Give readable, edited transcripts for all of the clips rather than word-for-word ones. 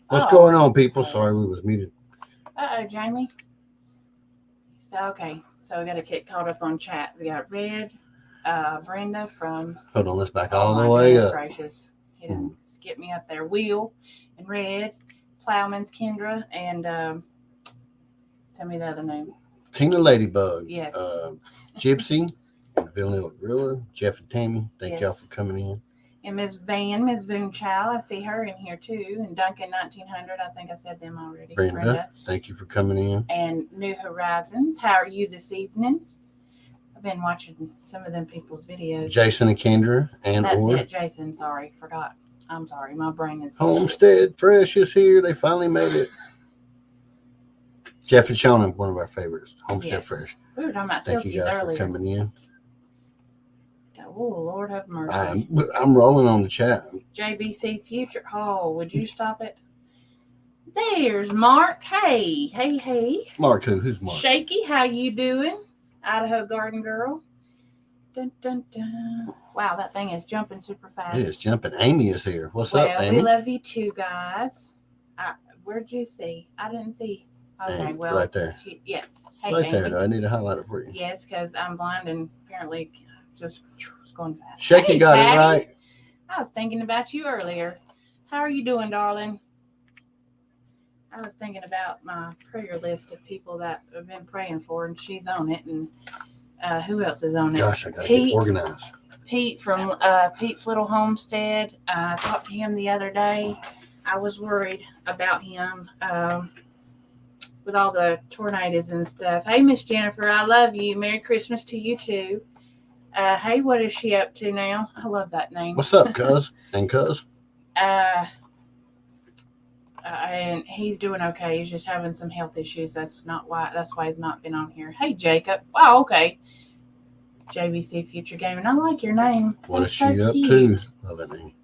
What's going on, people? Sorry, we was muted. Jamie. So we got to get caught up on chat. We got Red, Brenda from. Hold on, let's back all the way up. Gracious. He didn't skip me up there. Will and Red, Plowman's Kendra, and tell me the other name. Tina Ladybug. Yes. Gypsy, and Villanelle Gorilla, Jeff and Tammy. Thank y'all for coming in. And Miss Voon Chow, I see her in here too. And Duncan 1900, I think I said them already. Brenda, thank you for coming in. And New Horizons, how are you this evening? I've been watching some of them people's videos. Jason and Kendra and That's it, Jason. Sorry, forgot. I'm sorry, my brain is. Homestead Fresh is here. They finally made it. Jeff and Sean, one of our favorites. Homestead Fresh. We were talking about Thank Silkies you guys earlier. for coming in. Oh, Lord have mercy. I'm rolling on the chat. JBC Future. Oh, would you stop it? There's Mark. Hey. Mark who? Who's Mark? Shaky, how you doing? Idaho Garden Girl. Dun, dun, dun. Wow, that thing is jumping super fast. It is jumping. Amy is here. What's up, Amy? We love you too, guys. Where'd you see? I didn't see. Okay, Amy, well. Right there. Yes. Hey, right Amy. there. Do I need to highlight it for you? Yes, because I'm blind and apparently just going fast. Shaky got Patty. It right. I was thinking about you earlier. How are you doing, darling? I was thinking about my prayer list of people that I've been praying for, and she's on it. And who else is on it? Gosh, I gotta get organized. Pete from Pete's Little Homestead. I talked to him the other day. I was worried about him with all the tornadoes and stuff. Hey, Miss Jennifer, I love you. Merry Christmas to you too. Hey, what is she up to now? I love that name. What's up, cuz? And cuz? And he's doing okay. He's just having some health issues. That's why he's not been on here. Hey, Jacob. Wow, okay. JVC Future Gaming. I like your name. What is she up to? Love that name.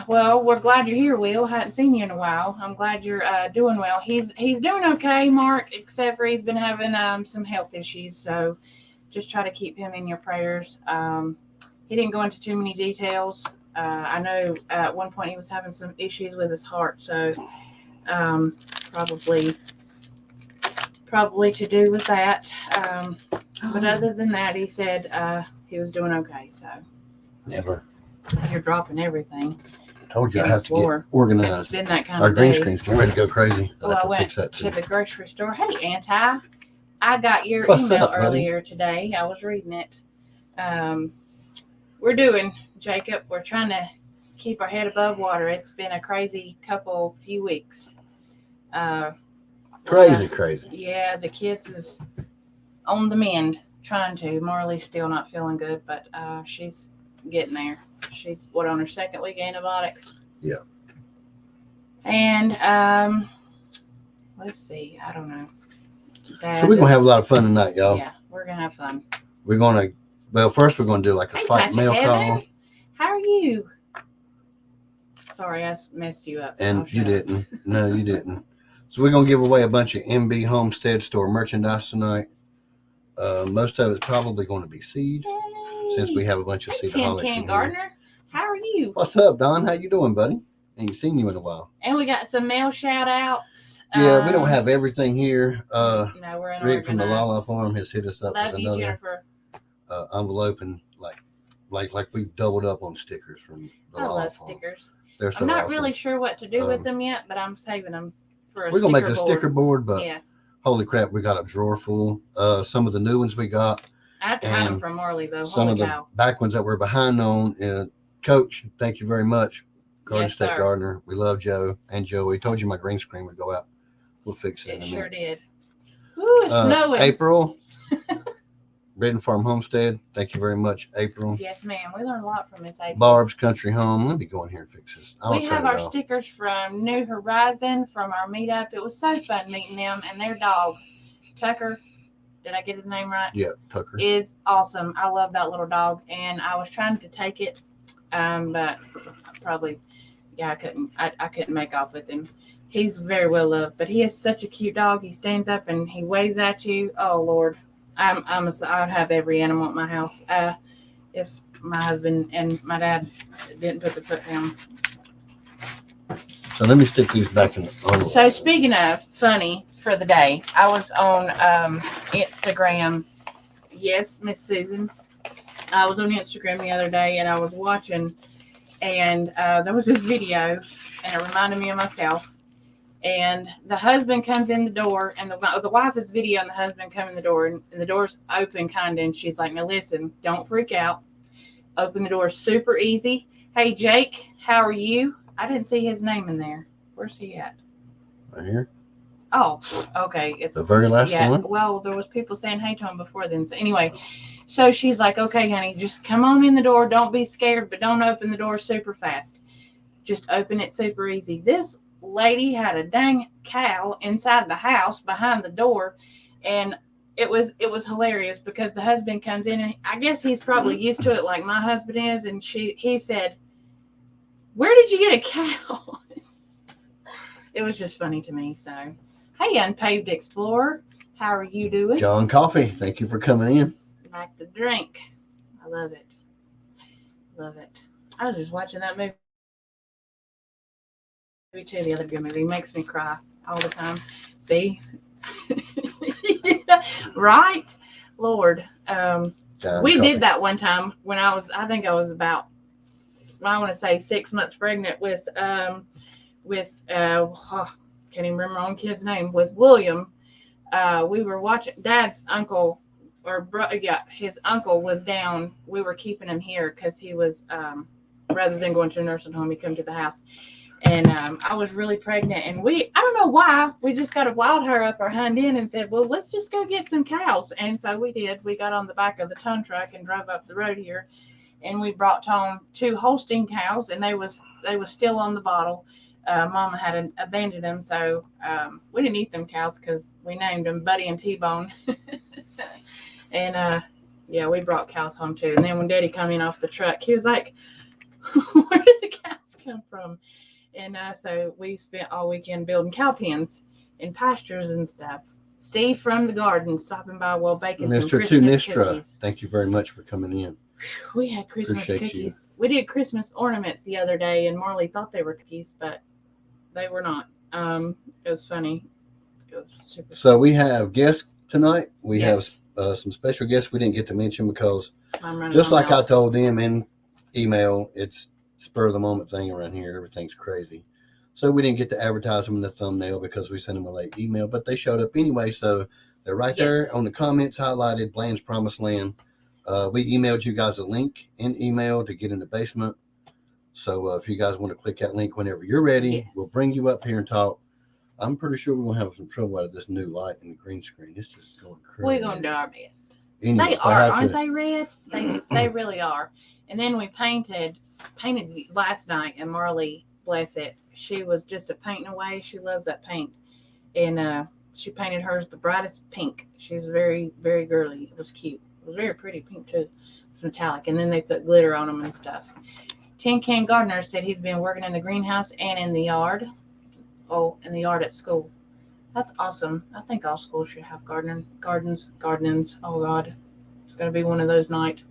Well, we're glad you're here, Will. Hadn't seen you in a while. I'm glad you're doing well. He's doing okay, Mark, except for he's been having some health issues. So just try to keep him in your prayers. He didn't go into too many details. I know at one point he was having some issues with his heart, so probably to do with that. But other than that, he said he was doing okay. So never. You're dropping everything. I told you I have to get organized. It's been that kind Our of green day. screen's getting ready to go crazy. Well, I went to the grocery store. Hey, Anti. I got your What's email up, earlier today. I was reading it. We're doing, Jacob, we're trying to keep our head above water. It's been a crazy few weeks. Crazy. Yeah, the kids is on the mend, trying to. Marley's still not feeling good, but she's getting there. She's on her second week of antibiotics. Yeah. And let's see. I don't know. So we're gonna have a lot of fun tonight, y'all. Yeah, we're gonna have fun. First we're gonna do like a slight mail call. How are you? Sorry, I messed you up. And you didn't. No, you didn't. So we're gonna give away a bunch of MB Homestead Store merchandise tonight. Most of it's probably going to be seed, since we have a bunch of seedaholics in here. Gardner, how are you? What's up, Don? How you doing, buddy? Ain't seen you in a while. And we got some mail shout outs. Yeah, we don't have everything here. No, we're in Rick from the Lala Farm has hit us up Love with you, another Jennifer. Envelope, and like we've doubled up on stickers from the Lala love Farm. Stickers. They're so I'm not awesome. really sure what to do with them yet, but I'm saving them for a We're gonna make a board. sticker board, but yeah. Holy crap, we got a drawer full. Some of the new ones we got. I have to hide them from Marley though. Some of the back ones that we're behind on. Coach, thank you very much. Garden State Gardener. We love Joe and Joey. Told you my green screen would go out. We'll fix it. It sure did. Ooh, it's snowing. April. Breeden Farm Homestead. Thank you very much, April. Yes, ma'am. We learned a lot from Miss April. Barb's Country Home. Let me go in here and fix this. We have our stickers from New Horizon from our meetup. It was so fun meeting them and their dog, Tucker. Did I get his name right? Yeah, Tucker. Is awesome. I love that little dog. And I was trying to take it, but probably, I couldn't make off with him. He's very well loved, but he is such a cute dog. He stands up and he waves at you. Oh Lord, I'd have every animal at my house if my husband and my dad didn't put the foot down. So let me stick these back in. So speaking of funny for the day, I was on Instagram. Yes, Miss Susan. I was on Instagram the other day and I was watching, and there was this video, and it reminded me of myself. And the husband comes in the door, and the wife is videoing the husband come in the door, and the door's open kind of, and she's like, "Now listen, don't freak out. Open the door super easy. Hey, Jake, how are you?" I didn't see his name in there. Where's he at? Right here. Oh, okay. It's the very last one. Well, there was people saying hey to him before then. So anyway, so she's like, "Okay, honey, just come on in the door. Don't be scared, but don't open the door super fast. Just open it super easy." This lady had a dang cow inside the house behind the door, and it was hilarious because the husband comes in, and I guess he's probably used to it like my husband is, and he said, "Where did you get a cow?" It was just funny to me. So, hey, Unpaved Explorer, how are you doing? John Coffee, thank you for coming in. Like the drink. I love it. Love it. I was just watching that movie too, the other good movie. It makes me cry all the time. See? Right? Lord. We did that one time when I think I was about, I want to say 6 months pregnant with can't even remember my own kid's name, with William. We were watching Dad's uncle, his uncle was down. We were keeping him here because he was, rather than going to a nursing home, he come to the house. And I was really pregnant, and I don't know why, we just got a wild hair up our hind end and said, well, let's just go get some cows. And so we did. We got on the back of the ton truck and drove up the road here, and we brought home 2 Holstein cows, and they was still on the bottle. Mama had abandoned them, so we didn't eat them cows because we named them Buddy and T-Bone. And we brought cows home too. And then when Daddy come in off the truck, he was like, where did the cows come from? And so we spent all weekend building cow pens and pastures and stuff. Steve from the garden stopping by while baking some Christmas cookies. Thank you very much for coming in. We had Christmas cookies. We did Christmas ornaments the other day, and Marley thought they were cookies, but they were not. It was funny. It was super so funny. We have guests tonight. We have some special guests we didn't get to mention because just like I told them in email, it's spur of the moment thing around here. Everything's crazy. So we didn't get to advertise them in the thumbnail because we sent them a late email, but they showed up anyway. So they're right there on the comments highlighted, Bland's Promised Land. We emailed you guys a link in email to get in the basement. So if you guys want to click that link whenever you're ready, we'll bring you up here and talk. I'm pretty sure we're going to have some trouble out of this new light and the green screen. It's just going crazy. We're going to do our best. Anyway, they are, aren't they, Red? They really are. And then we painted last night, and Marley, bless it, she was just painting away. She loves that paint. And she painted hers the brightest pink. She's very, very girly. It was cute. It was very pretty pink, too. It's metallic. And then they put glitter on them and stuff. Tin Can Gardener said he's been working in the greenhouse and in the yard. Oh, in the yard at school. That's awesome. I think all schools should have gardens. Oh, God. It's going to be one of those nights.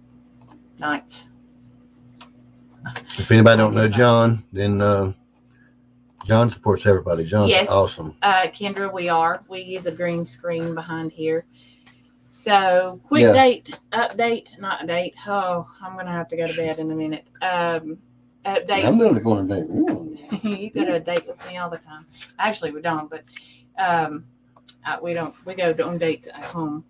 If anybody don't know John, then John supports everybody. John's awesome. Kendra, we use a green screen behind here. So quick update. Oh, I'm going to have to go to bed in a minute. Update. I'm going to go on a date. You go to a date with me all the time. Actually, we don't, but we don't. We go on dates at home.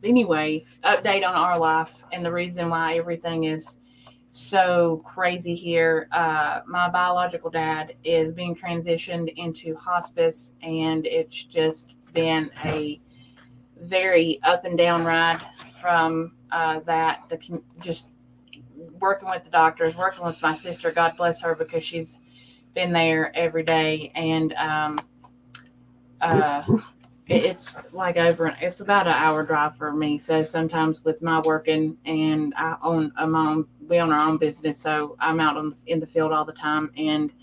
Anyway, update on our life and the reason why everything is so crazy here. My biological dad is being transitioned into hospice, and it's just been a very up and down ride from that. Just working with the doctors, working with my sister. God bless her, because she's been there every day, and it's like it's about an hour drive for me. So sometimes with my working, and we own our own business, so I'm out in the field all the time, and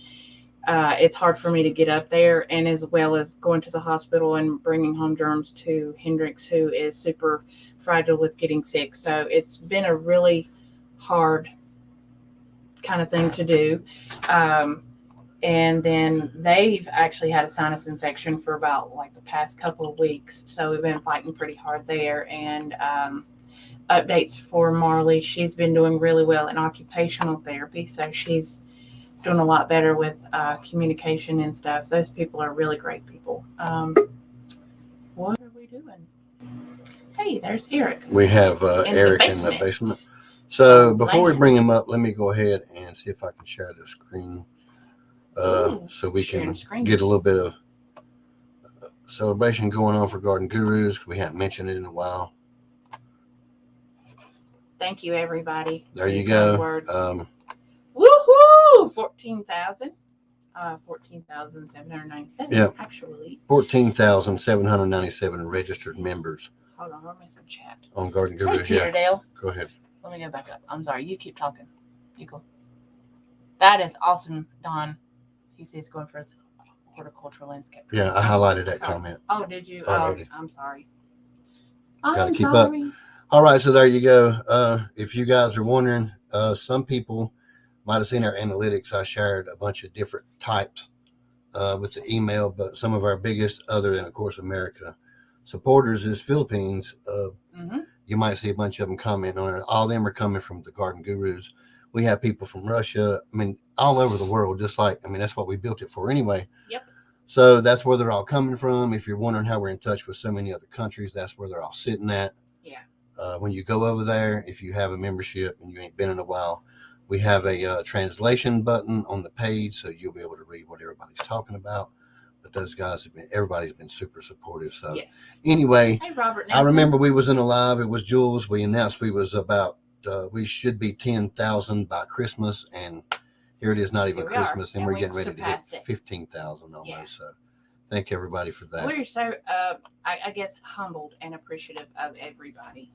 it's hard for me to get up there, and as well as going to the hospital and bringing home germs to Hendrix, who is super fragile with getting sick. So it's been a really hard kind of thing to do. And then they've actually had a sinus infection for about like the past couple of weeks. So we've been fighting pretty hard there. And updates for Marley. She's been doing really well in occupational therapy. So she's doing a lot better with communication and stuff. Those people are really great people. What are we doing? Hey, there's Eric. We have Eric in the basement. So before we bring him up, let me go ahead and see if I can share the screen so we can get a little bit of celebration going on for Garden Gurus. We haven't mentioned it in a while. Thank you, everybody. There you go. Woohoo! 14,000. 14,797. Yeah. Actually. 14,797 registered members. Hold on, let me some chat. On Garden Gurus. Hey, Peter Dale. Go ahead. Let me go back up. I'm sorry. You keep talking. You go. That is awesome, Don. He says going for his horticultural landscape. Yeah, I highlighted that comment. Oh, did you? Already. Oh, I'm sorry. Gotta keep up. All right, so there you go. If you guys are wondering, some people might have seen our analytics. I shared a bunch of different types with the email, but some of our biggest, other than, of course, America supporters, is Philippines. You might see a bunch of them comment on it. All of them are coming from the Garden Gurus. We have people from Russia. I mean, all over the world, just like, I mean, that's what we built it for anyway. Yep. So that's where they're all coming from. If you're wondering how we're in touch with so many other countries, that's where they're all sitting at. Yeah. When you go over there, if you have a membership and you ain't been in a while, we have a translation button on the page, so you'll be able to read what everybody's talking about. But those guys everybody's been super supportive. So anyway, hey, Robert Nelson. I remember we was in a live. It was Jules. We announced we was about, we should be 10,000 by Christmas. And here it is, not even Christmas. And we're getting ready to hit 15,000 almost. Yeah. So thank everybody for that. We're so, I guess, humbled and appreciative of everybody.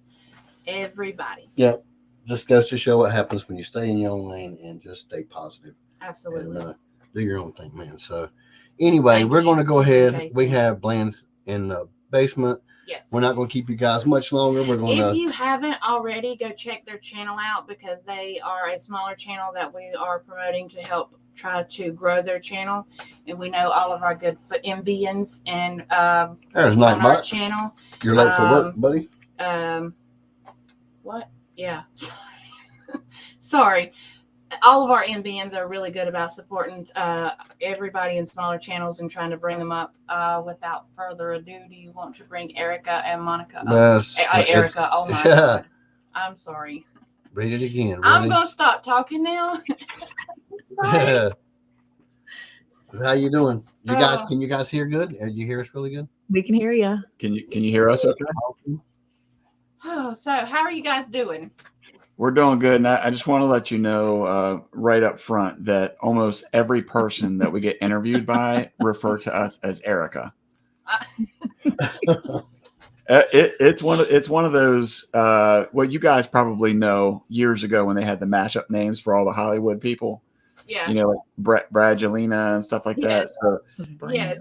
Everybody. Yep. Just goes to show what happens when you stay in your own lane and just stay positive. Absolutely. And do your own thing, man. So anyway, we're going to go ahead. Jason. We have Bland's in the basement. Yes. We're not going to keep you guys much longer. We're going to. If you haven't already, go check their channel out, because they are a smaller channel that we are promoting to help try to grow their channel. And we know all of our good MBNs and there's on our channel. You're late for work, buddy. What? Yeah. Sorry. All of our MBNs are really good about supporting everybody in smaller channels and trying to bring them up. Without further ado, do you want to bring Erica and Monica up? Yes. Erica, oh my God. I'm sorry. Read it again. Really? I'm going to stop talking now. How you doing? You guys, can you guys hear good? You hear us really good? We can hear you. Can you hear us okay? Oh, so how are you guys doing? We're doing good. And I just want to let you know right up front that almost every person that we get interviewed by refer to us as Erica. It's one of those, well, you guys probably know years ago when they had the mashup names for all the Hollywood people. Yeah. You know, like Bradgelina and stuff like that. So yes.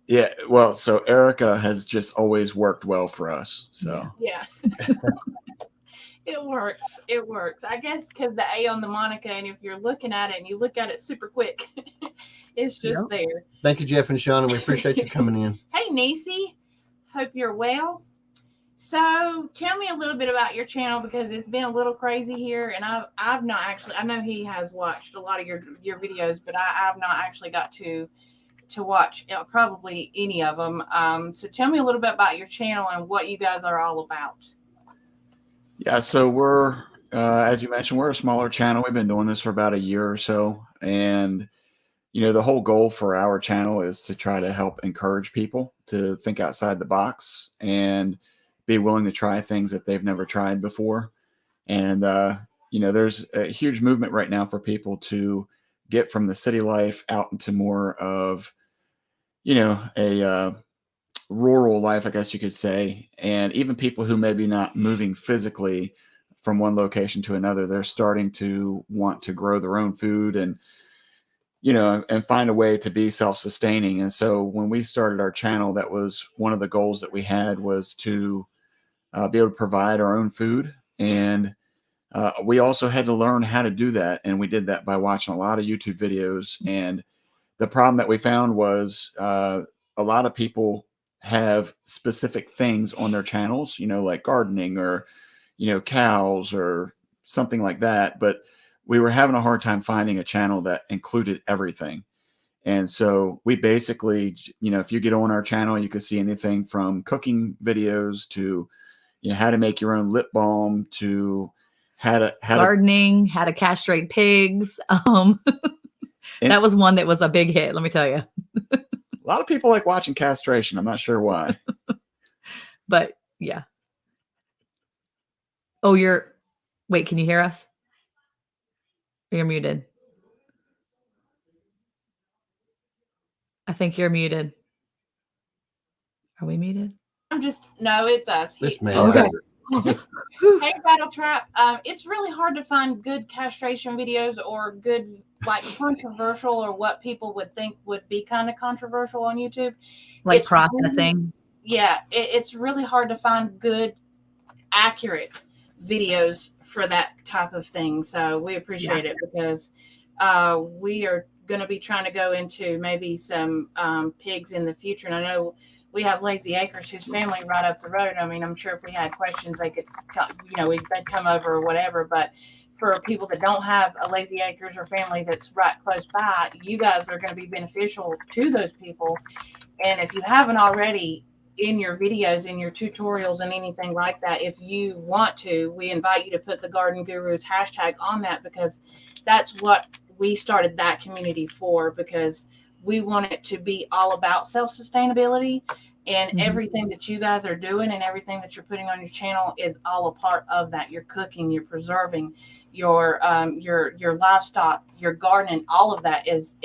Yeah, well, so Erica has just always worked well for us. So yeah. It works. It works. I guess because the A on the Monica, and if you're looking at it and you look at it super quick, it's just there. Thank you, Jeff and Shauna. We appreciate you coming in. Hey, Niecy. Hope you're well. So tell me a little bit about your channel, because it's been a little crazy here, and I've not actually, I know he has watched a lot of your videos, but I've not actually got to watch probably any of them. So tell me a little bit about your channel and what you guys are all about. Yeah, so we're, as you mentioned, we're a smaller channel. We've been doing this for about a year or so. And, you know, the whole goal for our channel is to try to help encourage people to think outside the box and be willing to try things that they've never tried before. And, you know, there's a huge movement right now for people to get from the city life out into more of, you know, a rural life, I guess you could say. And even people who maybe not moving physically from one location to another, they're starting to want to grow their own food and, you know, and find a way to be self-sustaining. And so when we started our channel, that was one of the goals that we had, was to be able to provide our own food. And we also had to learn how to do that. And we did that by watching a lot of YouTube videos. And the problem that we found was a lot of people have specific things on their channels, like gardening or, cows or something like that. But we were having a hard time finding a channel that included everything. And so we basically, if you get on our channel, you can see anything from cooking videos to, how to make your own lip balm to gardening, how to castrate pigs. That was one that was a big hit, let me tell you. A lot of people like watching castration. I'm not sure why. But yeah. Oh, wait, can you hear us? You're muted. I think you're muted. Are we muted? No, it's us. This man. Okay. Hey, Battle Trap. It's really hard to find good castration videos or good, like, controversial or what people would think would be kind of controversial on YouTube. Like processing. It's really hard to find good, accurate videos for that type of thing. So we appreciate it because we are going to be trying to go into maybe some pigs in the future. And I know we have Lazy Acres, whose family right up the road. I mean, I'm sure if we had questions, they could, they'd come over or whatever. But for people that don't have a Lazy Acres or family that's right close by, you guys are going to be beneficial to those people. And if you haven't already, in your videos, in your tutorials and anything like that, if you want to, we invite you to put the Garden Gurus hashtag on that, because that's what we started that community for, because we want it to be all about self-sustainability, and everything that you guys are doing and everything that you're putting on your channel is all a part of that. You're cooking, you're preserving, your livestock, your gardening, all of that is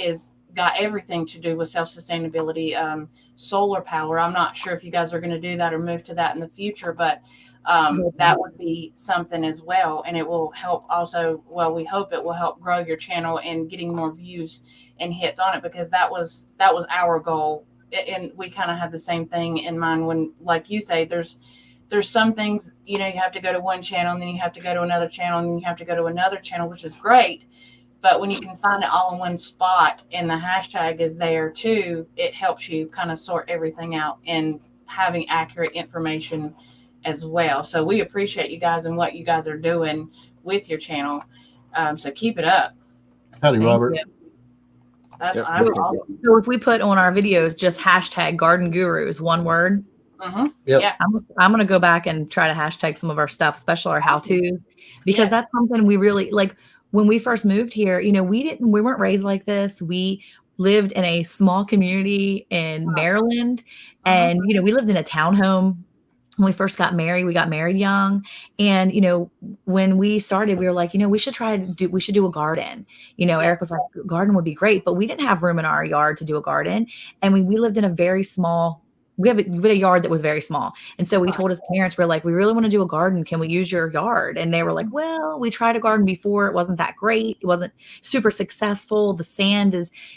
got everything to do with self-sustainability. Solar power, I'm not sure if you guys are going to do that or move to that in the future, but that would be something as well. And it will help also, well, we hope it will help grow your channel and getting more views and hits on it, because that was our goal. And we kind of have the same thing in mind when, like you say, there's some things, you have to go to one channel and then you have to go to another channel and then you have to go to another channel, which is great. But when you can find it all in one spot and the hashtag is there too, it helps you kind of sort everything out and having accurate information as well. So we appreciate you guys and what you guys are doing with your channel. So keep it up. Howdy, Robert. That's Yep. awesome. So if we put on our videos just hashtag Garden Gurus, one word. Mm-hmm. Yep. Yeah. I'm going to go back and try to hashtag some of our stuff, especially our how-tos, because that's something we really like. When we first moved here, we weren't raised like this. We lived in a small community in Maryland, and, we lived in a townhome. When we first got married, we got married young. And, when we started, we were like, we should do a garden. Eric was like, garden would be great, but we didn't have room in our yard to do a garden. And we lived in a very small, we had a yard that was very small. And so we told his parents, we're like, we really want to do a garden. Can we use your yard? And they were like, well, we tried a garden before. It wasn't that great. It wasn't super successful. The sand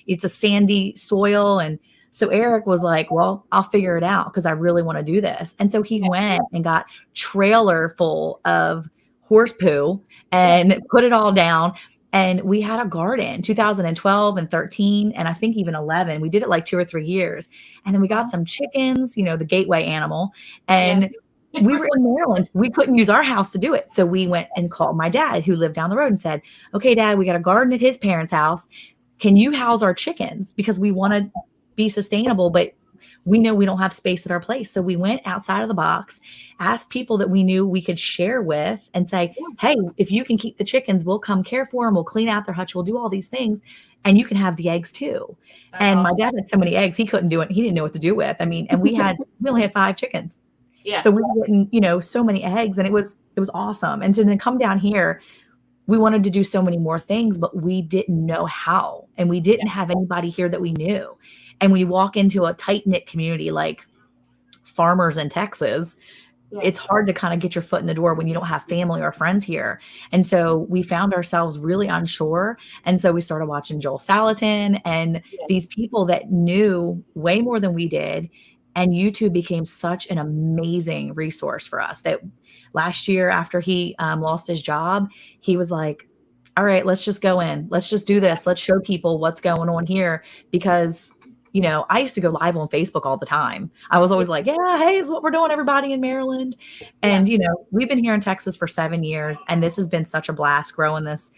it's a sandy soil. And so Eric was like, well, I'll figure it out because I really want to do this. And so he went and got trailer full of horse poo and put it all down. And we had a garden 2012 and 13, and I think even 11. We did it like 2 or 3 years. And then we got some chickens, the gateway animal. And we were in Maryland. We couldn't use our house to do it. So we went and called my dad, who lived down the road, and said, okay, Dad, we got a garden at his parents' house. Can you house our chickens? Because we want to be sustainable, but we know we don't have space at our place. So we went outside of the box, asked people that we knew we could share with and say, hey, if you can keep the chickens, we'll come care for them. We'll clean out their hutch. We'll do all these things. And you can have the eggs too. And my dad had so many eggs, he couldn't do it. He didn't know what to do with. I mean, and we only had 5 chickens. Yeah. So we were getting, so many eggs, and it was awesome. And so then come down here, we wanted to do so many more things, but we didn't know how. And we didn't have anybody here that we knew. And when you walk into a tight-knit community like farmers in Texas, it's hard to kind of get your foot in the door when you don't have family or friends here. And so we found ourselves really unsure. And so we started watching Joel Salatin and these people that knew way more than we did. And YouTube became such an amazing resource for us that last year after he lost his job, he was like, all right, let's just go in. Let's just do this. Let's show people what's going on here because, you know, I used to go live on Facebook all the time. I was always like, yeah, hey, this is what we're doing, everybody in Maryland. And, you know, we've been here in Texas for 7 years, and this has been such a blast growing this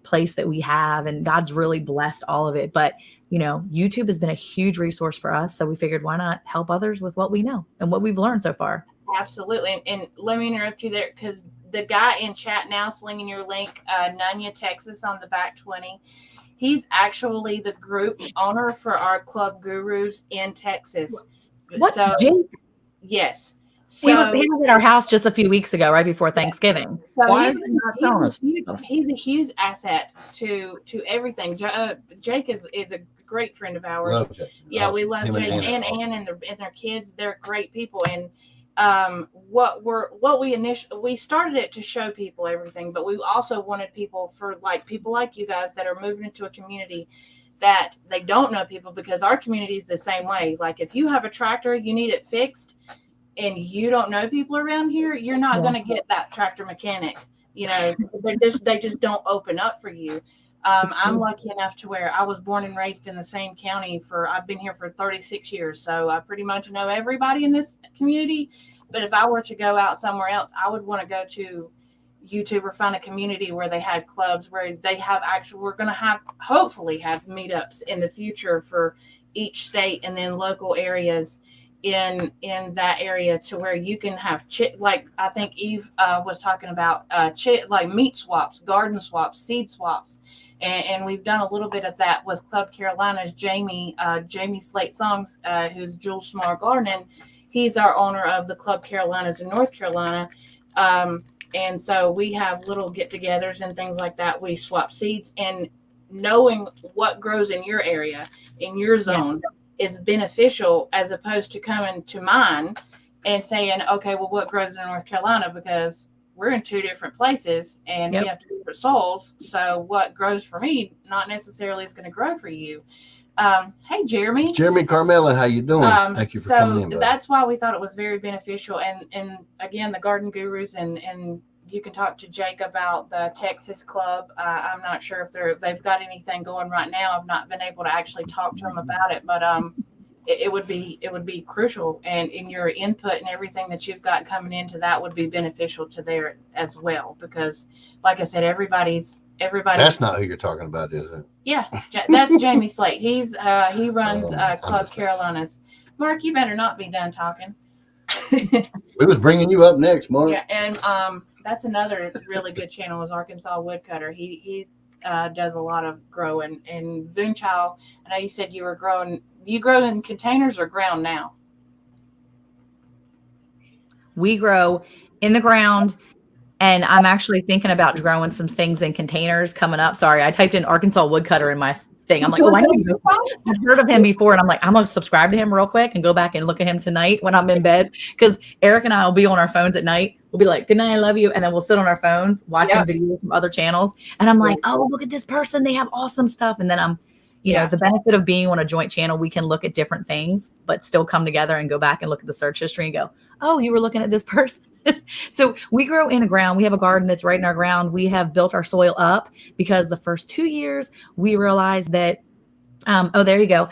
place that we have. And God's really blessed all of it. But, you know, YouTube has been a huge resource for us. So we figured, why not help others with what we know and what we've learned so far? Absolutely. And let me interrupt you there, because the guy in chat now slinging your link, Nunya, Texas on the back 20. He's actually the group owner for our Club Gurus in Texas. What? So, Jake? Yes. So, he was at our house just a few weeks ago, right before Thanksgiving. So Why he's, is he not telling us? he's a huge asset to everything. Jake is a great friend of ours. Love Jake. Yeah, Awesome. we love Him Jake Ann. and their kids. They're great people. And we started it to show people everything, but we also wanted people like you guys that are moving into a community that they don't know people, because our community is the same way. Like, if you have a tractor, you need it fixed, and you don't know people around here, you're not going to get that tractor mechanic. You know, they just don't open up for you. I'm lucky enough to where I was born and raised in the same county I've been here for 36 years. So I pretty much know everybody in this community. But if I were to go out somewhere else, I would want to go to YouTube or find a community where they had clubs, where they have we're going to hopefully have meetups in the future for each state, and then local areas in that area, to where you can have like I think Eve was talking about like meat swaps, garden swaps, seed swaps, and we've done a little bit of that with Club Carolina's Jamie Slate Songs, who's Jules Smart Gardening. He's our owner of the Club Carolinas in North Carolina, and so we have little get-togethers and things like that. We swap seeds, and knowing what grows in your area, in your zone, is beneficial, as opposed to coming to mine and saying, okay, well, what grows in North Carolina? Because we're in two different places, and we have two different soils. So what grows for me not necessarily is going to grow for you. Hey, Jeremy Carmela, how you doing? Thank you for coming in. So that's why we thought it was very beneficial. And again, the Garden Gurus, and you can talk to Jake about the Texas Club. I'm not sure if they've got anything going right now. I've not been able to actually talk to them about it, but it would be crucial, and in your input and everything that you've got coming into that would be beneficial to there as well. Because, like I said, everybody's. That's not who you're talking about, is it? Yeah, that's Jamie Slate. He runs Club Carolinas. Mark, you better not be done talking. We was bringing you up next, Mark. Yeah, and that's another really good channel, is Arkansas Woodcutter. He does a lot of growing. And Boonchild, I know you said you were growing. You grow in containers or ground now? We grow in the ground. And I'm actually thinking about growing some things in containers coming up. Sorry, I typed in Arkansas Woodcutter in my thing. I'm like, oh, I've heard of him before. And I'm like, I'm going to subscribe to him real quick and go back and look at him tonight when I'm in bed. Because Eric and I will be on our phones at night. We'll be like, good night, I love you. And then we'll sit on our phones watching videos from other channels. And I'm like, oh, look at this person. They have awesome stuff. And then I'm, you know, the benefit of being on a joint channel, we can look at different things, but still come together and go back and look at the search history and go, oh, you were looking at this person. So we grow in the ground. We have a garden that's right in our ground. We have built our soil up because the first 2 years we realized that, there you go.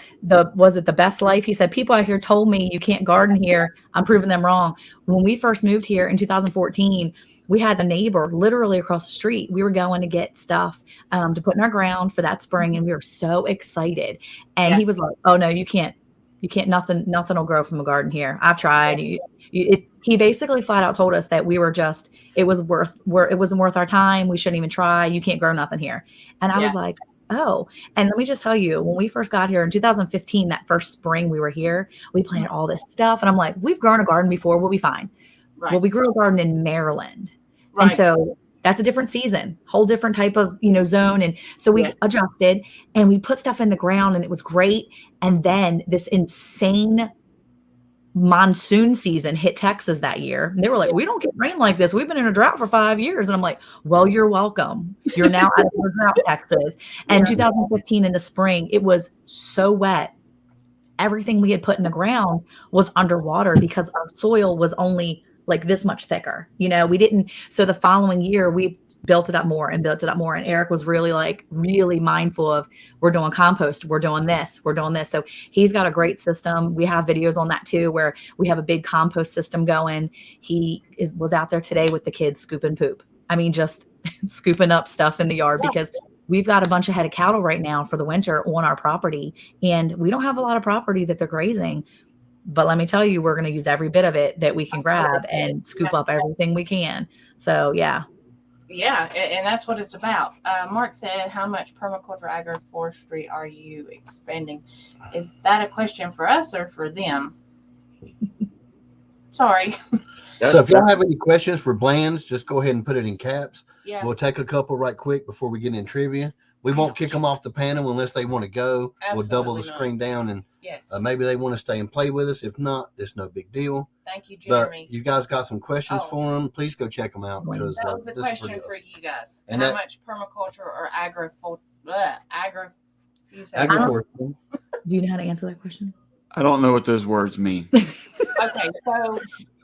Was it the best life? He said, people out here told me you can't garden here. I'm proving them wrong. When we first moved here in 2014, we had a neighbor literally across the street. We were going to get stuff to put in our ground for that spring. And we were so excited. And he was like, oh no, you can't, nothing will grow from a garden here. I've tried. He basically flat out told us that it wasn't worth our time. We shouldn't even try. You can't grow nothing here. And I was like, oh, and let me just tell you, when we first got here in 2015, that first spring we were here, we planted all this stuff. And I'm like, we've grown a garden before. We'll be fine. Right. Well, we grew a garden in Maryland. Right. And so that's a different season, whole different type of, zone. And so we adjusted and we put stuff in the ground and it was great. And then this insane monsoon season hit Texas that year. And they were like, we don't get rain like this. We've been in a drought for 5 years. And I'm like, well, you're welcome. You're now out of the drought, Texas. And 2015 in the spring, it was so wet. Everything we had put in the ground was underwater because our soil was only like this much thicker. We didn't. So the following year we built it up more and built it up more. And Eric was really mindful of, we're doing compost, we're doing this. So he's got a great system. We have videos on that too, where we have a big compost system going. He was out there today with the kids scooping poop. I mean, just scooping up stuff in the yard, because we've got a bunch of head of cattle right now for the winter on our property, and we don't have a lot of property that they're grazing. But let me tell you, we're going to use every bit of it that we can grab and scoop up everything we can. So, yeah. Yeah, and that's what it's about. Mark said, how much permaculture agroforestry are you expending? Is that a question for us or for them? Sorry. So if y'all have any questions for Bland's, just go ahead and put it in caps. Yeah. We'll take a couple right quick before we get in trivia. We won't kick them off the panel unless they want to go. Absolutely we'll double the not. screen down, and Yes. maybe they want to stay and play with us. If not, it's no big deal. Thank you, Jeremy. But you guys got some questions for them? Please go check them out. Because that was the question for you guys. And how much permaculture or agroforestry? Agroforestry. Do you know how to answer that question? I don't know what those words mean. Okay, so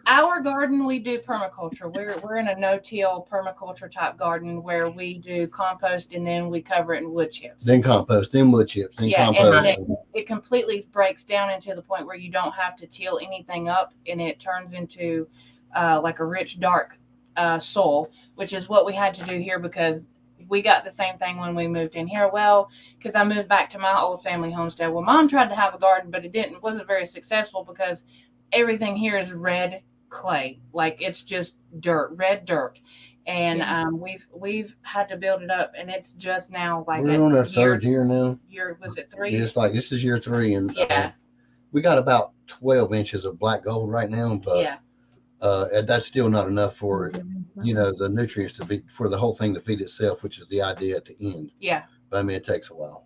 our garden, we do permaculture. We're in a no-till permaculture type garden where we do compost and then we cover it in wood chips. Then compost, then wood chips, then compost. And then it completely breaks down into the point where you don't have to till anything up, and it turns into like a rich, dark soil, which is what we had to do here because we got the same thing when we moved in here. Well, because I moved back to my old family homestead. Well, Mom tried to have a garden, but it wasn't very successful because everything here is red clay, like it's just red dirt, and we've had to build it up, and it's just now like we're on our third year now. Was it 3? It's like this is year 3, and we got about 12 inches of black gold right now, but that's still not enough for the nutrients to be for the whole thing to feed itself, which is the idea at the end. But I mean, it takes a while.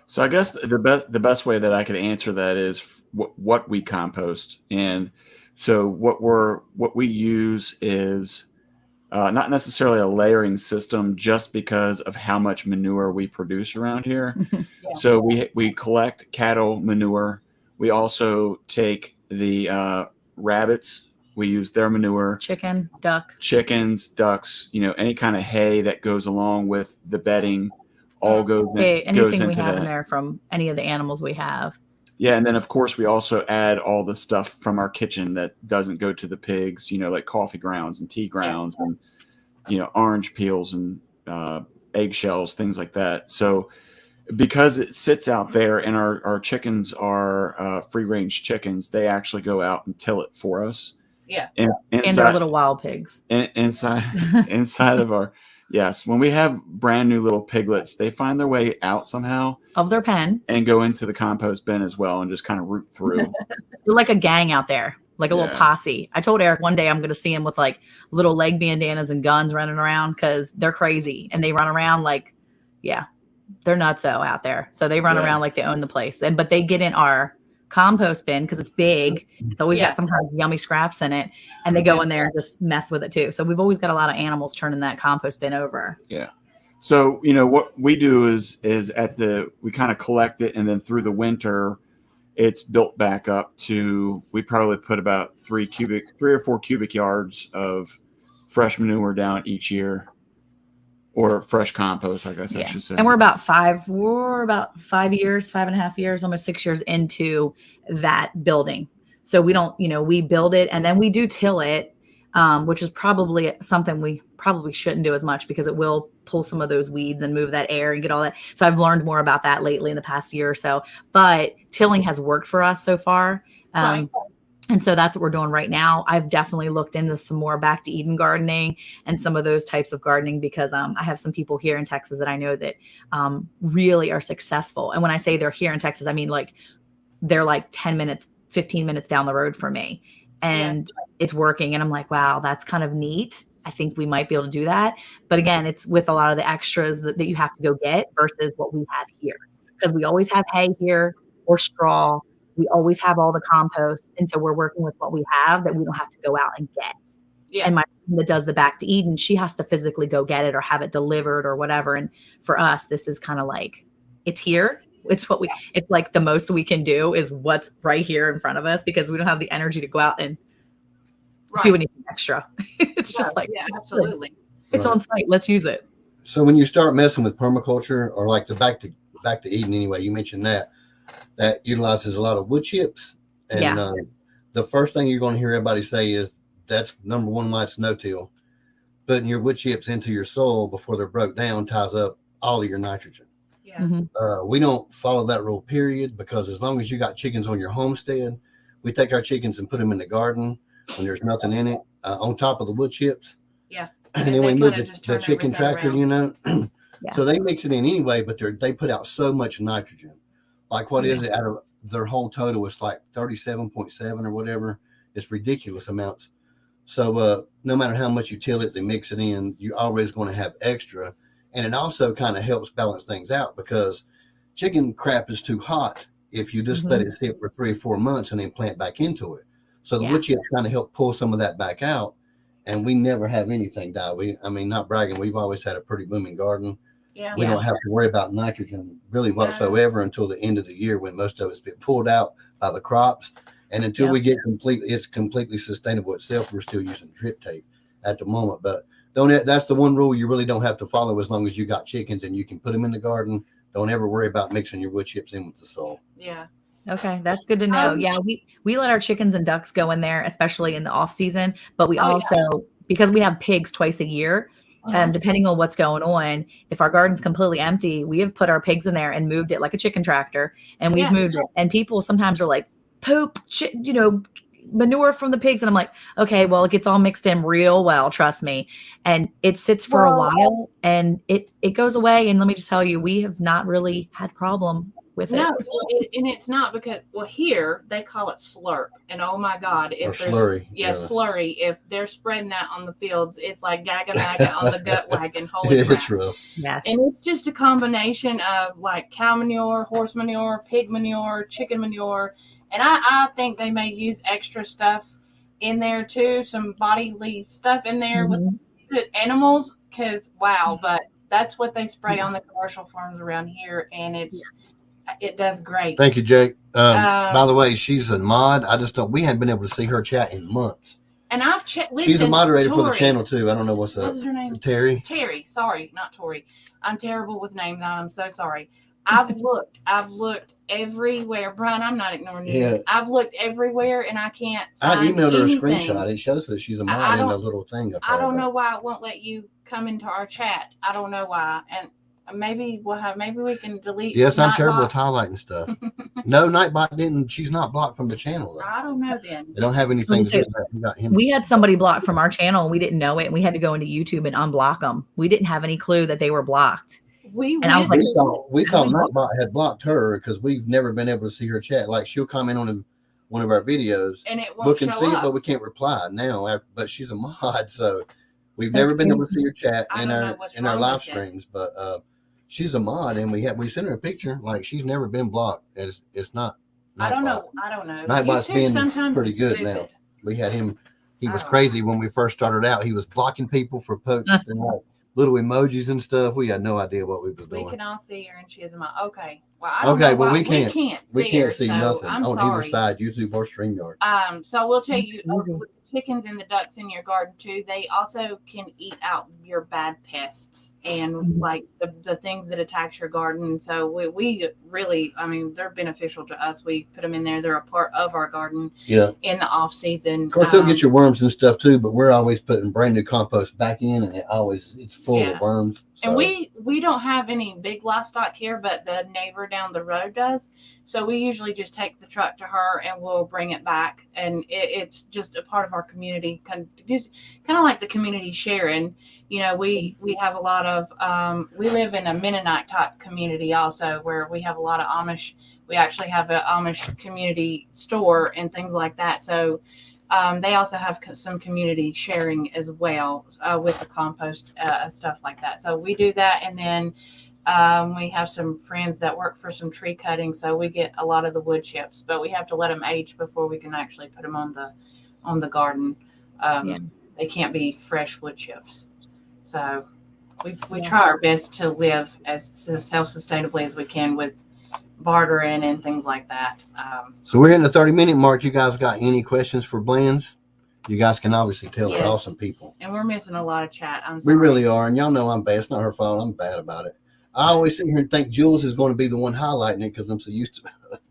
So I guess the best way that I could answer that is what we compost. And so what we use is not necessarily a layering system, just because of how much manure we produce around here. So we collect cattle manure. We also take the rabbits. We use their manure. Chickens, ducks, any kind of hay that goes along with the bedding, all goes anything we have in there from any of the animals we have. Yeah, and then of course we also add all the stuff from our kitchen that doesn't go to the pigs, like coffee grounds and tea grounds and orange peels and eggshells, things like that. So because it sits out there, and our chickens are free range chickens, they actually go out and till it for us. Yeah, and our little wild pigs. Inside of our when we have brand new little piglets, they find their way out somehow of their pen and go into the compost bin as well, and just kind of root through. They're like a gang out there, like a little posse. I told Eric one day I'm going to see him with like little leg bandanas and guns running around, because they're crazy and they run around like, they're nutso out there. So they run around like they own the place, but they get in our compost bin because it's big. It's always got some kind of yummy scraps in it, and they go in there and just mess with it too. So we've always got a lot of animals turning that compost bin over. Yeah. So, what we do is we kind of collect it, and then through the winter, it's built back up to, we probably put about 3 or 4 cubic yards of fresh manure down each year, or fresh compost, I guess I should say. And we're about 5.5 years, almost 6 years into that building. So we don't, we build it and then we do till it, which is probably something we probably shouldn't do as much, because it will pull some of those weeds and move that air and get all that. So I've learned more about that lately in the past year or so, but tilling has worked for us so far. And so that's what we're doing right now. I've definitely looked into some more back to Eden gardening and some of those types of gardening, because I have some people here in Texas that I know that really are successful. And when I say they're here in Texas, I mean like they're like 10 minutes, 15 minutes down the road from me, and it's working. And I'm like, wow, that's kind of neat. I think we might be able to do that. But again, it's with a lot of the extras that you have to go get versus what we have here, because we always have hay here or straw. We always have all the compost. And so we're working with what we have that we don't have to go out and get. Yeah. And my friend that does the back to Eden, she has to physically go get it or have it delivered or whatever. And for us, this is kind of like, it's here. It's it's like the most we can do is what's right here in front of us, because we don't have the energy to go out and do anything extra. It's just like, absolutely. It's on site. Let's use it. So when you start messing with permaculture or like the back to Eden anyway, you mentioned that utilizes a lot of wood chips. And the first thing you're going to hear everybody say is that's number one why it's no-till. Putting your wood chips into your soil before they're broke down ties up all of your nitrogen. Yeah. Mm-hmm. We don't follow that rule, period, because as long as you got chickens on your homestead, we take our chickens and put them in the garden when there's nothing in it, on top of the wood chips. Yeah. And then we move the chicken tractor, you know. So they mix it in anyway, but they put out so much nitrogen. Like, what is it? Out of their whole total is like 37.7 or whatever. It's ridiculous amounts. So no matter how much you till it, they mix it in, you're always going to have extra. And it also kind of helps balance things out because chicken crap is too hot if you just let it sit for 3 or 4 months and then plant back into it. So the wood chips kind of help pull some of that back out. And we never have anything die. I mean, not bragging, we've always had a pretty booming garden. Yeah. We don't have to worry about nitrogen really whatsoever until the end of the year when most of it's been pulled out by the crops. And until we get it's completely sustainable itself, we're still using drip tape at the moment. But that's the one rule you really don't have to follow as long as you got chickens and you can put them in the garden. Don't ever worry about mixing your wood chips in with the soil. Yeah. Okay, that's good to know. We let our chickens and ducks go in there, especially in the off season. But we also, because we have pigs twice a year, depending on what's going on, if our garden's completely empty, we have put our pigs in there and moved it like a chicken tractor, and we've moved it. And people sometimes are like, poop, manure from the pigs, and I'm like, okay, well, it gets all mixed in real well, trust me. And it sits for a while, and it goes away. And let me just tell you, we have not really had problem with it. No, and it's not because, here they call it slurp, and oh my God, if there's slurry, slurry, if they're spreading that on the fields, it's like gaga maga on the gut wagon. Holy crap! It's rough. Yes, and it's just a combination of like cow manure, horse manure, pig manure, chicken manure, and I think they may use extra stuff in there too, some body leaf stuff in there with animals, because but that's what they spray on the commercial farms around here, and it does great. Thank you, Jake. By the way, she's a mod. We hadn't been able to see her chat in months. And I've checked. She's a moderator for the channel too. I don't know what's her name. Terry. Sorry, not Tori. I'm terrible with names. I'm so sorry. I've looked everywhere. Brian, I'm not ignoring you. Yeah. I've looked everywhere and I can't find I emailed her anything. a screenshot. It shows that she's a mod in the little thing. I don't know why it won't let you come into our chat. I don't know why. And maybe we can delete. Yes, I'm terrible with highlighting stuff. No, Nightbot didn't. She's not blocked from the channel though. I don't know then. They don't have anything to do with that. We had somebody blocked from our channel and we didn't know it. And we had to go into YouTube and unblock them. We didn't have any clue that they were blocked. We thought Nightbot had blocked her because we've never been able to see her chat. Like she'll comment on one of our videos and it won't show see up. it, but we can't reply now. But she's a mod, so we've never been able to see her chat in our live streams. But she's a mod, and we sent her a picture. Like she's never been blocked. It's not. I don't know. Nightbot's being pretty good now. We had him. He was crazy when we first started out. He was blocking people for posts and little emojis and stuff. We had no idea what we was doing. We can all see her, and she is a mod. Okay. Well, we can't see nothing on either side, YouTube or StreamYard. So we'll tell you, with the chickens and the ducks in your garden too, they also can eat out your bad pests and like the things that attacks your garden. So we really, they're beneficial to us. We put them in there. They're a part of our garden in the off season. Of course, they'll get your worms and stuff too, but we're always putting brand new compost back in, and it's full of worms. So. And we don't have any big livestock here, but the neighbor down the road does. So we usually just take the truck to her and we'll bring it back. And it's just a part of our community, kind of like the community sharing. We have a lot of, we live in a Mennonite type community also, where we have a lot of Amish. We actually have an Amish community store and things like that. So they also have some community sharing as well with the compost stuff like that. So we do that. And then we have some friends that work for some tree cutting. So we get a lot of the wood chips, but we have to let them age before we can actually put them on the garden. They can't be fresh wood chips. So we try our best to live as self-sustainably as we can with bartering and things like that. So we're hitting the 30-minute mark. You guys got any questions for Blends? You guys can obviously tell they're Yes. awesome people. And we're missing a lot of chat. I'm We sorry. really are. And y'all know I'm bad. It's not her fault. I'm bad about it. I always sit here and think Jules is going to be the one highlighting it because I'm so used to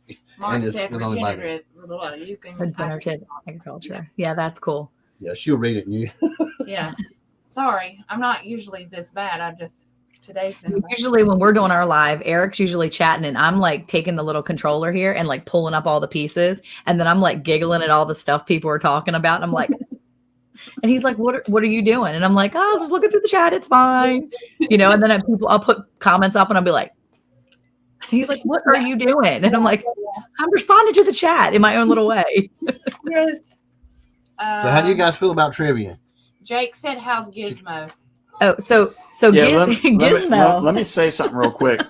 it. Mark And it's said with only regenerative. You can. Regenerative agriculture. Yeah, that's cool. Yeah, she'll read it and you. Yeah. Sorry, I'm not usually this bad. Today's been. Usually when we're doing our live, Eric's usually chatting and I'm like taking the little controller here and like pulling up all the pieces. And then I'm like giggling at all the stuff people are talking about. And I'm like, and he's like, what are you doing? And I'm like, oh, just looking through the chat. It's fine. And then I'll put comments up and I'll be like, he's like, what are you doing? And I'm like, I'm responding to the chat in my own little way. Yes. So how do you guys feel about trivia? Jake said, "How's Gizmo?" Oh, so Yeah, Gizmo. let me say something real quick.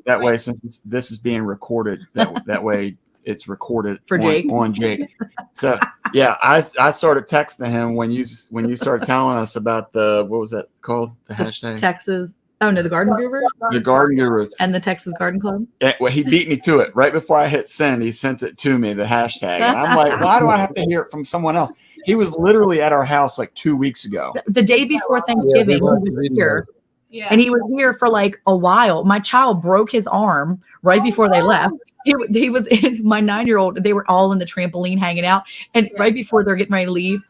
That way, since this is being recorded, that way it's recorded for Jake. On Jake. So yeah, I started texting him when you started telling us about what was that called? The hashtag Texas. Oh no, the Garden Gurus. The Garden Guru and the Texas Garden Club. Well, he beat me to it right before I hit send. He sent it to me, the hashtag, and I'm like, why do I have to hear it from someone else? He was literally at our house like 2 weeks ago. The day before Thanksgiving, he was here. Yeah. And he was here for like a while. My child broke his arm right before they left. He was in my 9-year-old. They were all in the trampoline hanging out. And right before they're getting ready to leave,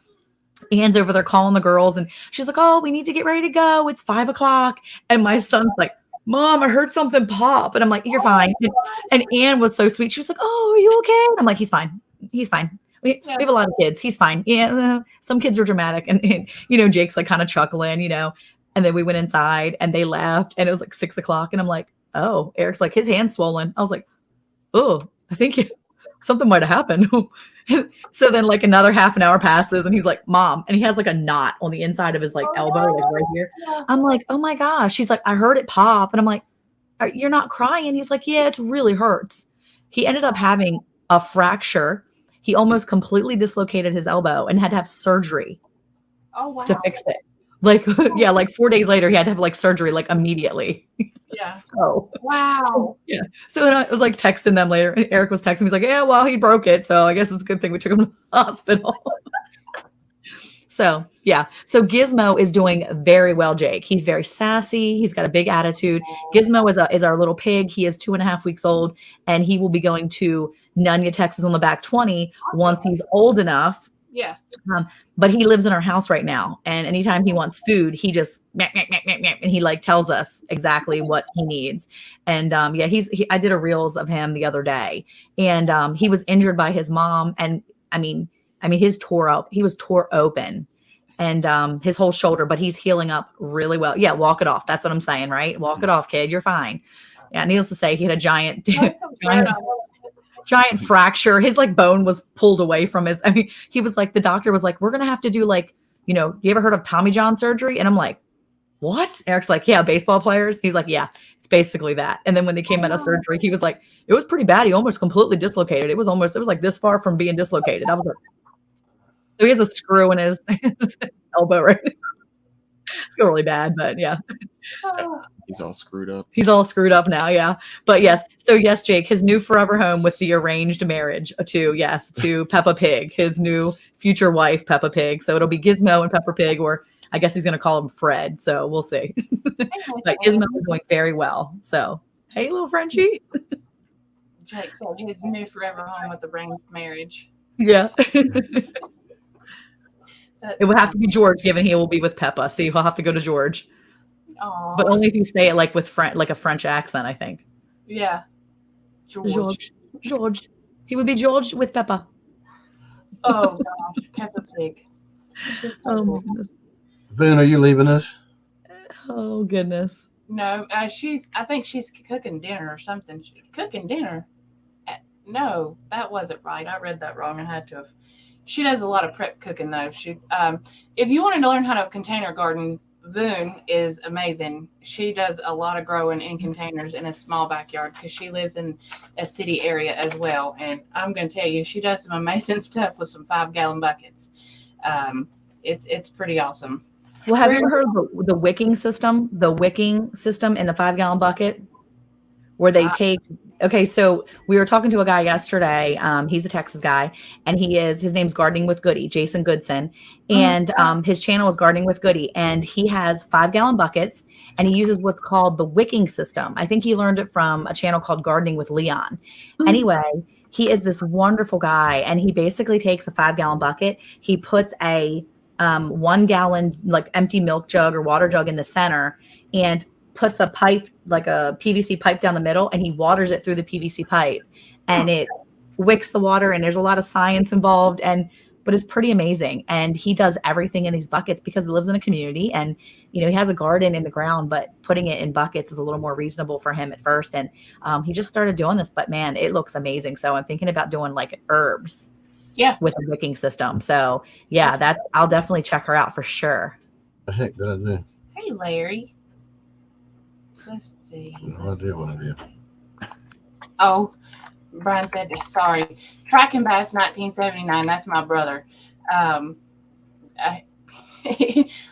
Anne's over there calling the girls. And she's like, oh, we need to get ready to go. It's 5 o'clock. And my son's like, Mom, I heard something pop. And I'm like, you're fine. And Anne was so sweet. She was like, oh, are you okay? And I'm like, he's fine. He's fine. We have a lot of kids. He's fine. Yeah. Some kids are dramatic. And Jake's like kind of chuckling, And then we went inside and they left. And it was like 6 o'clock. And I'm like, oh, Eric's like, his hand's swollen. I was like, oh, I think something might have happened. So then like another half an hour passes and he's like, Mom, and he has like a knot on the inside of his like elbow, like right here. I'm like, oh my gosh. She's like, I heard it pop. And I'm like, you're not crying. He's like, yeah, it really hurts. He ended up having a fracture. He almost completely dislocated his elbow and had to have surgery to fix it. Like, yeah, like 4 days later, he had to have like surgery, like immediately. Yeah. So, wow. Yeah. So then I was like texting them later. And Eric was texting me. He's like, yeah, well, he broke it. So I guess it's a good thing we took him to the hospital. So, yeah. So Gizmo is doing very well, Jake. He's very sassy. He's got a big attitude. Gizmo is our little pig. He is 2.5 weeks old, and he will be going to Nunya, Texas on the back 20 once he's old enough. Yeah. But he lives in our house right now. And anytime he wants food, he just, and he like tells us exactly what he needs. And yeah, I did a reels of him the other day, and he was injured by his mom. And I mean, he was tore open and his whole shoulder, but he's healing up really well. Yeah. Walk it off. That's what I'm saying, right? Walk it off, kid. You're fine. Yeah. Needless to say, he had a giant fracture. His like bone was pulled away from he was like, the doctor was like, we're going to have to do like, you ever heard of Tommy John surgery? And I'm like, what? Eric's like, yeah, baseball players. He's like, yeah, it's basically that. And then when they came out of surgery, he was like, it was pretty bad. He almost completely dislocated. It was like this far from being dislocated. I was like, so he has a screw in his elbow right now. It's really bad, but yeah. He's all screwed up. He's all screwed up now, yeah. But yes, so yes, Jake, his new forever home with the arranged marriage to Peppa Pig, his new future wife, Peppa Pig. So it'll be Gizmo and Peppa Pig, or I guess he's going to call him Fred. So we'll see. But Gizmo is doing very well. So, hey, little Frenchie. Jake said his new forever home with arranged marriage. Yeah. It would have to be George, given he will be with Peppa. So he'll have to go to George. Aww. But only if you say it like with like a French accent, I think. Yeah. George. He would be George with Peppa. Oh gosh, Peppa Pig. Oh my goodness. Boone, are you leaving us? Oh goodness. No, I think she's cooking dinner or something. Cooking dinner? No, that wasn't right. I read that wrong. I had to have. She does a lot of prep cooking though. She, if you want to learn how to container garden, Boone is amazing. She does a lot of growing in containers in a small backyard because she lives in a city area as well. And I'm going to tell you, she does some amazing stuff with some 5-gallon buckets. It's pretty awesome. Well, have you ever heard of the wicking system? The wicking system in a 5-gallon bucket, where they take Okay, so we were talking to a guy yesterday. He's a Texas guy, and his name's Gardening with Goody, Jason Goodson, and his channel is Gardening with Goody, and he has 5-gallon buckets, and he uses what's called the wicking system. I think he learned it from a channel called Gardening with Leon. Anyway, he is this wonderful guy, and he basically takes a 5-gallon bucket, he puts a 1-gallon like empty milk jug or water jug in the center, and puts a pipe, like a PVC pipe down the middle, and he waters it through the PVC pipe, and it wicks the water. And there's a lot of science involved, but it's pretty amazing. And he does everything in these buckets because he lives in a community, and he has a garden in the ground, but putting it in buckets is a little more reasonable for him at first. And he just started doing this, but man, it looks amazing. So I'm thinking about doing like herbs with a wicking system. So yeah, I'll definitely check her out for sure. The heck did I do? Hey, Larry. Let's see. No idea what I did. Oh, Brian said, sorry. Tracking Bass 1979. That's my brother.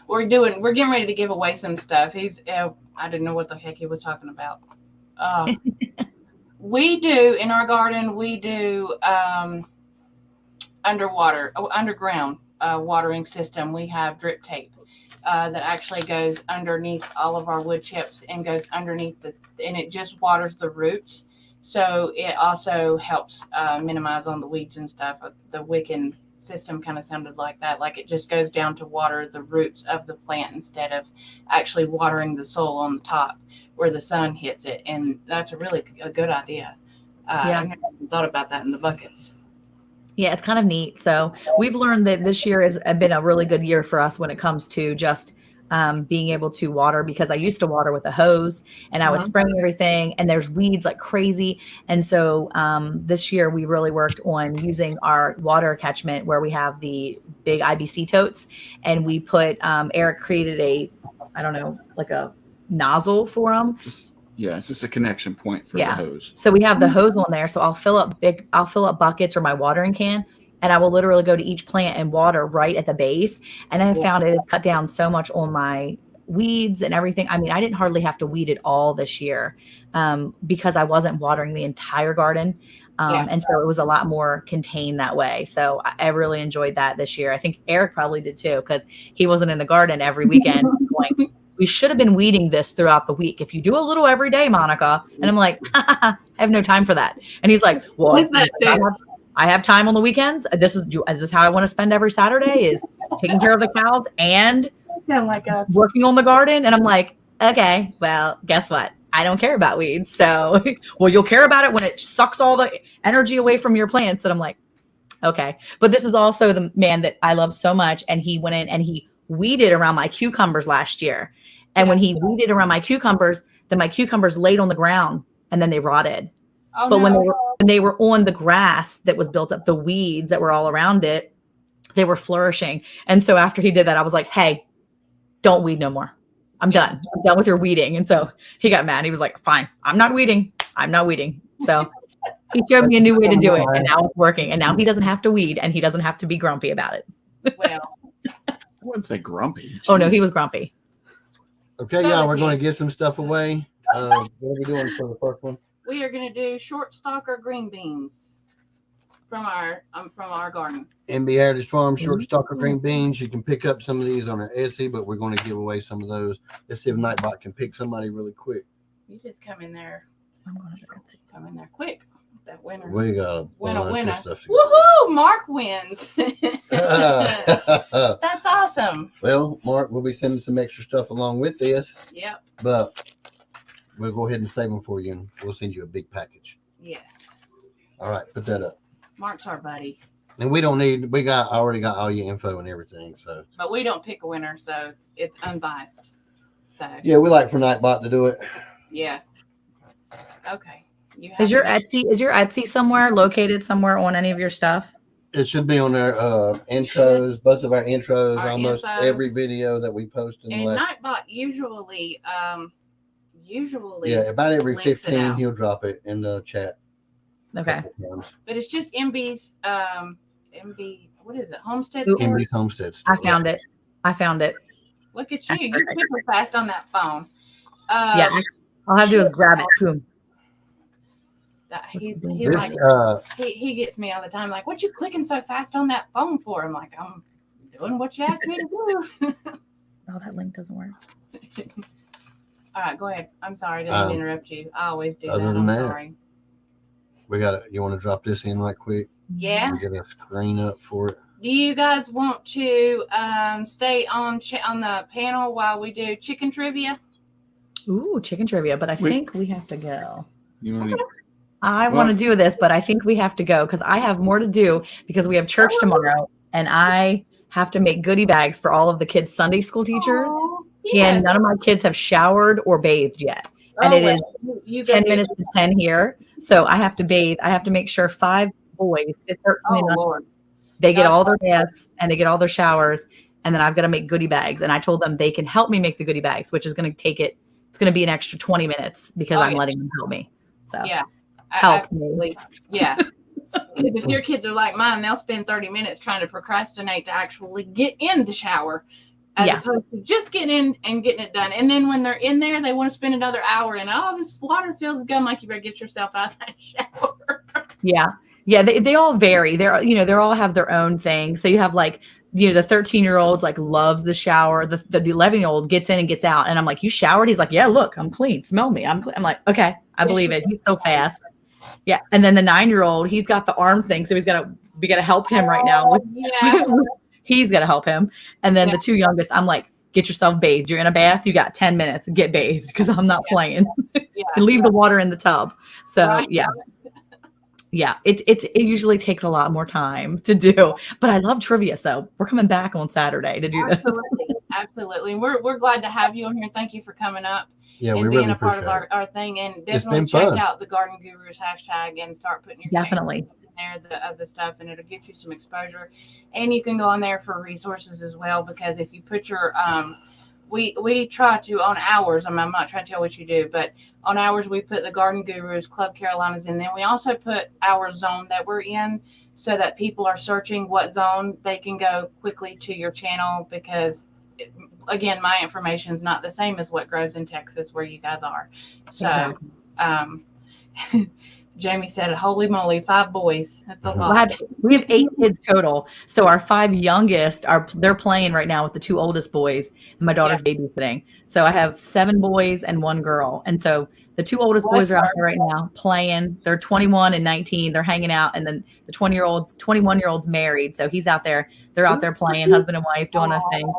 We're getting ready to give away some stuff. I didn't know what the heck he was talking about. We do in our garden. We do underground watering system. We have drip tape. That actually goes underneath all of our wood chips and goes underneath and it just waters the roots. So it also helps minimize on the weeds and stuff. The wicking system kind of sounded like that. Like it just goes down to water the roots of the plant instead of actually watering the soil on the top where the sun hits it. And that's a good idea. I never thought about that in the buckets. Yeah, it's kind of neat. So we've learned that this year has been a really good year for us when it comes to just being able to water, because I used to water with a hose and I was spraying everything and there's weeds like crazy. And so this year we really worked on using our water catchment where we have the big IBC totes, and we put, Eric created like a nozzle for them. It's just a connection point for the hose. So we have the hose on there. So I'll fill up buckets or my watering can, and I will literally go to each plant and water right at the base. And I found it has cut down so much on my weeds and everything. I mean, I didn't hardly have to weed it all this year because I wasn't watering the entire garden. And so it was a lot more contained that way. So I really enjoyed that this year. I think Eric probably did too, because he wasn't in the garden every weekend going, we should have been weeding this throughout the week. If you do a little every day, Monica. And I'm like, I have no time for that. And he's like, well, I have time on the weekends. This is how I want to spend every Saturday, is taking care of the cows and working on the garden. And I'm like, okay, well, guess what? I don't care about weeds. So, well, you'll care about it when it sucks all the energy away from your plants. And I'm like, okay. But this is also the man that I love so much. And he went in and he weeded around my cucumbers last year. And when he weeded around my cucumbers, then my cucumbers laid on the ground and then they rotted. Oh, but when they were on the grass that was built up, the weeds that were all around it, they were flourishing. And so after he did that, I was like, hey, don't weed no more. I'm done. I'm done with your weeding. And so he got mad. He was like, fine, I'm not weeding. So he showed me a new way to do it. And now it's working. And now he doesn't have to weed and he doesn't have to be grumpy about it. Well, I wouldn't say grumpy. Jeez. Oh, no, he was grumpy. Okay, y'all, we're going to get some stuff away. What are we doing for the first one? We are going to do short stalker green beans from our garden. MB Heritage Farm short stalker green beans. You can pick up some of these on our Etsy, but we're going to give away some of those. Let's see if Nightbot can pick somebody really quick. You just come in there. I'm going to come in there quick. That winner. We got a bunch of stuff. Woohoo! Mark wins. That's awesome. Well, Mark, we'll be sending some extra stuff along with this. Yep. But we'll go ahead and save them for you, and we'll send you a big package. Yes. All right, put that up. Mark's our buddy. And we don't need. I already got all your info and everything. So. But we don't pick a winner, so it's unbiased. So. Yeah, we like for Nightbot to do it. Yeah. Okay. Is your Etsy somewhere located somewhere on any of your stuff? It should be on their intros, both of our intros, almost info. Every video that we post in the last. Nightbot usually. Yeah, about every 15 he'll drop it in the chat. Okay. But it's just MB's MB. What is it? Homestead. MB's Homestead. I found it. Look at you! You're super fast on that phone. Yeah. All I have to do is grab it. Boom. He's This, like he gets me all the time. Like, what you clicking so fast on that phone for? I'm like, I'm doing what you asked me to do. Oh, that link doesn't work. All right, go ahead. I'm sorry, I didn't mean to interrupt you. I always do that. Other than I'm that, sorry. we got it. You want to drop this in right quick? Yeah. And get a screen up for it. Do you guys want to stay on the panel while we do chicken trivia? Ooh, chicken trivia, but I think we have to go. You want to? I want to do this, but I think we have to go because I have more to do because we have church tomorrow and I have to make goodie bags for all of the kids' Sunday school teachers. Oh, yes. And none of my kids have showered or bathed yet. And it is you 10 minutes to 10 here. So I have to bathe. I have to make sure 5 boys, 13 and under, Lord. they get all their baths and they get all their showers. And then I've got to make goodie bags. And I told them they can help me make the goodie bags, which is going to take it. It's going to be an extra 20 minutes because I'm letting them help me. So yeah, help me. Yeah. Because if your kids are like mine, they'll spend 30 minutes trying to procrastinate to actually get in the shower as opposed to just getting in and getting it done. And then when they're in there, they want to spend another hour and, oh, this water feels good. I'm like, you better get yourself out of that shower. Yeah. Yeah. They all vary. They all have their own thing. So you have like, the 13-year-old like loves the shower. The 11-year-old gets in and gets out. And I'm like, you showered? He's like, yeah, look, I'm clean. Smell me. I'm like, okay, I believe it. He's so fast. Yeah. And then the 9-year-old, he's got the arm thing. So we got to help him right now. He's got to help him. And then the 2 youngest, I'm like, get yourself bathed. You're in a bath. You got 10 minutes. Get bathed because I'm not playing. And leave the water in the tub. So yeah, it usually takes a lot more time to do, but I love trivia. So we're coming back on Saturday to do this. Absolutely. We're glad to have you on here. Thank you for coming up. Yeah, and we being really a part of appreciate our thing. And definitely check out the Garden Gurus hashtag and start putting your definitely in there of the stuff, and it'll get you some exposure. And you can go on there for resources as well, because if you put your we try to on ours. I'm not trying to tell what you do, but on ours we put the Garden Gurus Club Carolinas in. Then we also put our zone that we're in, so that people are searching what zone they can go quickly to your channel, because again, my information is not the same as what grows in Texas where you guys are. So Jamie said, holy moly, 5 boys. That's a lot. We have 8 kids total. So our 5 youngest they're playing right now with the 2 oldest boys, and my daughter's babysitting. So I have 7 boys and 1 girl. And so the 2 oldest boys are out there right now playing. They're 21 and 19. They're hanging out. And then the 21-year-old's married. So he's out there. They're out there playing, husband and wife doing a thing.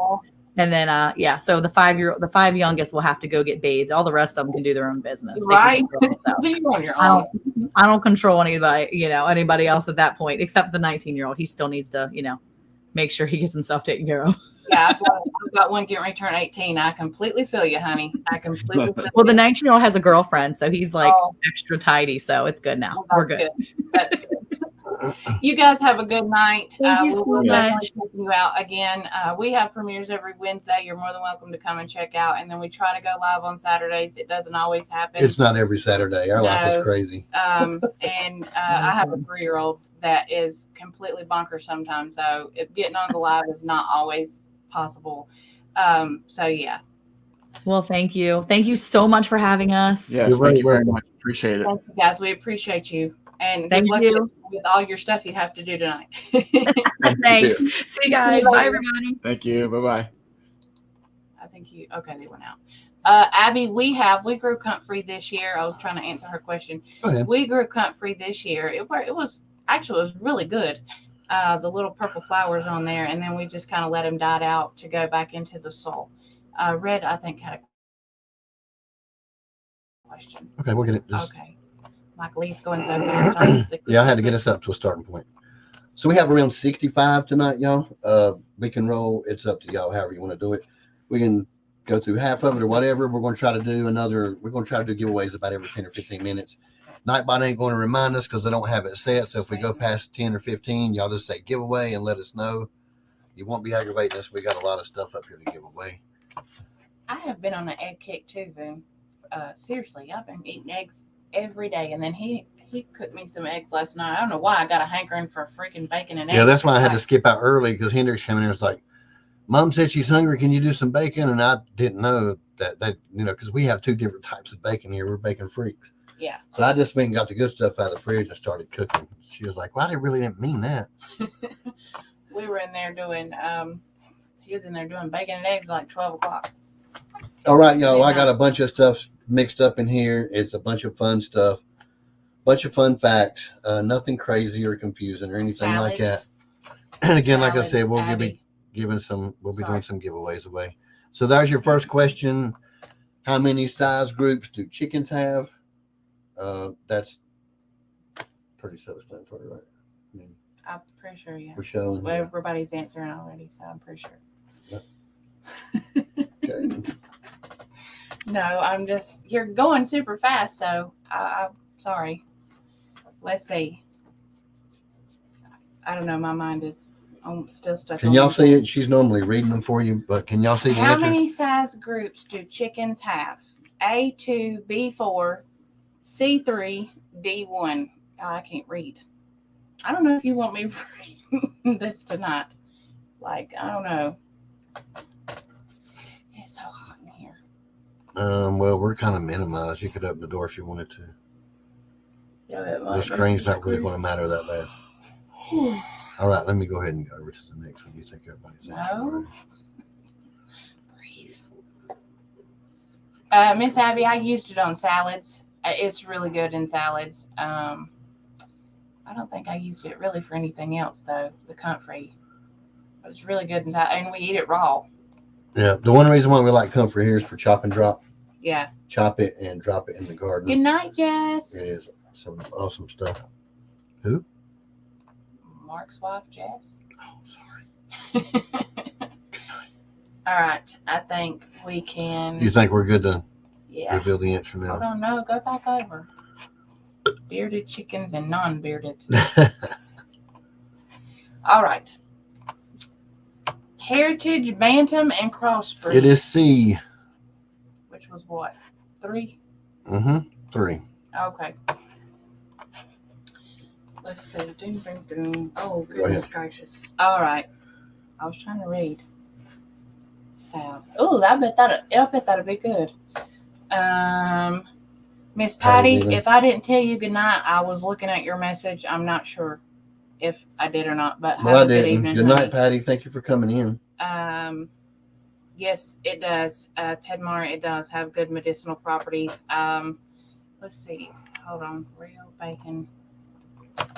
And then, so the 5 youngest will have to go get bathed. All the rest of them can do their own business. Right. On your own. I don't control anybody, anybody else at that point, except the 19-year-old. He still needs to, make sure he gets himself taken care of. Yeah, I've got one getting ready to turn 18. I completely feel you, honey. I completely feel Well, the 19-year-old has a girlfriend, so he's like extra tidy. So it's good now. We're good. That's good. You guys have a good night. We'll definitely check you out again. We have premieres every Wednesday. You're more than welcome to come and check out. And then we try to go live on Saturdays. It doesn't always happen. It's not every Saturday. Our life is crazy. And I have a 3-year-old that is completely bonkers sometimes. So getting on the live is not always possible. So yeah. Well, thank you. Thank you so much for having us. Yes, thank you very much. Appreciate it. Thank you, guys. We appreciate you. And thank you with all your stuff you have to do tonight. Thanks. See you guys. Bye, everybody. Thank you. Bye-bye. I think they went out. Abby, we grew comfrey this year. I was trying to answer her question. We grew comfrey this year. It was really good. The little purple flowers on there, and then we just kind of let them die out to go back into the soil. Red, I think, had a question. Okay, we'll get it. Okay. Like Lee's going so fast. Yeah, I had to get us up to a starting point. So we have around 65 tonight, y'all. We can roll. It's up to y'all, however you want to do it. We can go through half of it or whatever. We're going to try to do giveaways about every 10 or 15 minutes. Nightbot ain't going to remind us because they don't have it set. So if we go past 10 or 15, y'all just say giveaway and let us know. You won't be aggravating us. We got a lot of stuff up here to give away. I have been on an egg kick too, Boone. Seriously, I've been eating eggs every day, and then he cooked me some eggs last night. I don't know why I got a hankering for freaking bacon and eggs. Yeah, that's why I had to skip out early, because Hendrix came in and was like, Mom said she's hungry. Can you do some bacon? And I didn't know that because we have 2 different types of bacon here. We're bacon freaks. Yeah. So I just went and got the good stuff out of the fridge and started cooking. She was like, well, I really didn't mean that. We were in there doing, he was in there doing bacon and eggs like 12 o'clock. All right, y'all. I got a bunch of stuff mixed up in here. It's a bunch of fun stuff, bunch of fun facts. Nothing crazy or confusing or anything like that. And again, like I said, we'll be giving some. We'll be doing some giveaways away. So there's your first question. How many size groups do chickens have? That's pretty self-explanatory, right? I mean, I'm pretty sure, yeah. we're showing. Well, everybody's answering already, so I'm pretty sure. Yep. Okay. No, I'm just, you're going super fast, so I'm sorry. Let's see. I don't know, my mind is still stuck. Can y'all see it? She's normally reading them for you, but can y'all see the How answers? many size groups do chickens have? A2, B4, C3, D1. Oh, I can't read. I don't know if you want me to read this tonight. Like, I don't know. It's so hot in here. Well, we're kind of minimized. You could open the door if you wanted to. Yeah, The screen's not really going to matter that bad. All right, let me go ahead and go over to the next one. You think everybody's No. Breathe. Miss Abby, I used it on salads. It's really good in salads. I don't think I used it really for anything else, though, the comfrey. But it's really good in salad, and we eat it raw. Yeah, the one reason why we like comfrey here is for chop and drop. Yeah. Chop it and drop it in the garden. Good night, Jess. It is some awesome stuff. Who? Mark's wife, Jess. Oh, sorry. All right. I think we can. You think we're good to Yeah. reveal the answer now? Hold on. No, go back over. Bearded chickens and non-bearded. All right. Heritage, Bantam, and Crossbreed. It is C. Which was what? 3? 3. Okay. Let's see. Doom, doom, doom. Oh, goodness gracious. All right. I was trying to read. Sound. Oh, I bet that'll be good. Miss Patty, if I didn't tell you goodnight, I was looking at your message. I'm not sure if I did or not, but Well, I have a good didn't. evening. Good night, Patty. Thank you for coming in. Yes, it does. Pedmar, it does have good medicinal properties. Let's see. Hold on. Real bacon.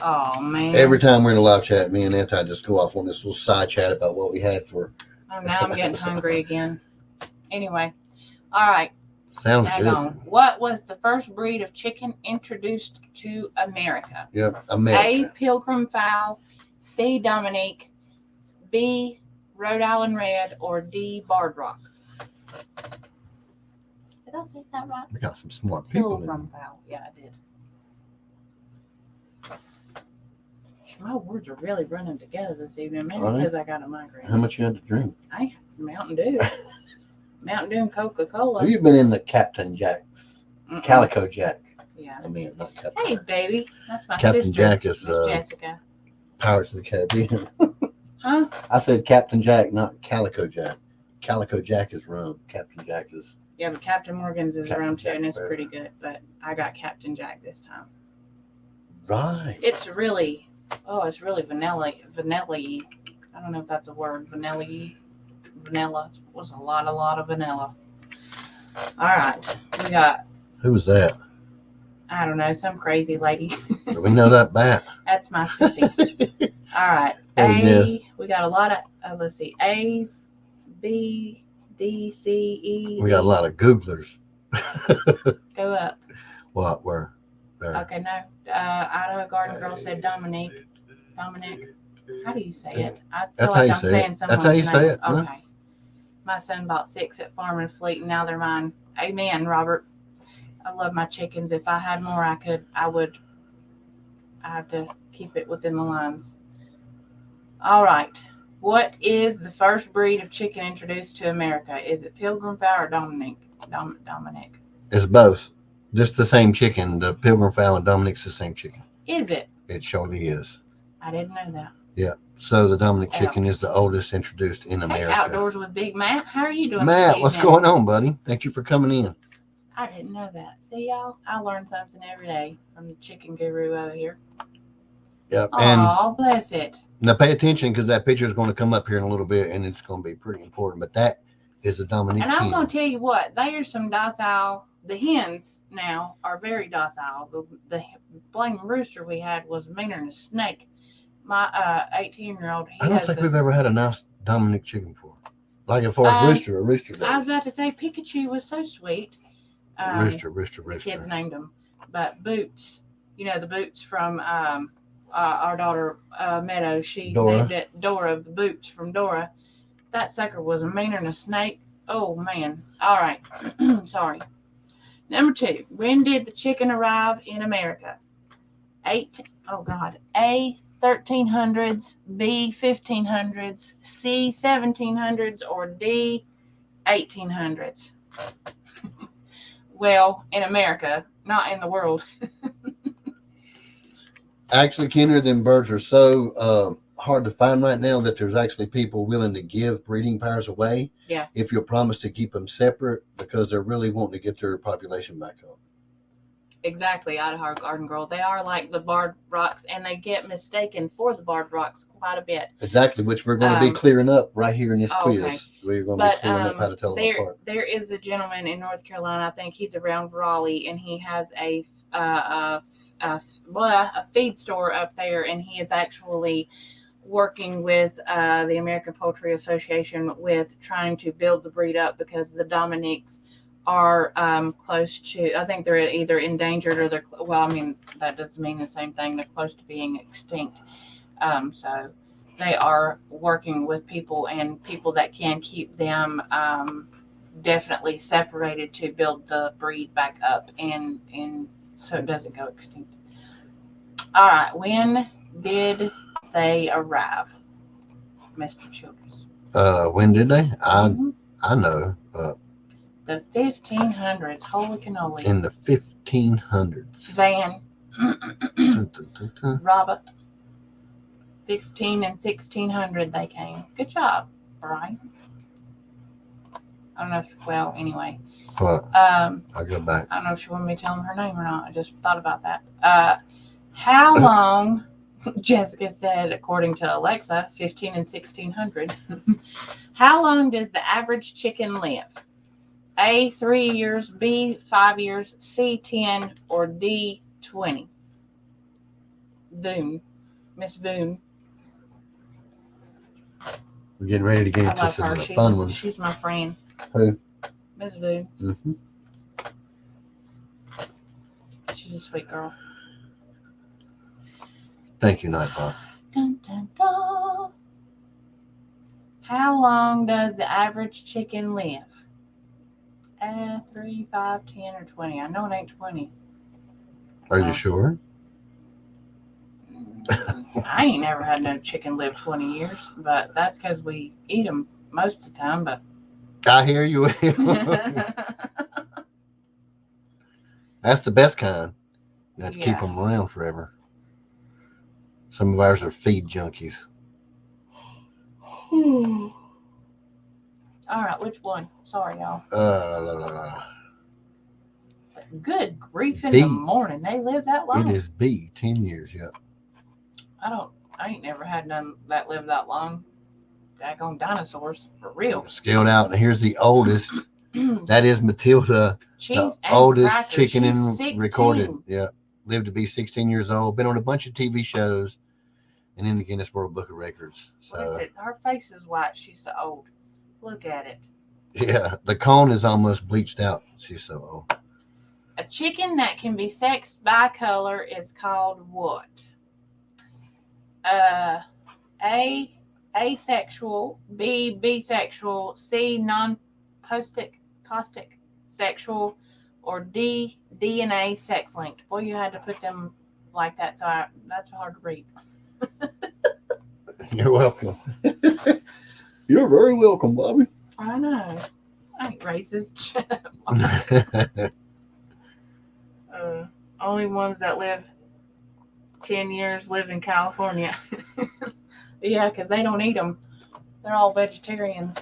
Oh, man. Every time we're in a live chat, me and Anti just go off on this little side chat about what we had for. Oh, now I'm getting hungry again. Anyway. All right. Sounds good. On. What was the first breed of chicken introduced to America? Yep, America. A, Pilgrim fowl, C, Dominique, B, Rhode Island Red, or D, Barred Rock? Did I say that right? We got some smart people. Pilgrim fowl. Yeah, I did. My words are really running together this evening, maybe because I got a migraine. How much you had to drink? I had Mountain Dew. Mountain Dew and Coca-Cola. Have you been in the Captain Jack's? Calico Jack. Yeah. I mean, not Captain. Hey, baby. That's my Captain sister. Jack is Jessica. Pirates of the Caribbean. Huh? I said Captain Jack, not Calico Jack. Calico Jack is rum. Captain Jack is. Yeah, but Captain Morgan's is rum too, and it's better. pretty good. But I got Captain Jack this time. Right. It's really vanilla-y. I don't know if that's a word. Vanilla-y. Vanilla. It was a lot of vanilla. All right. We got. Who was that? I don't know, some crazy lady. Do we know that bat? That's my sissy. All right. Hey, Jess. We got a lot of, let's see, A's, B, D, C, E. We got a lot of Googlers. Go up. What? Where? There. Okay, no. Idaho Garden Girl said Dominique. Dominic. How do you say it? I feel That's like how you I'm say saying it. someone's That's how you name. say it. Okay. Huh? My son bought 6 at Farm and Fleet, and now they're mine. Amen, Robert. I love my chickens. If I had more, I would. I have to keep it within the lines. All right. What is the first breed of chicken introduced to America? Is it Pilgrim fowl or Dominic? Dominic. It's both. Just the same chicken. The Pilgrim fowl and Dominic's the same chicken. Is it? It surely is. I didn't know that. Yeah. So the Dominic chicken is the oldest introduced in America. Hey, Outdoors with Big Matt. How are you doing? Matt, what's going on, buddy? Thank you for coming in. I didn't know that. See, y'all, I learn something every day from the chicken guru over here. Yep. And Oh, bless it. now pay attention because that picture is going to come up here in a little bit, and it's going to be pretty important. But that is a Dominique And I'm hen. going to tell you what, they are some docile. The hens now are very docile. The blame rooster we had was meaner than a snake. My 18-year-old, I don't think we've ever had a nice Dominique chicken before. Like as far as a rooster goes. I was about to say Pikachu was so sweet. Rooster. The kids named him. But Boots, the Boots from our daughter Meadow, she named it Dora, the Boots from Dora. That sucker was meaner than a snake. Oh, man. All right. Sorry. Number 2. When did the chicken arrive in America? A, 1300s, B, 1500s, C, 1700s, or D, 1800s? Well, in America, not in the world. Actually, Kendra, them birds are so hard to find right now that there's actually people willing to give breeding pairs away. Yeah. If you'll promise to keep them separate because they're really wanting to get their population back up. Exactly, Idaho Garden Girl. They are like the barred rocks, and they get mistaken for the barred rocks quite a bit. Exactly, which we're going to be clearing up right here in this quiz. Okay. We're going to be clearing up how to tell them apart. There is a gentleman in North Carolina, I think he's around Raleigh, and he has a feed store up there, and he is actually working with the American Poultry Association with trying to build the breed up because the Dominiques are close to, I think they're either endangered or that doesn't mean the same thing. They're close to being extinct. So they are working with people that can keep them definitely separated to build the breed back up and so it doesn't go extinct. All right. When did they arrive, Mr. Childress? When did they? I know. The 1500s. Holy cannoli. In the 1500s. Van. Robert. 15 and 1600 they came. Good job, Brian. I don't know anyway. What? I'll go back. I don't know if she wanted me to tell him her name or not. I just thought about that. How long, Jessica said, according to Alexa, 15 and 1600. How long does the average chicken live? A, 3 years, B, 5 years, C, 10, or D, 20? Boone. Miss Boone. We're getting ready to get into some of the fun ones. She's my friend. Who? Miss Boone. Mm-hmm. She's a sweet girl. Thank you, Nightbot. Dun, dun, dun. How long does the average chicken live? 3, 5, 10, or 20? I know it ain't 20. Are you sure? I ain't never had no chicken live 20 years, but that's because we eat them most of the time. But I hear you. That's the best kind. You have to keep them around forever. Some of ours are feed junkies. All right, which one? Sorry, y'all. La. Good grief in the morning. They live that long? It is B, 10 years, yeah. I ain't never had none that live that long. Daggone dinosaurs, for real. Scaled out. And here's the oldest. That is Matilda, the oldest chicken recorded. Yeah. Lived to be 16 years old. Been on a bunch of TV shows and in the Guinness World Book of Records. So, what is it? Her face is white. She's so old. Look at it. Yeah. The cone is almost bleached out. She's so old. A chicken that can be sexed by color is called what? A, asexual, B, bisexual, C, non-postic, sexual, or D, DNA sex linked. Boy, you had to put them like that, so that's hard to read. You're welcome. You're very welcome, Bobby. I know. I ain't racist. Only ones that live 10 years live in California. Yeah, because they don't eat them. They're all vegetarians.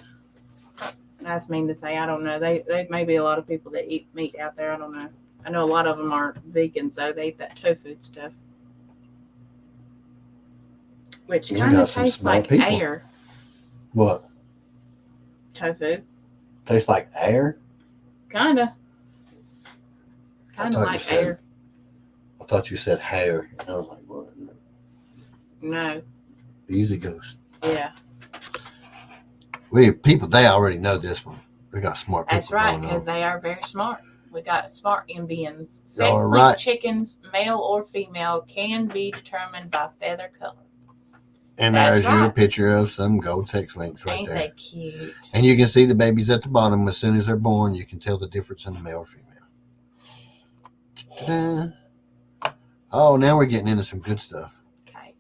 That's mean to say. I don't know. They may be a lot of people that eat meat out there. I don't know. I know a lot of them are vegans, though. They eat that tofu stuff. Which You kind got of some tastes smart like people. air. What? Tofu. Tastes like air? Kind of. I Kind of thought you like said- air. I thought you said hair. I was like, what? No. Easy ghost. Yeah. People, they already know this one. We got smart people. That's right, going because on. they are very smart. We got smart Indians. Y'all are Sex-linked right. chickens, male or female, can be determined by feather color. And That's there's your right. picture of some gold sex links right Ain't there. they cute? And you can see the babies at the bottom. As soon as they're born, you can tell the difference in the male or female. Ta-da. Oh, now we're getting into some good stuff. Okay.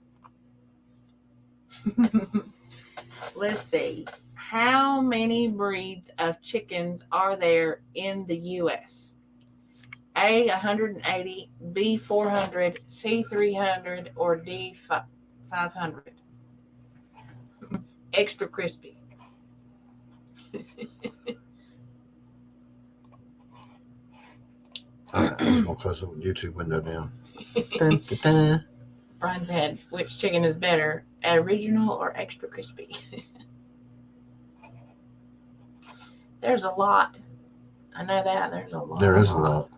Let's see. How many breeds of chickens are there in the U.S.? A, 180, B, 400, C, 300, or D, 500? Extra crispy. All right, I'm just going to close the YouTube window down. Dun, dun, dun. Brian said, which chicken is better, original or extra crispy? There's a lot. I know that. There's a lot. There is a lot.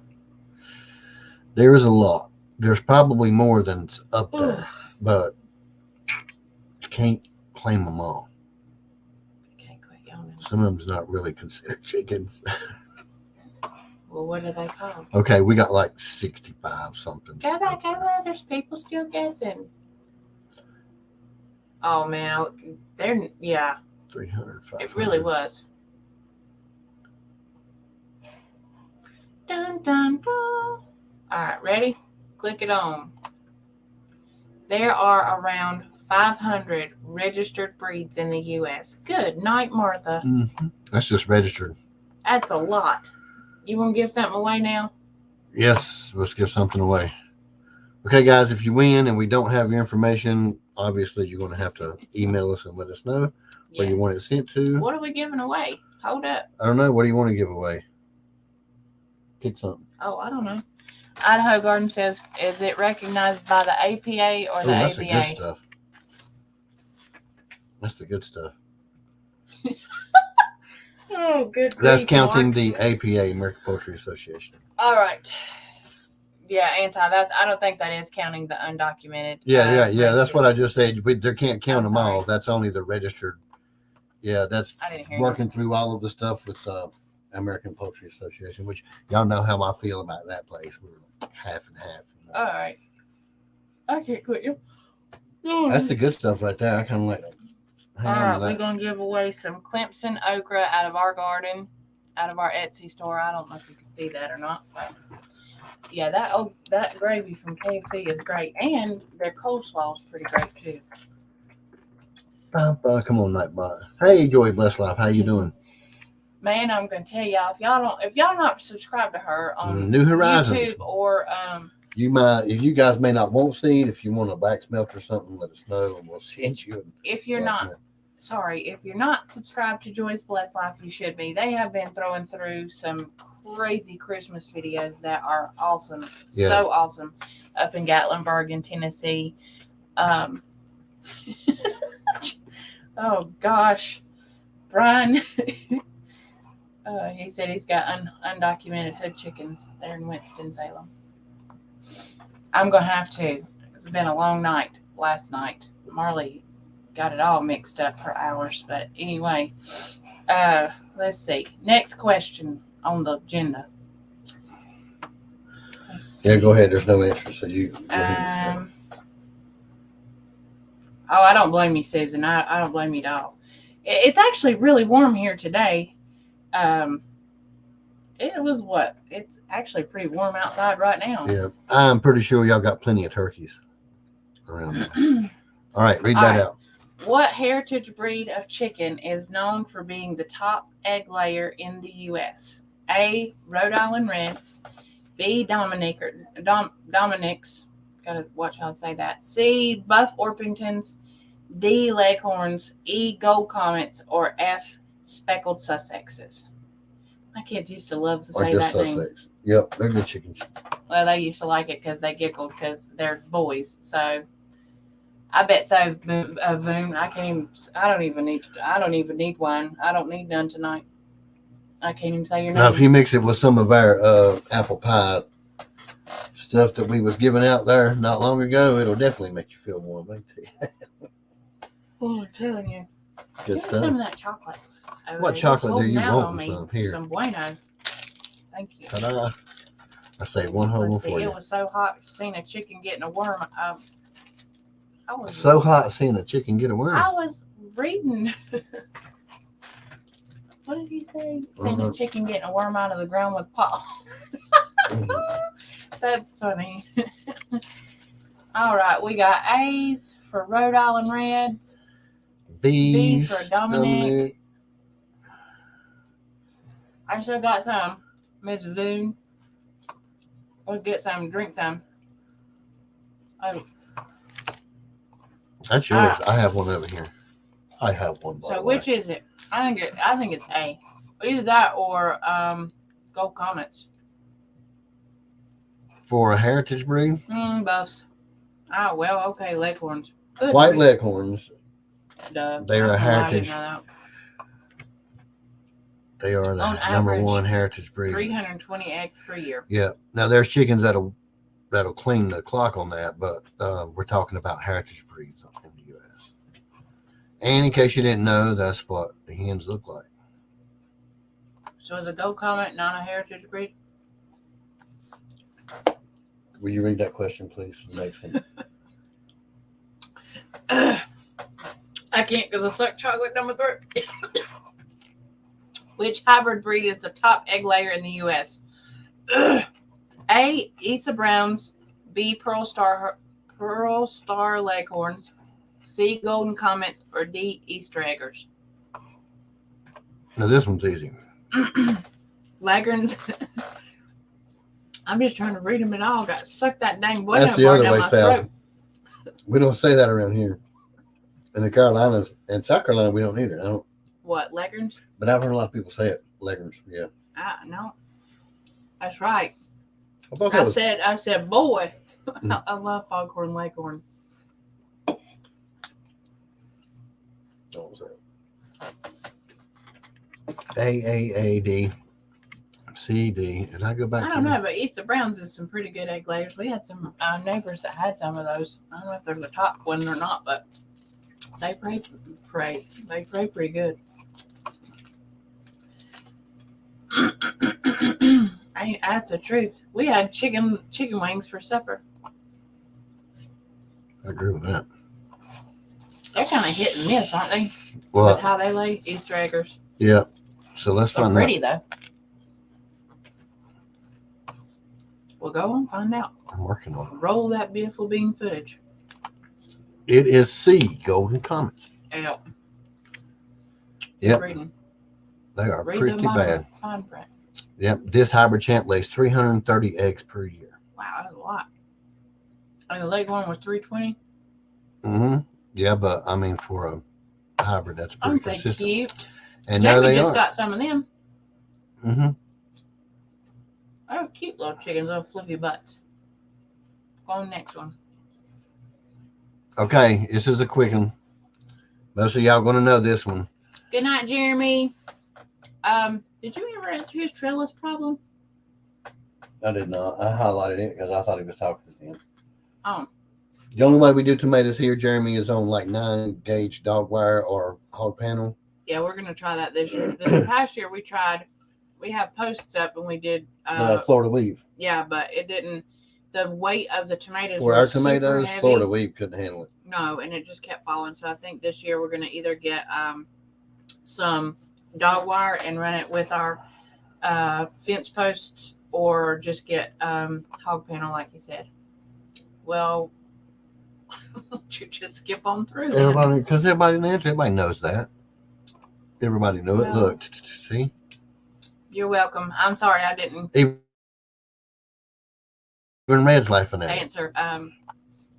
There is a lot. There's probably more than's up there, but you can't claim them all. Can't quit yawning. Some of them's not really considered chickens. Well, what are they called? Okay, we got like 65 something. Go back over. There's people still guessing. Oh man, they're 300. It really was. Dun dun dun. All right, ready? Click it on. There are around 500 registered breeds in the U.S. Good night, Martha. Mm-hmm. That's just registered. That's a lot. You want to give something away now? Yes, let's give something away. Okay, guys, if you win and we don't have your information, obviously you're going to have to email us and let us know where you want it sent to. What are we giving away? Hold up. I don't know. What do you want to give away? Pick something. Oh, I don't know. Idaho Garden says, is it recognized by the APA or the That's ABA? the good stuff. That's the good stuff. Oh, good. That's grief, counting Mark. the APA, American Poultry Association. All right. Yeah, I don't think that is counting the undocumented. Yeah. That's what I races. just said. They can't count I'm them all. sorry. That's only the registered. Yeah, that's I didn't hear working through all of the stuff with American Poultry Association, which y'all know how I feel about that place. We're half and half. you. All right. I can't quit you. That's the good stuff right there. I kind of like that. Hang All on right, to we're that. going to give away some Clemson okra out of our garden, out of our Etsy store. I don't know if you can see that or not, but yeah, that gravy from KFC is great, and their coleslaw is pretty great too. Come on, Nightbot. Hey, Joy Bless Life. How you doing? Man, I'm going to tell y'all, if y'all not subscribed to her on New Horizons. YouTube or If you guys may not want seed, if you want a back smelt or something, let us know and we'll send you. if you're not subscribed to Joy's Blessed Life, you should be. They have been throwing through some crazy Christmas videos that are awesome. Yeah. So awesome. Up in Gatlinburg in Tennessee. Oh gosh. Brian he said he's got undocumented hood chickens there in Winston-Salem. I'm gonna have to. It's been a long night last night. Marley got it all mixed up for hours, but anyway, let's see. Next question on the agenda. Yeah, go ahead. There's no answer, so you. I don't blame you, Susan. I don't blame you at all. It's actually really warm here today. It was what? It's actually pretty warm outside right now. Yeah, I'm pretty sure y'all got plenty of turkeys around there. All right, read that out. What heritage breed of chicken is known for being the top egg layer in the U.S.? A, Rhode Island Reds. B, Dominics. Gotta watch how I say that. C, Buff Orpingtons. D, Leghorns. E, Gold Comets. Or F, speckled Sussexes. My kids used to love to Or say just that name. Sussex. Yep, they're good chickens. Well, they used to like it because they giggled because they're boys. So I bet so. Voon, I can't even. I don't even need one. I don't need none tonight. I can't even say your name. Now, if you mix it with some of our apple pie stuff that we was giving out there not long ago, it'll definitely make you feel warm. I can tell you. Oh, I'm telling you. Good Give me stuff. some of that chocolate. What You're chocolate do holding you out want? on me. Some here. Some Bueno. Thank you. Ta-da! I say one whole one Let's see, for it you. was so hot seeing a chicken getting a worm. I was So hot seeing a chicken get a worm. I was reading. What did he say? Seeing a chicken getting a worm out of the ground with paw. That's funny. All right, we got A's for Rhode Island Reds. B B's for Dominic. I still got some. Miss Voon. We'll get some, drink some. Oh. That's yours. I have one over here. I have one. So which is it? I think it's A. Either that or Gold Comets. For a heritage breed? Buffs. Oh well, okay, Leghorns. Good. White Leghorns. Duh. They're a I didn't heritage. know that. They are the On number average, one heritage breed. 320 eggs per year. Yeah. Now there's chickens that'll clean the clock on that, but we're talking about heritage breeds in the U.S. And in case you didn't know, that's what the hens look like. So is a Gold Comet not a heritage breed? Will you read that question, please? The next one. I can't because I suck chocolate down my throat. Which hybrid breed is the top egg layer in the U.S.? A. Issa Browns. B. Pearl Star Leghorns. C. Golden Comets. Or D. Easter Eggers. Now this one's easy. Leghorns. I'm just trying to read them and all. Got sucked that dang boy That's the other way south. south. We don't say that around here. In the Carolinas and South Carolina, we don't either. I don't. What, Leghorns? But I've heard a lot of people say it. Leghorns, yeah. No. That's right. I thought that was, I said, boy. I love Foghorn Leghorn. what was that? AAAD. CD. And I go back. I don't know, but Easter Browns is some pretty good egg layers. We had some neighbors that had some of those. I don't know if they're the top one or not, but they pray pretty good. That's the truth. We had chicken wings for supper. I agree with that. They're kind of hit and miss, aren't they? Well, with how they lay Easter eggers. Yeah. So let's They're find pretty out. though. We'll go and find out. I'm working on it. Roll that beautiful bean footage. It is C, Golden Comets. Out. Yep. Reading. They are Read pretty bad. Fine print. Yep. This hybrid champ lays 330 eggs per year. Wow, that's a lot. And the Leghorn was 320. Mm-hmm. Yeah, but I mean, for a hybrid, that's pretty Aren't they consistent. cute? And Jamie there they just are. got some of them. Mm-hmm. Oh, cute little chickens, little fluffy butts. Go on next one. Okay, this is a quick one. Most of y'all going to know this one. Good night, Jeremy. Did you ever answer his trellis problem? I did not. I highlighted it because I thought he was talking to him. Oh. The only way we do tomatoes here, Jeremy, is on like 9-gauge dog wire or hog panel. Yeah, we're going to try that this year. This past year we have posts up and we did. Florida weave. Yeah, but it didn't. The weight of the tomatoes For was our super tomatoes, heavy. Florida weave couldn't handle it. No, and it just kept falling. So I think this year we're going to either get some dog wire and run it with our fence posts, or just get hog panel, like you said. Well, you just skip on through. Everybody, because everybody didn't answer. Everybody knows that. Everybody knew it. Well, Look, see. You're welcome. I'm sorry I didn't Even Red's laughing at it.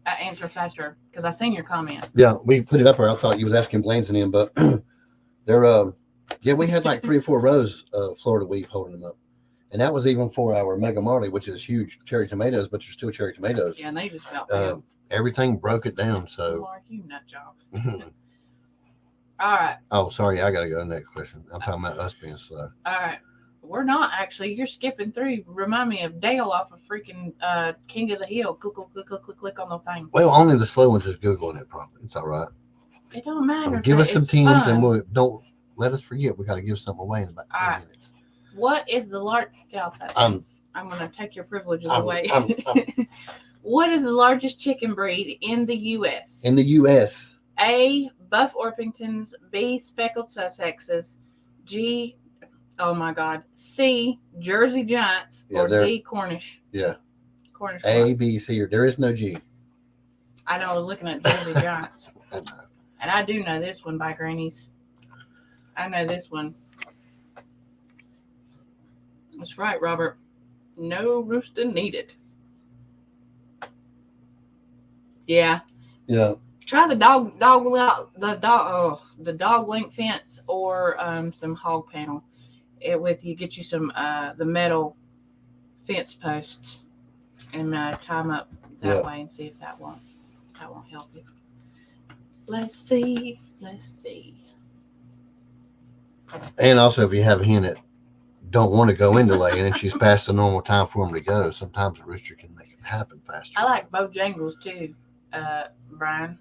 answer faster because I seen your comment. Yeah, we put it up there. I thought you was asking Blaine's and him, but they're Yeah, we had like 3 or 4 rows of Florida weave holding them up. And that was even for our Mega Marley, which is huge cherry tomatoes, but they're still cherry tomatoes. Yeah, and they just about failed. Everything broke it down. So, Mark, you nut job. All right. Oh, sorry. I got to go to the next question. I'm talking about us being slow. All right. We're not actually. You're skipping through. Remind me of Dale off of freaking King of the Hill. Click on the thing. Well, only the slow ones is Googling it probably. It's all right. It don't matter. Give us some tens fun. and we'll, don't let us forget. We got to give something away in about 10 minutes. What is the large? Get off that. I'm going to take your privileges away. What is the largest chicken breed in the U.S.? In the U.S. A. Buff Orpingtons. B. Speckled Sussexes. Oh my God. C. Jersey Giants. Or D. Cornish. Yeah. Cornish. A, B, C. There is no G. I know. I was looking at Jersey Giants. And I do know this one by Granny's. I know this one. That's right, Robert. No rooster needed. Yeah. Yeah. Try the dog link fence or some hog panel. Get you some the metal fence posts and tie them up that way and see if that won't help you. Let's see. And also, if you have a hen that don't want to go into laying and she's past the normal time for them to go, sometimes a rooster can make it happen faster. I like Bojangles too, Brian.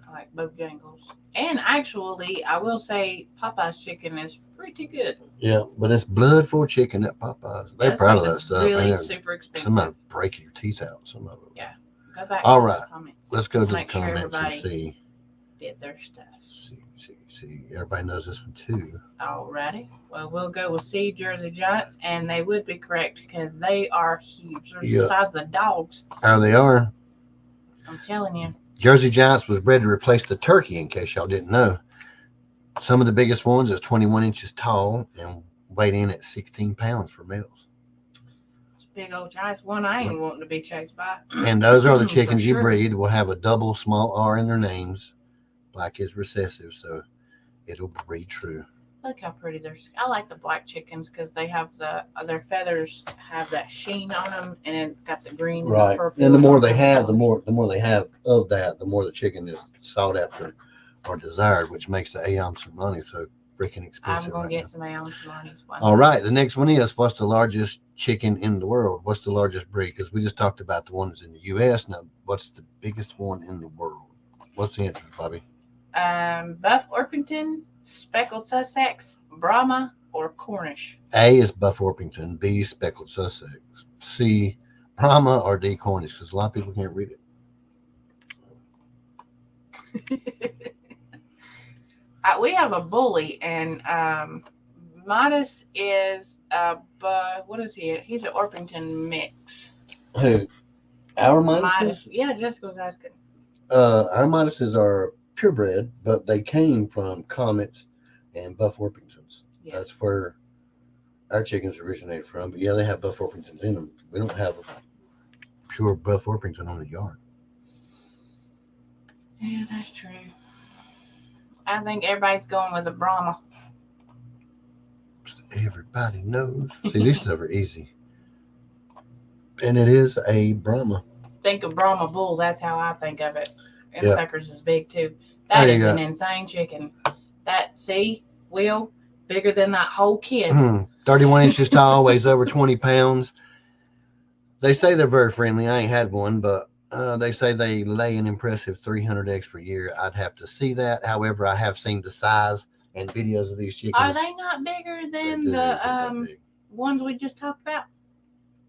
I like Bojangles. And actually, I will say Popeye's chicken is pretty good. Yeah, but it's blood for chicken, that Popeye's. They're proud of that stuff. Really super expensive. Some break your teeth out, some of them. Yeah. Go back All to right. the comments. Let's go to the Make sure comments and everybody see. Did their stuff. See. Everybody knows this one too. Alrighty. Well, we'll go with C, Jersey Giants, and they would be correct because they are huge. They're the size of dogs. How they are. I'm telling you. Jersey Giants was bred to replace the turkey, in case y'all didn't know. Some of the biggest ones is 21 inches tall and weighed in at 16 pounds for males. It's a big old giants. One I ain't wanting to be chased by. And those are the chickens sure. you breed. Will have a double small R in their names. Black is recessive, so it'll breed true. Look how pretty they're. I like the black chickens because they have their feathers have that sheen on them, and it's got the green and the purple. And the more they have, the more they have of that, the more the chicken is sought after or desired, which makes the Aeon some money so freaking expensive. I'm gonna get some Aeon Smarties. All right, the next one is what's the largest chicken in the world? What's the largest breed? Because we just talked about the ones in the U.S. Now, what's the biggest one in the world? What's the answer, Bobby? Buff Orpington, Speckled Sussex, Brahma, or Cornish. A is Buff Orpington, B Speckled Sussex, C Brahma, or D Cornish, because a lot of people can't read it. We have a bully, and Midas is what is he? He's an Orpington mix. Who? Our Midas? Yeah, Jessica was asking. Our Midases are purebred, but they came from Comets and Buff Orpingtons. Yeah. That's where our chickens originated from. But yeah, they have Buff Orpingtons in them. We don't have a pure Buff Orpington on the yard. Yeah, that's true. I think everybody's going with a Brahma. Everybody knows. See, these stuff are easy. And it is a Brahma. Think of Brahma bull. That's how I think of it. And suckers is big too. That is an insane chicken. Will, bigger than that whole kid. 31 inches tall, weighs over 20 pounds. They say they're very friendly. I ain't had one, but they say they lay an impressive 300 eggs per year. I'd have to see that. However, I have seen the size and videos of these chickens. Are they not bigger than the ones we just talked about?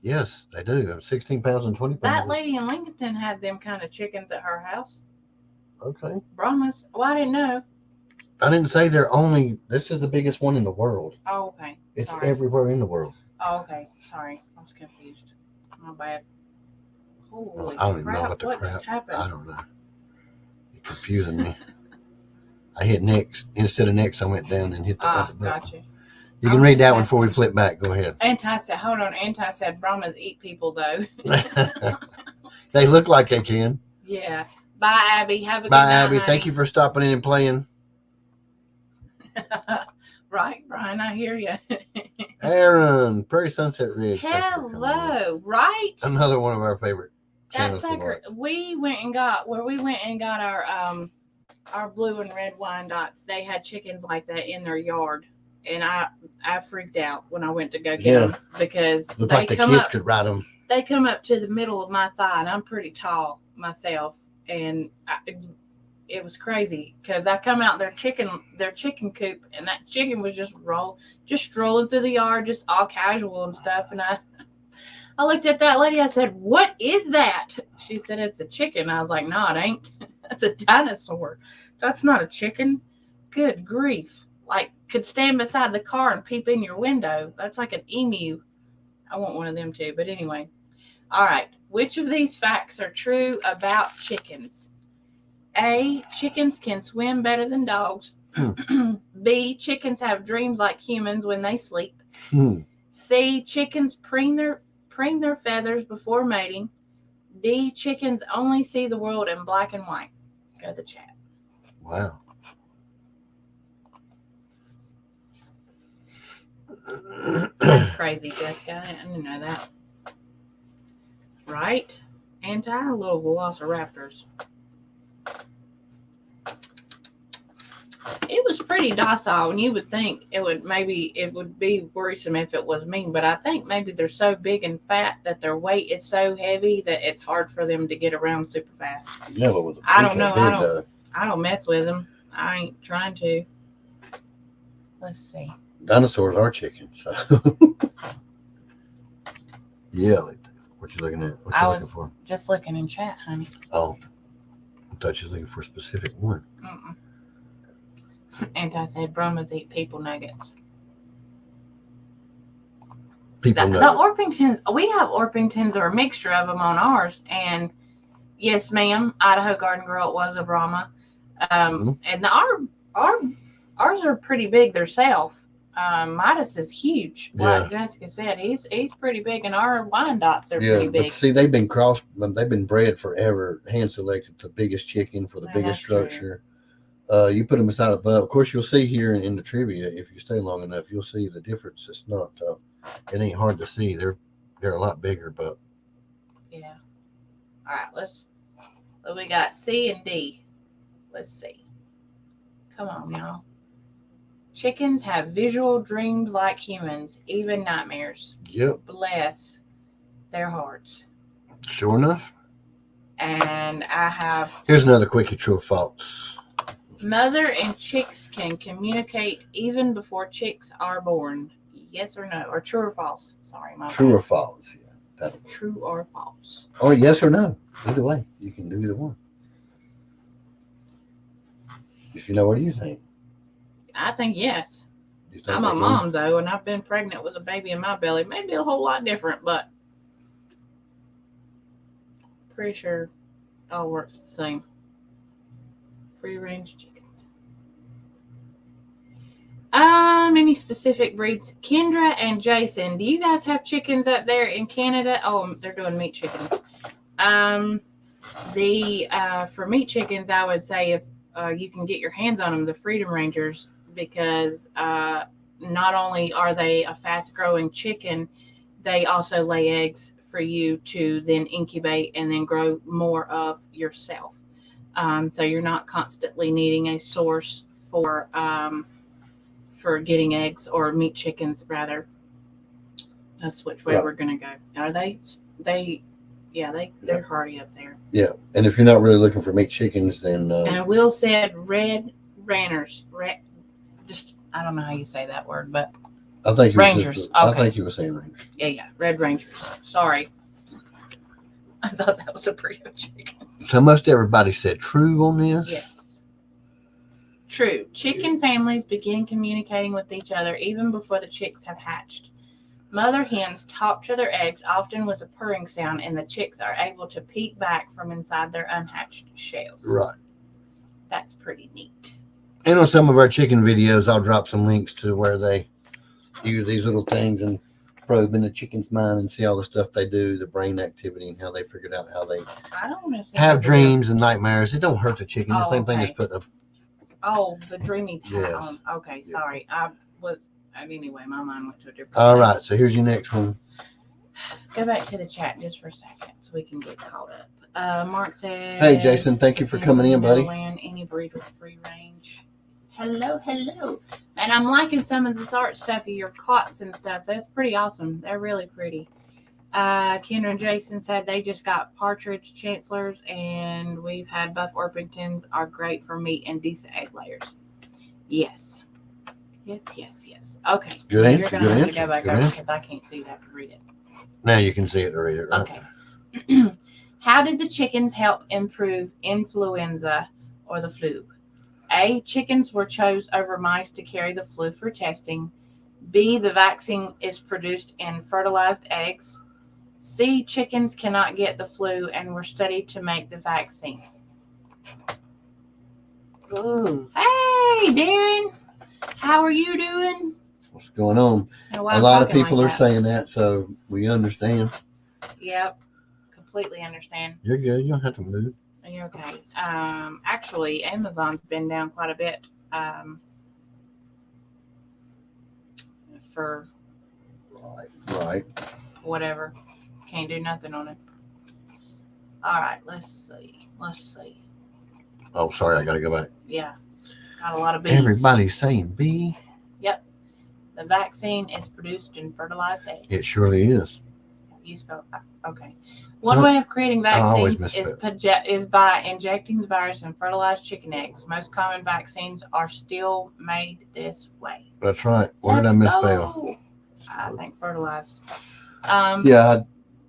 Yes, they do. 16 pounds and 20 pounds. That lady in Lincoln had them kind of chickens at her house. Okay. Brahmas. Well, I didn't know. I didn't say they're only. This is the biggest one in the world. Oh, okay. It's everywhere in the world. Oh, okay. Sorry. I was confused. My bad. Holy I don't even know what just happened? I don't know. You're confusing me. I hit next. Instead of next, I went down and hit the other button. Gotcha. You can read that one before we flip back. Go ahead. Hold on. Said Brahmas eat people, though. They look like they can. Yeah. Bye, Abby. Have a good night. Bye, Abby. Thank you for stopping in and playing. Right, Brian, I hear you. Aaron, Prairie Sunset Ridge. thank you for coming in. Hello, right? Another one of our favorite That's channels to watch. we went and got our blue and red wine dots. They had chickens like that in their yard, and I freaked out when I went to go get them because Looked they like the come kids up, could ride them. They come up to the middle of my thigh, and I'm pretty tall myself, and it was crazy because I come out their chicken coop, and that chicken was just strolling through the yard, just all casual and stuff. And I looked at that lady. I said, "What is that?" She said, "It's a chicken." I was like, "No, it ain't. That's a dinosaur. That's not a chicken." Good grief! Like could stand beside the car and peep in your window. That's like an emu. I want one of them too. But anyway, all right. Which of these facts are true about chickens? A, chickens can swim better than dogs. B, chickens have dreams like humans when they sleep. C, chickens preen their feathers before mating. D, chickens only see the world in black and white. Go to the chat. Wow. That's crazy, Jessica. I didn't know that. Right? Little velociraptors. It was pretty docile, and you would think it would be worrisome if it was mean, but I think maybe they're so big and fat that their weight is so heavy that it's hard for them to get around super fast. Yeah, but with I don't know. I don't mess with them. I ain't trying to. Let's see. Dinosaurs are chickens, so yeah. What you looking at? What you looking for? Just looking in chat, honey. Oh, I thought you were looking for a specific one. And I said, Bromas eat people nuggets. The Orpingtons, we have Orpingtons or a mixture of them on ours. And yes, ma'am, Idaho Garden Girl was a Brahma. And ours are pretty big themselves. Midas is huge. Like Jessica said, he's pretty big, and our Wyandottes are pretty big. But see, they've been bred forever, hand selected the biggest chicken for the biggest structure. You put them beside a buck. Of course, you'll see here in the trivia, if you stay long enough, you'll see the difference. It's not, it ain't hard to see. They're a lot bigger, but. Yeah. All right, we got C and D. Let's see. Come on, y'all. Chickens have visual dreams like humans, even nightmares. Yep. Bless their hearts. Sure enough. And I have. Here's another quickie, true or false. Mother and chicks can communicate even before chicks are born. Yes or no? Or true or false? Sorry, my True or false? Yeah. True or false? Or yes or no. Either way. You can do either one. If you know, what do you think? I think yes. I'm a mom, though, and I've been pregnant with a baby in my belly. Maybe a whole lot different, but pretty sure it all works the same. Free-range chickens. Any specific breeds? Kendra and Jason, do you guys have chickens up there in Canada? Oh, they're doing meat chickens. For meat chickens, I would say if you can get your hands on them, the Freedom Rangers, because not only are they a fast-growing chicken, they also lay eggs for you to then incubate and then grow more of yourself. So you're not constantly needing a source for getting eggs, or meat chickens rather. That's which way we're gonna go. Are they're hardy up there. Yeah, and if you're not really looking for meat chickens, then and Will said red ranners. I don't know how you say that word, but I think Rangers. I think you were saying Rangers. Yeah, Red Rangers. Sorry. I thought that was a Brio chicken. So most everybody said true on this? Yes. True. Chicken families begin communicating with each other even before the chicks have hatched. Mother hens talk to their eggs, often with a purring sound, and the chicks are able to peek back from inside their unhatched shells. Right. That's pretty neat. And on some of our chicken videos, I'll drop some links to where they use these little things and probe in the chicken's mind and see all the stuff they do, the brain activity, and how they figured out how they have dreams and nightmares. It don't hurt the chicken. The same thing as putting Oh, the Dreamies hat Yes. on. Okay, Yeah. sorry. Anyway, my mind went to a different All place. right. So here's your next one. Go back to the chat just for a second so we can get caught up. Mark said, Hey, Jason, thank you for coming in, buddy. Any breed with free range. Hello. And I'm liking some of this art stuff of your clots and stuff. That's pretty awesome. They're really pretty. Kendra and Jason said they just got partridge chancellors, and we've had buff Orpingtons are great for meat and decent egg layers. Yes. Okay. Good answer. You're going to have to go back over because I can't see that to read it. Now you can see it and read it, right? Okay. How did the chickens help improve influenza or the flu? A, chickens were chose over mice to carry the flu for testing. B, the vaccine is produced in fertilized eggs. C, chickens cannot get the flu and were studied to make the vaccine. Hey, Darren. How are you doing? What's going on? A lot of people are saying that, so we understand. Yep. Completely understand. You're good. You don't have to move. You're okay. Actually, Amazon's been down quite a bit. For Right. whatever. Can't do nothing on it. All right, let's see. Oh, sorry. I got to go back. Yeah. Got a lot of bees. Everybody's saying B. Yep. The vaccine is produced in fertilized eggs. It surely is. You spelled okay. One way of creating vaccines is by injecting the virus in fertilized chicken eggs. Most common vaccines are still made this way. That's right. Where did I misspell? I think fertilized. Yeah.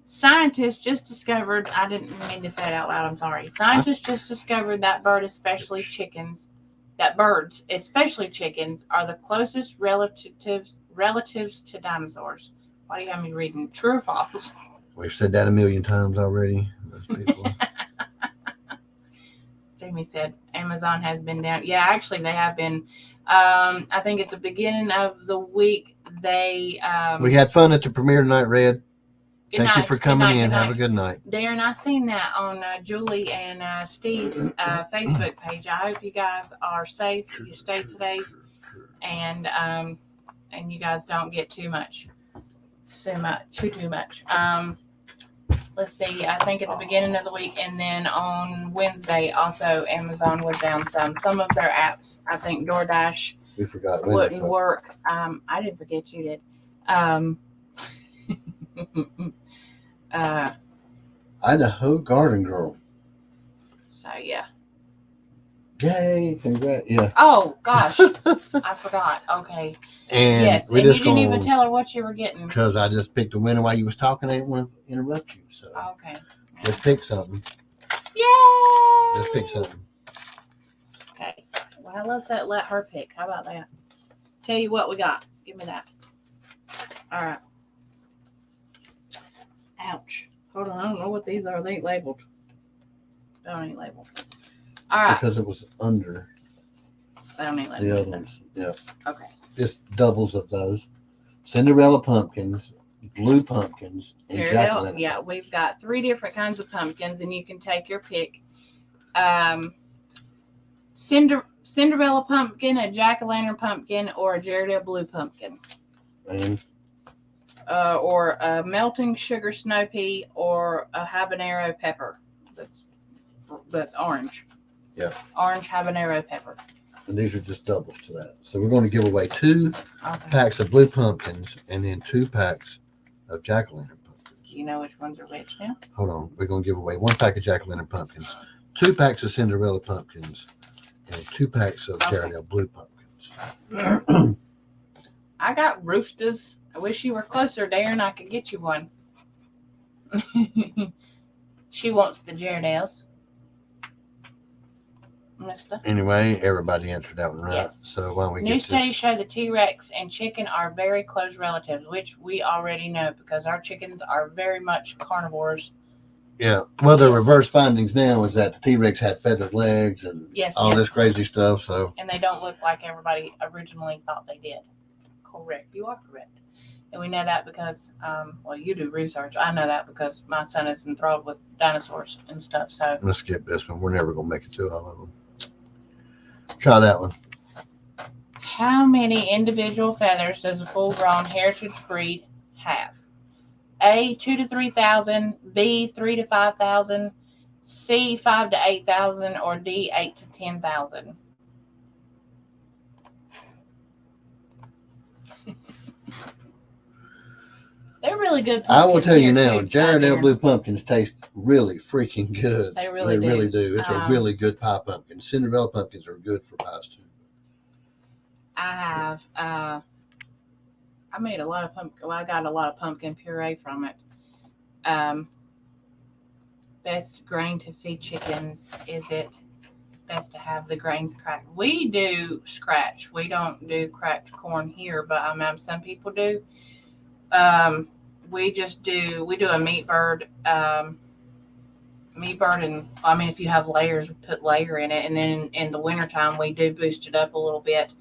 Scientists just discovered, I didn't mean to say it out loud, I'm sorry. Scientists just discovered that birds, especially chickens, are the closest relatives to dinosaurs. Why do you have me reading? True or false? We've said that 1,000,000 times already. Those people. Jamie said Amazon has been down. Yeah, actually they have been. I think at the beginning of the week they we had fun at the premiere tonight, Red. Thank you for coming in. Good Have a good night. Darren, I seen that on Julie and Steve's Facebook page. I hope you guys are safe. You stay safe, and you guys don't get too much. Let's see. I think at the beginning of the week, and then on Wednesday, also Amazon was down some of their apps. I think DoorDash wouldn't work. I didn't forget you did. Idaho Garden Girl. So yeah. Yay! Congrats! Yeah. Oh gosh, I forgot. Okay. And yes, and you didn't even tell her what you were getting. Because I just picked a winner while you was talking. I didn't want to interrupt you. So okay. Just pick something. Yay! Just pick something. Okay. Well, let her pick. How about that? Tell you what we got. Give me that. All right. Ouch. Hold on. I don't know what these are. They ain't labeled. They ain't labeled. All right. Because it was under They don't ain't labeled. the other ones. Yeah. Okay. Just doubles of those. Cinderella pumpkins, blue pumpkins, and jack-o'-lantern. Yeah, we've got 3 different kinds of pumpkins, and you can take your pick. Cinderella pumpkin, a jack-o'-lantern pumpkin, or a Jaredale blue pumpkin. And or a melting sugar snow pea, or a habanero pepper. That's orange. Yeah. Orange habanero pepper. And these are just doubles to that. So we're going to give away 2 packs of blue pumpkins and then 2 packs of jack-o'-lantern pumpkins. You know which ones are which now? Hold on. We're going to give away 1 pack of jack-o'-lantern pumpkins, 2 packs of Cinderella pumpkins, and 2 packs of Jaredale blue pumpkins. I got roosters. I wish you were closer, Darren. I could get you one. She wants the Jaredales. Mister. Anyway, everybody answered that one right. Yes. So why don't we New studies show the T-Rex and chicken are very close relatives, which we already know because our chickens are very much carnivores. Yeah. Well, the reverse findings now is that the T-Rex had feathered legs and all this crazy stuff. So. And they don't look like everybody originally thought they did. Correct. You are correct. And we know that because, you do research. I know that because my son is enthralled with dinosaurs and stuff. So let's skip this one. We're never going to make it through all of them. Try that one. How many individual feathers does a full-grown heritage breed have? A, 2,000 to 3,000, B, 3,000 to 5,000, C, 5,000 to 8,000, or D, 8,000 to 10,000. They're really good pumpkins. I will tell you now, too, Jared L. Blue pumpkins taste really freaking good. They really do. It's a really good pie pumpkin. Cinderella pumpkins are good for pies too. I have. I made a lot of pumpkin. Well, I got a lot of pumpkin puree from it. Best grain to feed chickens. Is it best to have the grains cracked? We do scratch. We don't do cracked corn here, but some people do. We do a meat bird. Meat bird, and if you have layers, we put layer in it, and then in the wintertime we do boost it up a little bit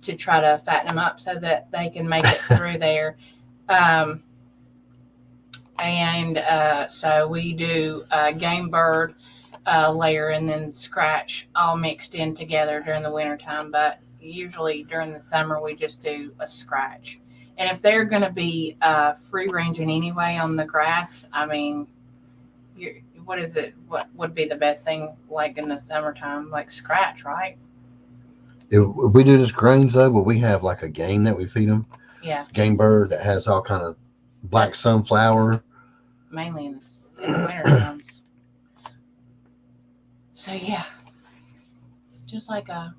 to try to fatten them up so that they can make it through there. So we do game bird layer and then scratch all mixed in together during the wintertime, but usually during the summer we just do a scratch. And if they're going to be free ranging anyway on the grass, what is it? What would be the best thing like in the summertime? Like scratch, right? If we do this grains though, but we have like a game that we feed them. Yeah. Game bird that has all kind of black sunflower. Mainly in the winter times. So yeah, just like a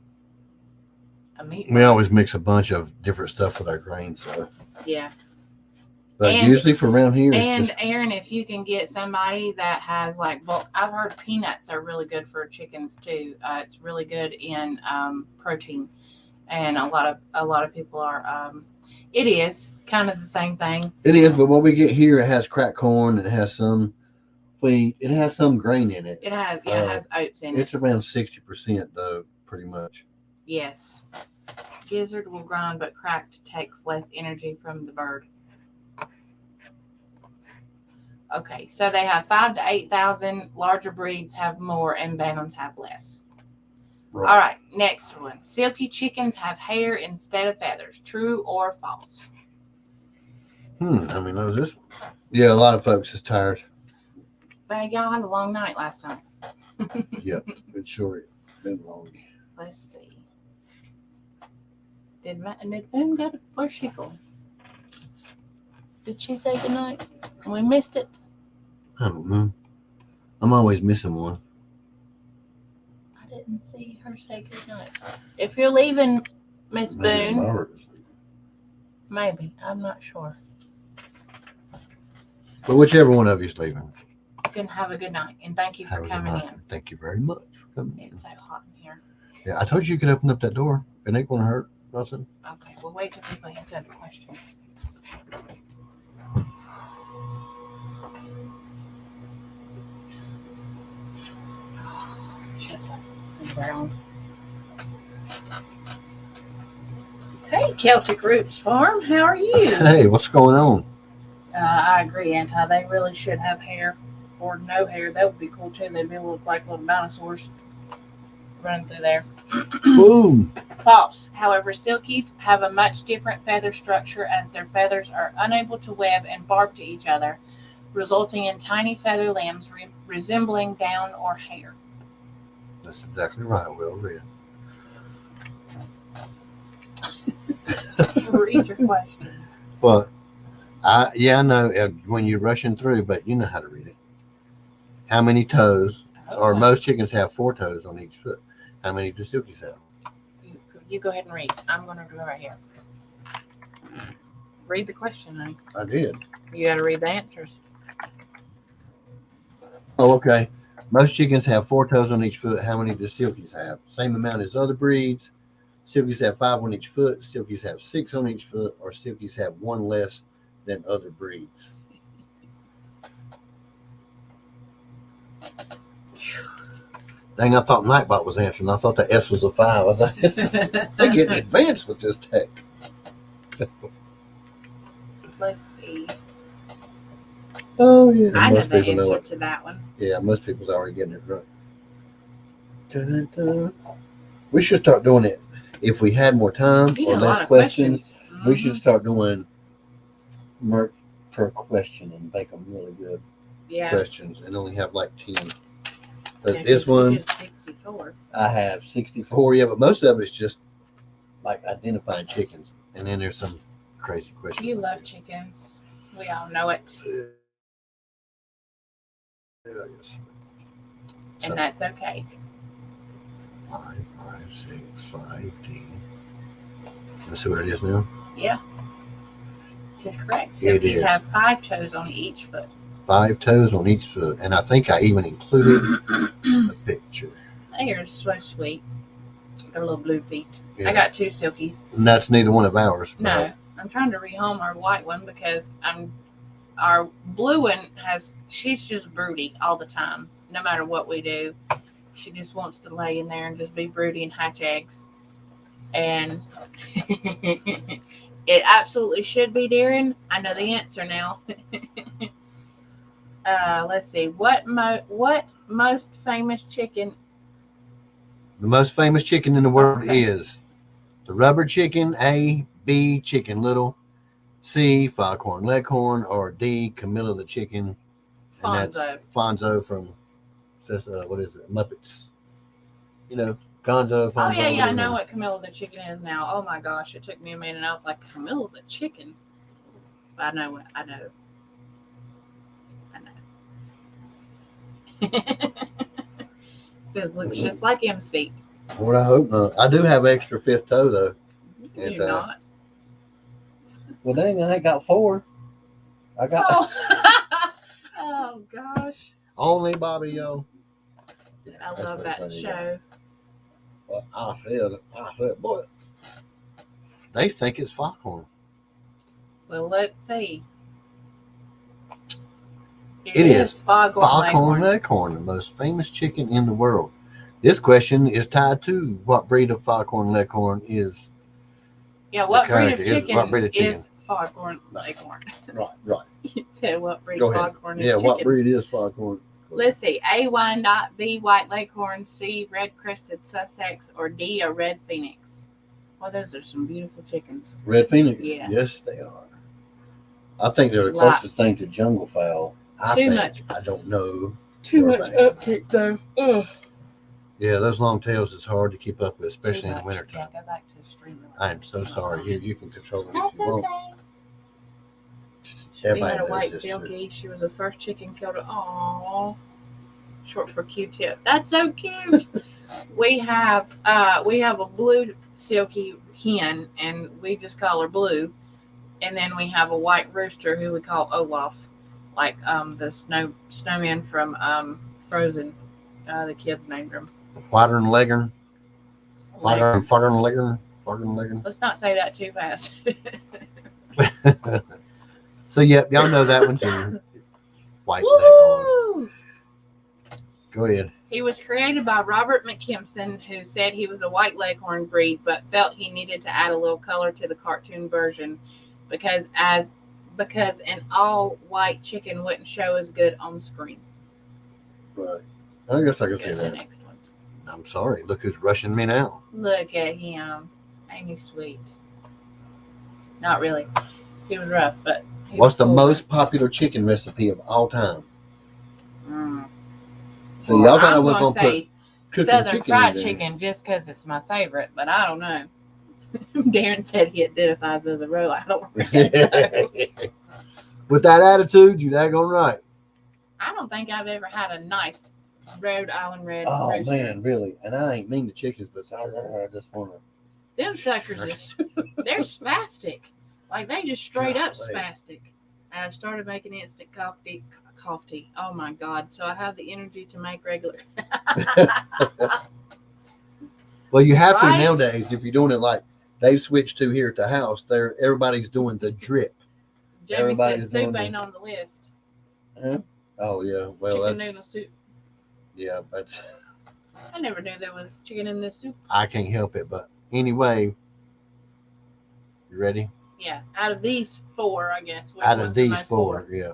meat. We always mix a bunch of different stuff with our grains. So. Yeah. But usually for around here, and Aaron, if you can get somebody that has like bulk, I've heard peanuts are really good for chickens too. It's really good in protein, and a lot of people are. It is kind of the same thing. It is, but what we get here, it has cracked corn, and it has some wheat, it has some grain in it. It has oats in it. It's around 60% though, pretty much. Yes, gizzard will grind, but cracked takes less energy from the bird. Okay, so they have 5,000 to 8,000. Larger breeds have more, and bantams have less. Right. All right, next one. Silky chickens have hair instead of feathers. True or false? Knows this one. Yeah, a lot of folks is tired. Well, y'all had a long night last night. Yep, it's sure been long. Let's see. Did Boone go? Where's she going? Did she say goodnight? We missed it. I don't know. I'm always missing one. I didn't see her say goodnight. If you're leaving, Miss Boone. Maybe. I'm not sure. But whichever one of you is leaving. You can have a good night. And thank you for coming in. Thank you very much for coming in. It's so hot in here. Yeah, I told you could open up that door. It ain't going to hurt nothing. Okay, we'll wait till people answer the question. Brown. Hey, Celtic Roots Farm, how are you? Hey, what's going on? I agree, Anti. They really should have hair or no hair. That would be cool too. They'd look like little dinosaurs running through there. Boom. False. However, silkies have a much different feather structure as their feathers are unable to web and barb to each other, resulting in tiny feather limbs resembling down or hair. That's exactly right. Well read. Read your question. Well, I know when you're rushing through, but you know how to read it. How many toes? Okay. Or most chickens have 4 toes on each foot. How many do silkies have? You go ahead and read. I'm going to do it right here. Read the question, honey. I did. You got to read the answers. Oh, okay. Most chickens have 4 toes on each foot. How many do silkies have? Same amount as other breeds. Silkies have 5 on each foot. Silkies have 6 on each foot. Or silkies have 1 less than other breeds. Dang, I thought Nightbot was answering. I thought the S was a 5. I was like, they're getting advanced with this tech. Let's see. Oh, yeah. I know the answer to that one. Yeah, most people's already getting it right. Da-da-da. We should start doing it if we had more time You or did a less lot of questions. questions. We should start doing merch per question and make them really good questions and only have like 10. But Yeah, this 'cause you one, did 64. I have 64. Yeah, but most of it's just like identifying chickens. And then there's some crazy questions. You like love this. chickens. We all know it. Yeah, I guess. And that's okay. 5, 6, 5, 10. Let's see what it is now. Yeah. That's correct. It Silkies is. have 5 toes on each foot. 5 toes on each foot. And I think I even included a picture. They are so sweet. Their little blue feet. Yeah. I got 2 Silkies. And that's neither one of ours. No. I'm trying to rehome our white one because our blue one she's just broody all the time. No matter what we do. She just wants to lay in there and just be broody and hatch eggs. And it absolutely should be, Darren. I know the answer now. Let's see. What most famous chicken? The most famous chicken in the world is the rubber chicken, A, B, Chicken Little, C, Foghorn Leghorn, or D, Camilla the chicken. And Fonzo. that's Fonzo from what is it? Muppets. You know, Gonzo, Fonzo. Oh yeah, I know what Camilla the chicken is now. Oh my gosh, it took me a minute. And I was like, Camilla the chicken. I know. Says looks just like M's feet. Well, I hope not. I do have extra 5th toe though. You do not. Well, dang, I ain't got 4. I got Oh gosh. only Bobby Yo. Yeah, I that's love pretty that funny, show. Well, I said, boy, they think it's Foghorn. Well, let's see. It is Foghorn Leghorn. Leghorn, the most famous chicken in the world. This question is tied to what breed of Foghorn Leghorn is. Yeah, what breed of character chicken is is Foghorn Leghorn? Right. You said what breed Go of ahead. Foghorn is Yeah, chicken? what breed is Foghorn? Let's see. A, Wyandotte, B, White Leghorn, C, Red Crested Sussex, or D, a Red Phoenix. Well, those are some beautiful chickens. Red Phoenix? Yeah. Yes, they are. I think they're the Lot. closest thing to jungle fowl. Much. I don't know. Too Or much back. upkeep, though. Ugh. Yeah, those long tails is hard to keep up with, especially Too in the much. wintertime. Yeah, go back to the stream. I am so sorry. Here, you can control it if That's you want. okay. We Everybody had a knows white this Silky. She was the first chicken killed. Aww. Short for Q-tip. That's so cute. we have a blue Silky hen, and we just call her Blue. And then we have a white rooster who we call Olaf, like the snowman from Frozen. The kids named him. Whiter than Leghorn. Whiter than Leghorn. Let's not say that too fast. So, yeah, y'all know that one too. White Leghorn. Woo! Go ahead. He was created by Robert McKimson, who said he was a white Leghorn breed, but felt he needed to add a little color to the cartoon version because an all-white chicken wouldn't show as good on screen. Right. I guess I can see Go to the that. next one. I'm sorry. Look who's rushing me now. Look at him. Ain't he sweet? Not really. He was rough, but he What's was the cool. most popular chicken recipe of all time? So Well, y'all thought I I'm was gonna going to say put cooking Southern chicken fried in there. chicken just because it's my favorite, but I don't know. Darren said he identifies as a roll. I don't really know. With that attitude, you daggone right. I don't think I've ever had a nice Rhode Island red Oh, rooster. man, really. And I ain't mean the chickens, but I just want to. Them suckers they're spastic. Like they just straight up Golly. spastic. I've started making instant coffee. Oh my God. So I have the energy to make regular. Well, you have Right? to nowadays if you're doing it like they've switched to here at the house. Everybody's doing the drip. Jamie said Everybody's doing soup the- ain't on the list. Huh? Oh, yeah. Well, Chicken that's. noodle soup. Yeah, that's. I never knew there was chicken in this soup. I can't help it. But anyway, you ready? Yeah. Out of these 4, I guess. which Out one's of the these most 4, yeah.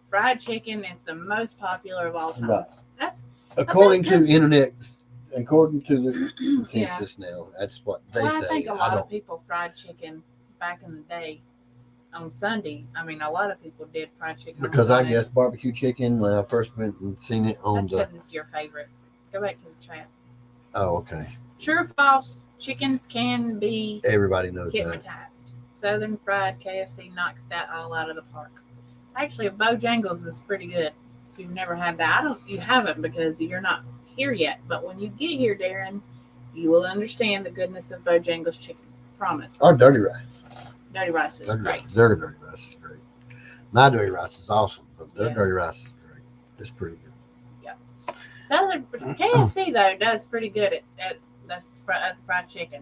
Fried chicken is the most popular of all time. Right. That's According to that's- internet according to the consensus now, that's what they Well, say. I think a lot don't. of people fried chicken back in the day on Sunday. I mean, a lot of people did fried chicken Because on I Sunday. guess barbecue chicken, when I first went and seen it on That's because it's your favorite. Go back to the chat. Oh, okay. True or false? Chickens can be Everybody knows that. hypnotized. Southern fried KFC knocks that all out of the park. Actually, Bojangles is pretty good. If you've never had that, you haven't because you're not here yet. But when you get here, Darren, you will understand the goodness of Bojangles chicken. Promise. Or dirty rice. Dirty rice is great. Their dirty rice is great. My dirty rice is awesome, but their Yeah. dirty rice is great. It's pretty good. Southern KFC though does pretty good at fried chicken.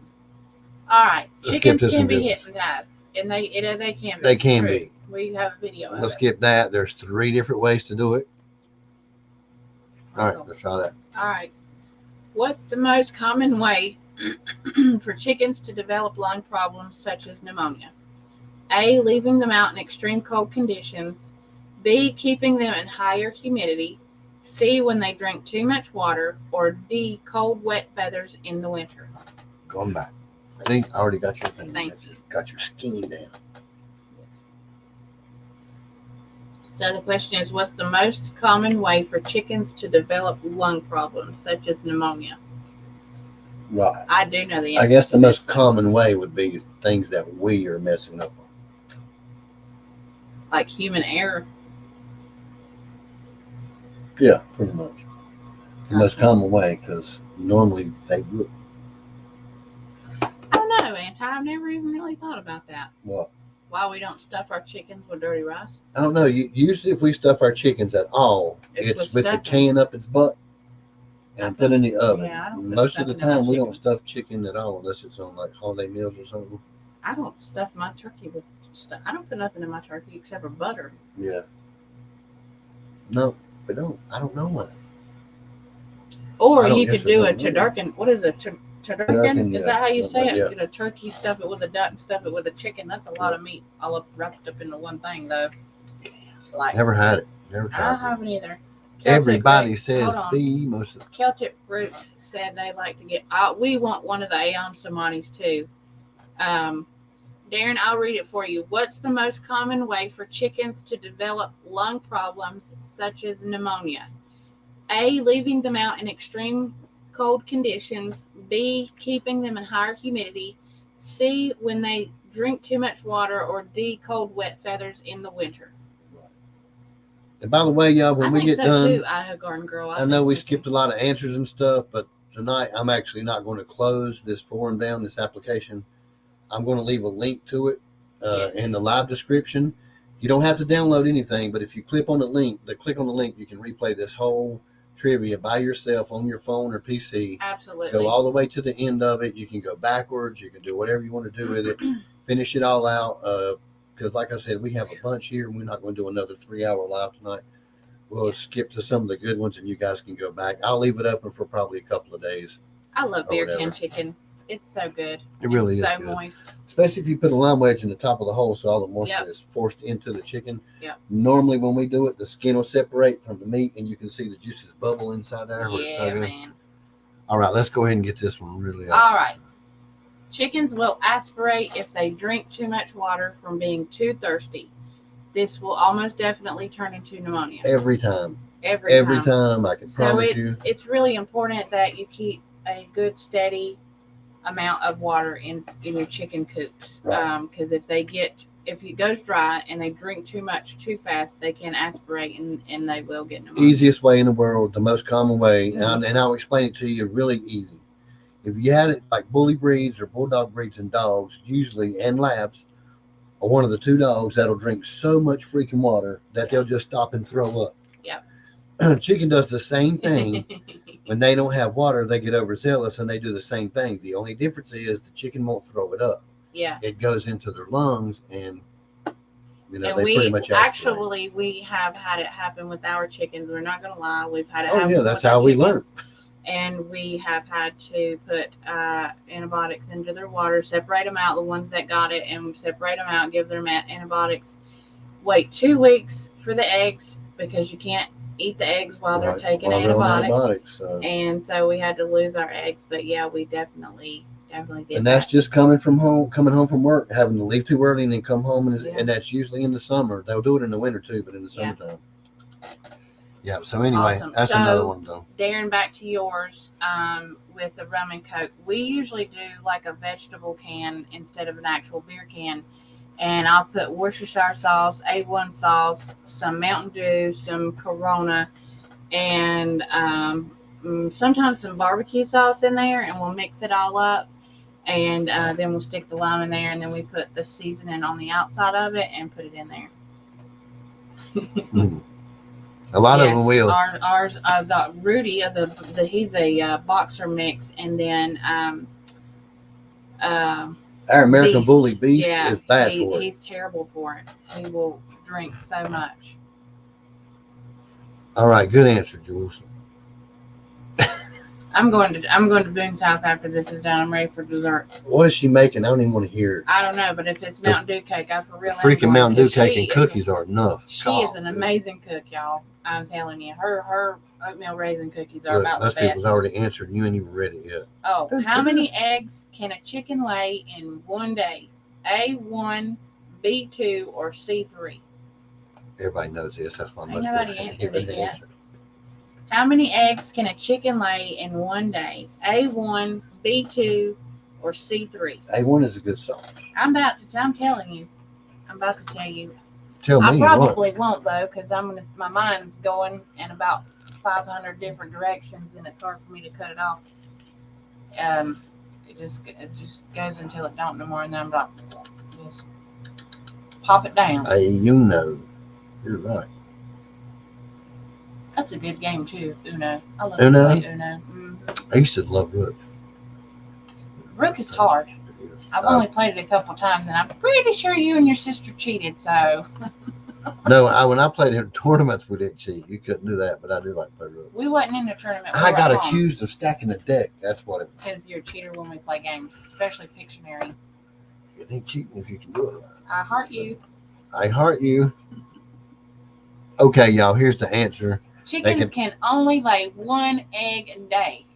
All right, Let's skip chickens to can some be good ones. hypnotized, and they can be. They can True. be. We have a video of Let's it. skip that. There's 3 different ways to do it. All right, let's try that. All right. What's the most common way for chickens to develop lung problems such as pneumonia? A, leaving them out in extreme cold conditions. B, keeping them in higher humidity. C, when they drink too much water. Or D, cold, wet feathers in the winter. Going back. See, I already got your thing. Thank you. Got your skinny down. Yes. So the question is, what's the most common way for chickens to develop lung problems such as pneumonia? Right. I do know the answer. I guess the to most this. common way would be things that we are messing up on. Like human error. Yeah, pretty much. The most common way, because normally they would. I don't know, Auntie. I've never even really thought about that. Well, Why we don't stuff our chickens with dirty rice? I don't know. Usually, if we stuff our chickens at all, it's with the stuffing. can up its butt and put in the oven. Yeah, I don't put Most of the stuffing in my time, we chicken. don't stuff chicken at all unless it's on like holiday meals or something. I don't stuff my turkey with stuff. I don't put nothing in my turkey except for butter. Yeah. No, we don't. I don't know why. Or I don't you guess could do a there's no way. turducken. What is a turducken? Turducken, Is that how you yeah. say it? Yeah. Get a turkey, stuff it with a duck, and stuff it with a chicken. That's a lot of meat all up wrapped up into one thing, though. It's like Never had it. Never I tried it. haven't either. Everybody Celtic says Hold on. B. Most of Celtic Roots said they like to get. We want one of the Aeon Somanis too. Darren, I'll read it for you. What's the most common way for chickens to develop lung problems such as pneumonia? A, leaving them out in extreme cold conditions. B, keeping them in higher humidity. C, when they drink too much water. Or D, cold, wet feathers in the winter. And by the way, y'all, when I we think get so done, too, Idaho Garden Girl. I know we skipped a lot of answers and stuff, but tonight I'm actually not going to close this forum down, this application. I'm going to leave a link to it in the live description. You don't have to download anything, but if you click on the link, you can replay this whole trivia by yourself on your phone or PC. Absolutely. Go all the way to the end of it. You can go backwards. You can do whatever you want to do with it. Finish it all out. Because like I said, we have a bunch here, and we're not going to do another 3-hour live tonight. We'll skip to some of the good ones, and you guys can go back. I'll leave it open for probably a couple of days. I love or beer whatever. can chicken. It's so good. It really It's is so good. moist. Especially if you put a lime wedge in the top of the hole so all the moisture Yep. is forced into the chicken. Yep. Normally when we do it, the skin will separate from the meat, and you can see the juices bubble inside there. Where it's so Yeah, good. man. All right, let's go ahead and get this one really out. All right. Chickens will aspirate if they drink too much water from being too thirsty. This will almost definitely turn into pneumonia. Every time. Every time, I can So promise you. it's really important that you keep a good steady amount of water in your chicken coops. Right. Because if it goes dry and they drink too much too fast, they can aspirate and they will get pneumonia. Easiest way in the world, the most common way, Mhm. and I'll explain it to you really easy. If you had it like bully breeds or bulldog breeds and dogs, usually, and labs, or one of the 2 dogs that'll drink so much freaking water that they'll just stop and throw up. Yep. Chicken does the same thing. When they don't have water, they get overzealous and they do the same thing. The only difference is the chicken won't throw it up. Yeah. It goes into their lungs, and And they pretty much aspirate. we have had it happen with our chickens. We're not gonna lie, we've had it Oh, happen. yeah, that's with our how we chickens. And we have had to put antibiotics into their water, separate them out, the ones that got it, and separate them out, give them antibiotics. Wait 2 weeks for the eggs because you can't eat the eggs while they're Right, taking while they're on antibiotics. So. And so we had to lose our eggs. But yeah, we definitely did. And that's just coming home from work, having to leave too early and then come home, and, Yeah. and that's usually in the summer. They'll do it in the winter too, but in the summertime. Yeah. So anyway, Awesome. that's another one though. Darren, back to yours. With the rum and coke, we usually do like a vegetable can instead of an actual beer can. And I'll put Worcestershire sauce, A1 sauce, some Mountain Dew, some Corona, and sometimes some barbecue sauce in there, and we'll mix it all up. And then we'll stick the lime in there, and then we put the seasoning on the outside of it and put it in there. A lot of them will. Ours, the Rudy, he's a boxer mix, and then our American Beast. Bully Beast is bad for it. He's terrible for it. He will drink so much. All right, good answer, Jules. I'm going to Boone's house after this is done. I'm ready for dessert. What is she making? I don't even want to hear it. I don't know, but if it's Mountain Dew cake, I for real. Freaking Mountain Dew cake and cookies are enough. She is an amazing cook, y'all. I'm telling you, her oatmeal raisin cookies are about the best. Those people's already answered, and you ain't even read it yet. Oh, how many eggs can a chicken lay in one day? A1, B2, or C3? Everybody knows this. That's why Ain't nobody good. answered it yet. How many eggs can a chicken lay in one day? A1, B2, or C3? A1 is a good sauce. I'm telling you. I'm about to tell you. Tell me I probably what. won't though, because my mind's going in about 500 different directions, and it's hard for me to cut it off. It just goes until it don't no more, and then I'm like, just pop it down. You're right. That's a good game too, Uno. I love Uno? to play Uno. Mm-hmm. I used to love Rook. Rook is hard. I've only played it a couple times, and I'm pretty sure you and your sister cheated. So. No, when I played in tournaments, we didn't cheat. You couldn't do that, but I do like to play Rook. We wasn't in the tournament. I got accused of stacking the deck. That's what it was. Because you're a cheater when we play games, especially Pictionary. It ain't cheating if you can do it right. I heart you. I heart you. Okay, y'all, here's the answer. Chickens can only lay one egg a day.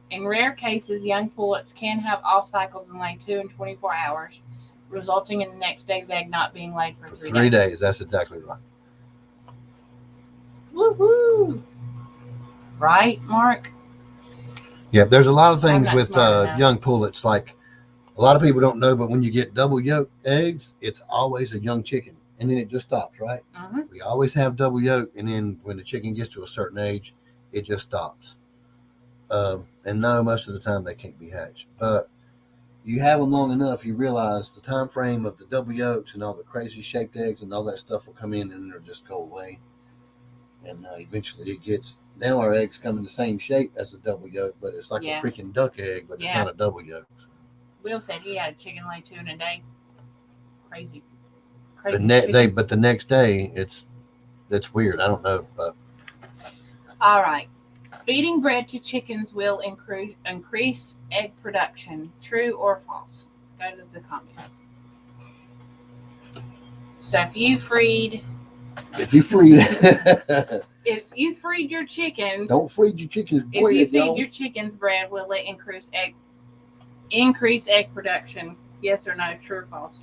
In rare cases, young pullets can have off cycles and lay 2 and 24 hours, resulting in the next day's egg not being laid for 3 days. That's exactly right. Woohoo! Right, Mark? Yeah, there's a lot of things I'm not with smart enough. young pullets. Like a lot of people don't know, but when you get double yolk eggs, it's always a young chicken, and then it just stops, right? Mm-hmm. We always have double yolk, and then when the chicken gets to a certain age, it just stops. And no, most of the time they can't be hatched, but you have them long enough, you realize the time frame of the double yolks and all the crazy shaped eggs and all that stuff will come in, and they'll just go away. And eventually it gets, now our eggs come in the same shape as a double yolk, but it's like a freaking duck egg, but it's not a double yolk. Will said he had a chicken lay 2 in a day. Crazy. But the next day, that's weird. I don't know. But. All right. Feeding bread to chickens will increase egg production. True or false? Go to the comments. So if you freed your chickens, don't feed your chickens bread. If you feed your chickens bread, will it increase egg production? Yes or no? True or false?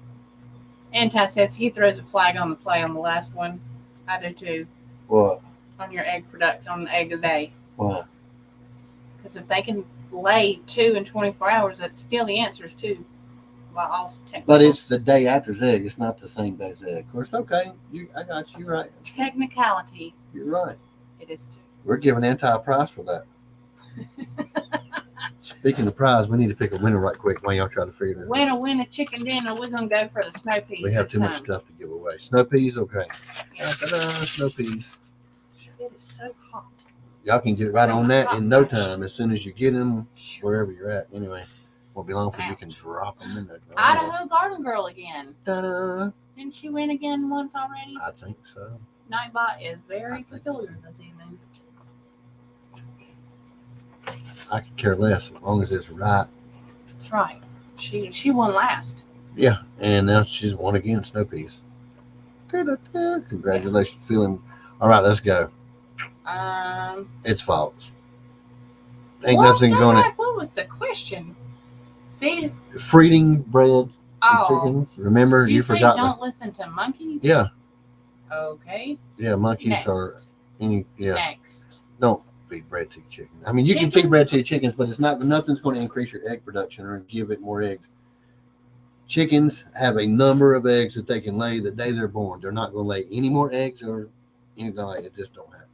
Anti says he throws a flag on the play on the last one. I do too. What? On your egg production, on the egg a day. Why? Because if they can lay 2 in 24 hours, that's still the answer is 2. But it's the day after's egg. It's not the same day's egg. Of course, okay. I got you. You're right. Technicality. You're right. It is 2. We're giving Anti a prize for that. Speaking of prize, we need to pick a winner right quick while y'all try to figure it out. Win a chicken dinner. We're going to go for the snow peas. We have too much stuff to give away. Snow peas, okay. Yeah. Snow peas. It is so hot. Y'all can get right on that in no time. As soon as you get them, wherever you're at. Anyway, won't be long before you can drop them in there. Idaho Garden Girl again. Ta-da. Didn't she win again once already? I think so. Nightbot is very peculiar this evening. I could care less as long as it's right. That's right. She won last. Yeah, and now she's won again. Snow peas. Ta-da-ta. Congratulations, feeling. All right, let's go. It's false. Ain't nothing gonna. What was the question? Feeding bread to chickens. Remember, Did you forgot. Don't listen to monkeys. Yeah. Okay. Yeah, monkeys are. Next. Don't feed bread to chickens. I mean, you can feed bread to chickens, but it's not. Nothing's going to increase your egg production or give it more eggs. Chickens have a number of eggs that they can lay the day they're born. They're not going to lay any more eggs or anything like it. Just don't happen.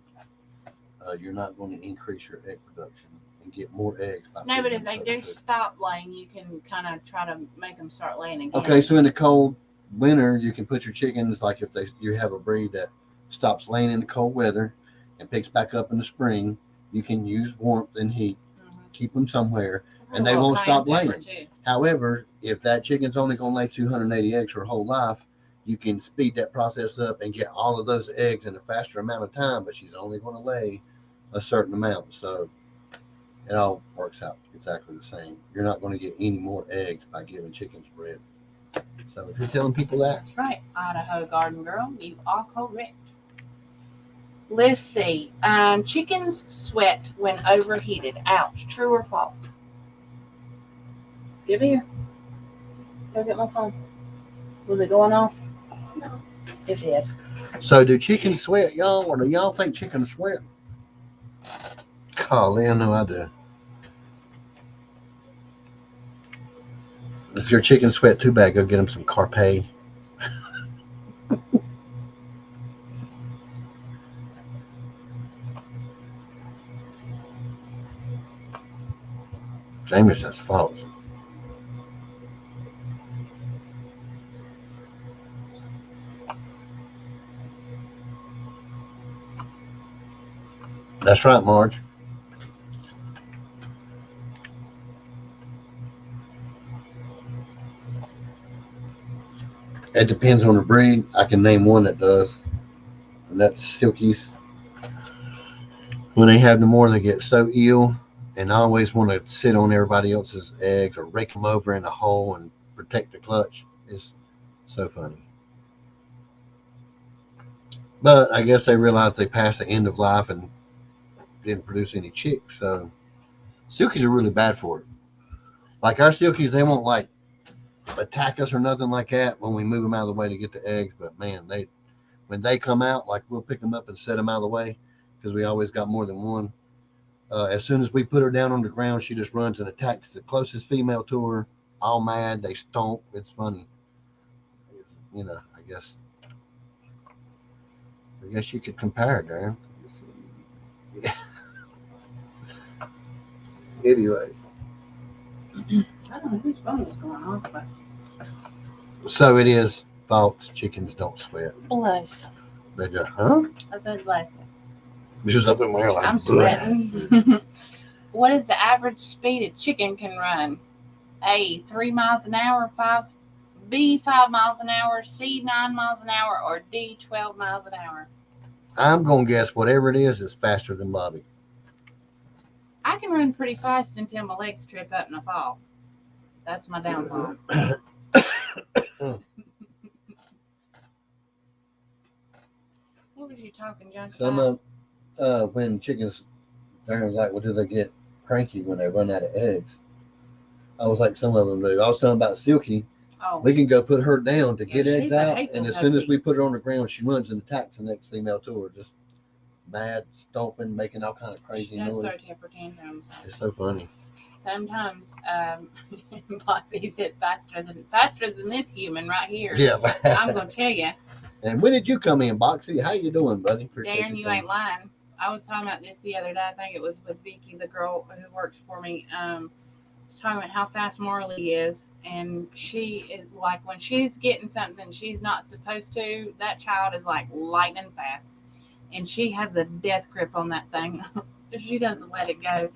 You're not going to increase your egg production and get more eggs. No, but if they do stop laying, you can kind of try to make them start laying again. Okay, so in the cold winter, you can put your chickens, like if you have a breed that stops laying in the cold weather and picks back up in the spring, you can use warmth and heat, keep them somewhere, and they won't stop laying. However, if that chicken's only going to lay 280 eggs her whole life, you can speed that process up and get all of those eggs in a faster amount of time, but she's only going to lay a certain amount. So it all works out exactly the same. You're not going to get any more eggs by giving chickens bread. So if you're telling people that. That's right, Idaho Garden Girl. You are correct. Let's see. Chickens sweat when overheated. Ouch. True or false? Give here. Go get my phone. Was it going off? No. It did. So do chickens sweat, y'all? Or do y'all think chickens sweat? Golly, I know I do. If your chickens sweat too bad, go get them some Carpe. Jamie says false. That's right, Marge. It depends on the breed. I can name one that does, and that's Silkies. When they have no more, they get so ill, and I always want to sit on everybody else's eggs or rake them over in a hole and protect the clutch. It's so funny. But I guess they realized they passed the end of life and didn't produce any chicks. So Silkies are really bad for it. Like our Silkies, they won't like attack us or nothing like that when we move them out of the way to get the eggs. But man, when they come out, like we'll pick them up and set them out of the way because we always got more than one. As soon as we put her down on the ground, she just runs and attacks the closest female to her, all mad. They stomp. It's funny. I guess you could compare it, Darren. Anyway. I don't know whose phone is going off, but. So it is false. Chickens don't sweat. Bless. They just, huh? I said bless. Just up in my like, I'm sweating. What is the average speed a chicken can run? A, 3 miles an hour, B, 5 miles an hour, C, 9 miles an hour, or D, 12 miles an hour? I'm going to guess whatever it is faster than Bobby. I can run pretty fast until my legs trip up and I fall. That's my downfall. What was you talking, John? Some of when chickens, Darren's like, well, do they get cranky when they run out of eggs? I was like, some of them do. I was talking about Silky. Oh. We can go put her down to get eggs out, and as soon as hussy. we put her on the ground, she runs and attacks the next female to her, just mad, stomping, making all kind of crazy noise. She does throw temper tantrums. It's so funny. Sometimes Boxy said faster than this human right here. Yeah. I'm gonna tell you. And when did you come in, Boxy? How you doing, buddy? Darren, you ain't lying. I was talking about this the other day. I think it was with Vicky, the girl who works for me. Was talking about how fast Marley is, and she is like, when she's getting something she's not supposed to, that child is like lightning fast, and she has a death grip on that thing. She doesn't let it go.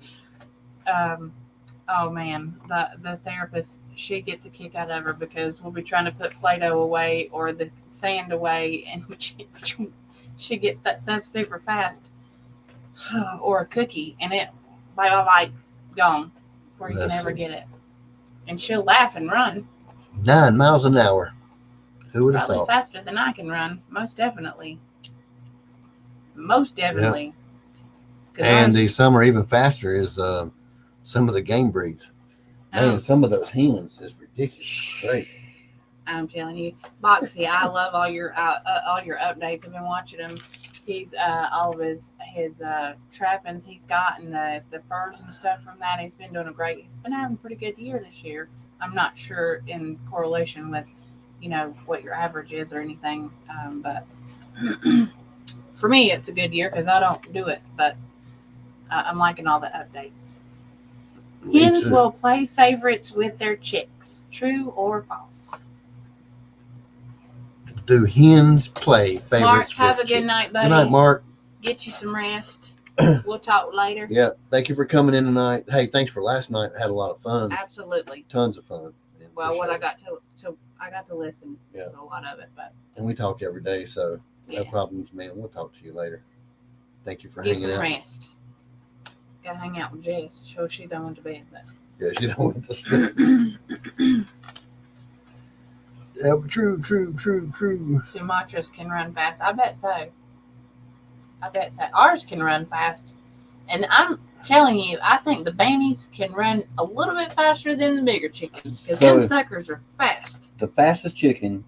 Oh man, the therapist, she gets a kick out of her because we'll be trying to put Play-Doh away or the sand away, and she gets that stuff super fast, or a cookie, and it like gone before you can ever get it. And she'll laugh and run 9 miles an hour. Who would have probably thought? faster than I can run, most definitely. Yeah. And the summer even faster is some of the game breeds. Man, some of those hens is ridiculous. Crazy. I'm telling you, Boxy, I love all your updates. I've been watching him. He's all of his trappings he's got and the furs and stuff from that. He's been doing he's been having a pretty good year this year. I'm not sure in correlation with, what your average is or anything. But for me, it's a good year because I don't do it, but I'm liking all the updates. Hens will play favorites with their chicks. True or false? Do hens play favorites? Mark, have with a good chicks? night, buddy. Good night, Mark. Get you some rest. We'll talk later. Yeah. Thank you for coming in tonight. Hey, thanks for last night. I had a lot of fun. Absolutely. Tons of fun. Well, what I got to listen to a lot of it, and we talk every day, so no problems, man. We'll talk to you later. Thank you for hanging out. Get some rest. Go hang out with Jess. Show she done went to bed. But. Yeah, she don't want to sleep. Yeah, true. Sumatras can run fast. I bet so. Ours can run fast. And I'm telling you, I think the Bannies can run a little bit faster than the bigger chickens because them suckers are fast. The fastest chicken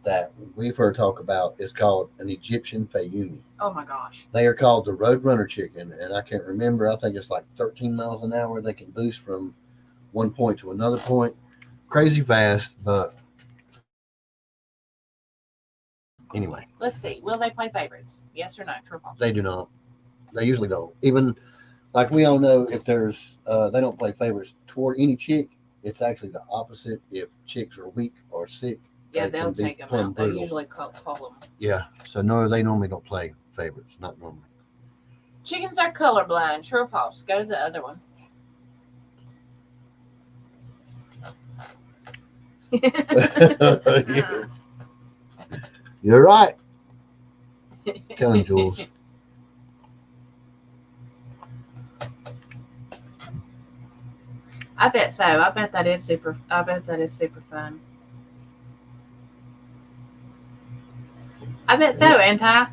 that we've heard talk about is called an Egyptian Fayumi. Oh my gosh. They are called the Roadrunner chicken, and I can't remember. I think it's like 13 miles an hour. They can boost from one point to another point. Crazy fast, but anyway. Let's see. Will they play favorites? Yes or no? True or false? They do not. They usually don't. Even like we all know, if there's they don't play favorites toward any chick. It's actually the opposite. If chicks are weak or sick, they'll take them out. They usually call them. Yeah. So no, they normally don't play favorites. Not normally. Chickens are colorblind. True or false? Go to the other one. You're right. Tell him, Jules. I bet so. I bet that is super fun. I bet so, Anti.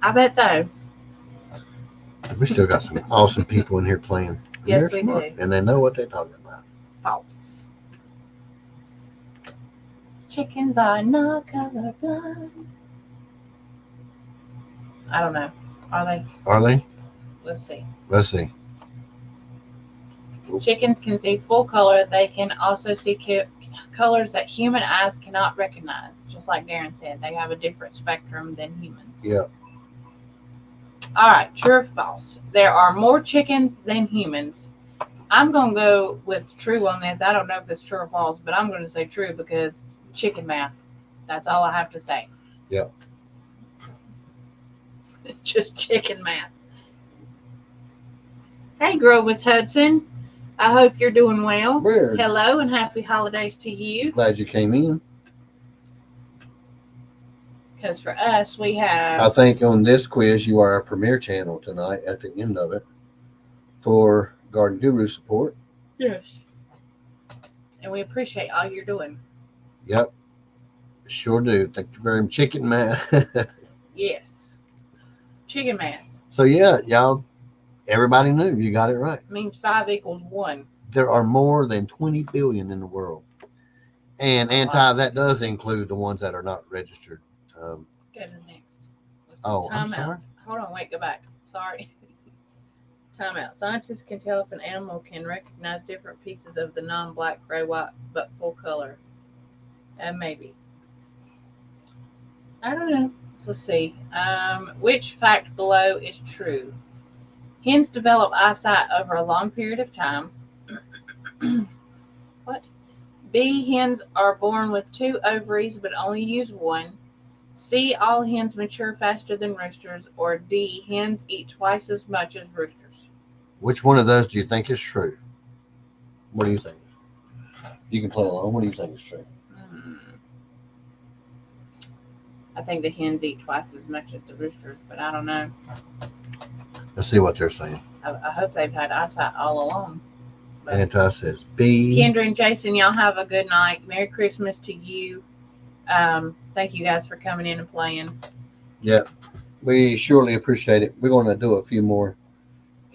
I bet so. We still got some awesome people in here playing. Yes, we do. And they know what they're talking about. False. Chickens are not colorblind. I don't know. Are they? Are they? Let's see. Chickens can see full color. They can also see colors that human eyes cannot recognize. Just like Darren said, they have a different spectrum than humans. Yeah. All right, true or false? There are more chickens than humans. I'm going to go with true on this. I don't know if it's true or false, but I'm going to say true because chicken math. That's all I have to say. Yeah. It's just chicken math. Hey, Grovis Hudson. I hope you're doing well. Weird. Hello and happy holidays to you. Glad you came in. Because for us, we have... I think on this quiz, you are our premier channel tonight at the end of it for Garden Guru support. Yes. And we appreciate all you're doing. Yep. Sure do. Thank you very much. Chicken math. Yes. Chicken math. So, yeah, y'all, everybody knew you got it right. Means 5 equals 1. There are more than 20 billion in the world. And that does include the ones that are not registered. Go to the next. I'm sorry. Out. Hold on, wait, go back. Sorry. Time out. Scientists can tell if an animal can recognize different pieces of the non-black, gray, white, but full color. Maybe. I don't know. So let's see. Which fact below is true? Hens develop eyesight over a long period of time. What? B, hens are born with 2 ovaries but only use 1. C, all hens mature faster than roosters. Or D, hens eat twice as much as roosters. Which one of those do you think is true? What do you think? You can play along. What do you think is true? I think the hens eat twice as much as the roosters, but I don't know. Let's see what they're saying. I hope they've had eyesight all along. Anti says B. Kendra and Jason, y'all have a good night. Merry Christmas to you. Thank you guys for coming in and playing. Yeah, we surely appreciate it. We're going to do a few more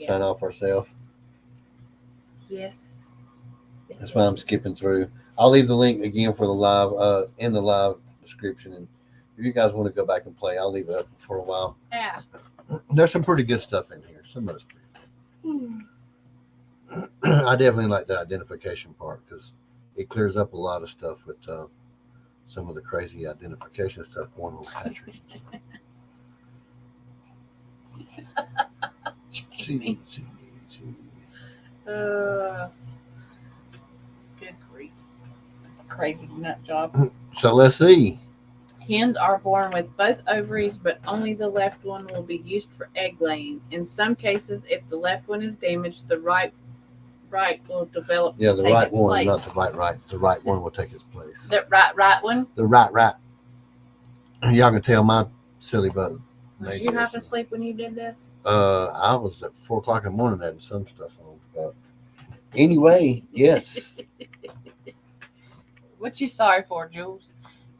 sign off ourselves. Yes. That's why I'm skipping through. I'll leave the link again for the live in the live description, and if you guys want to go back and play, I'll leave it up for a while. Yeah. There's some pretty good stuff in here. Some of it's pretty. I definitely like the identification part because it clears up a lot of stuff with some of the crazy identification stuff going on with hatcheries. See. Good grief. Crazy nut job. So let's see. Hens are born with both ovaries, but only the left one will be used for egg laying. In some cases, if the left one is damaged, the right will develop. Yeah, the take right its one, place. not the right. The right one will take its place. The right one. The right. Y'all can tell my silly butt. Did you have to sleep when you did this? I was at 4 o'clock in the morning having some stuff on. But anyway, yes. What you sorry for, Jules?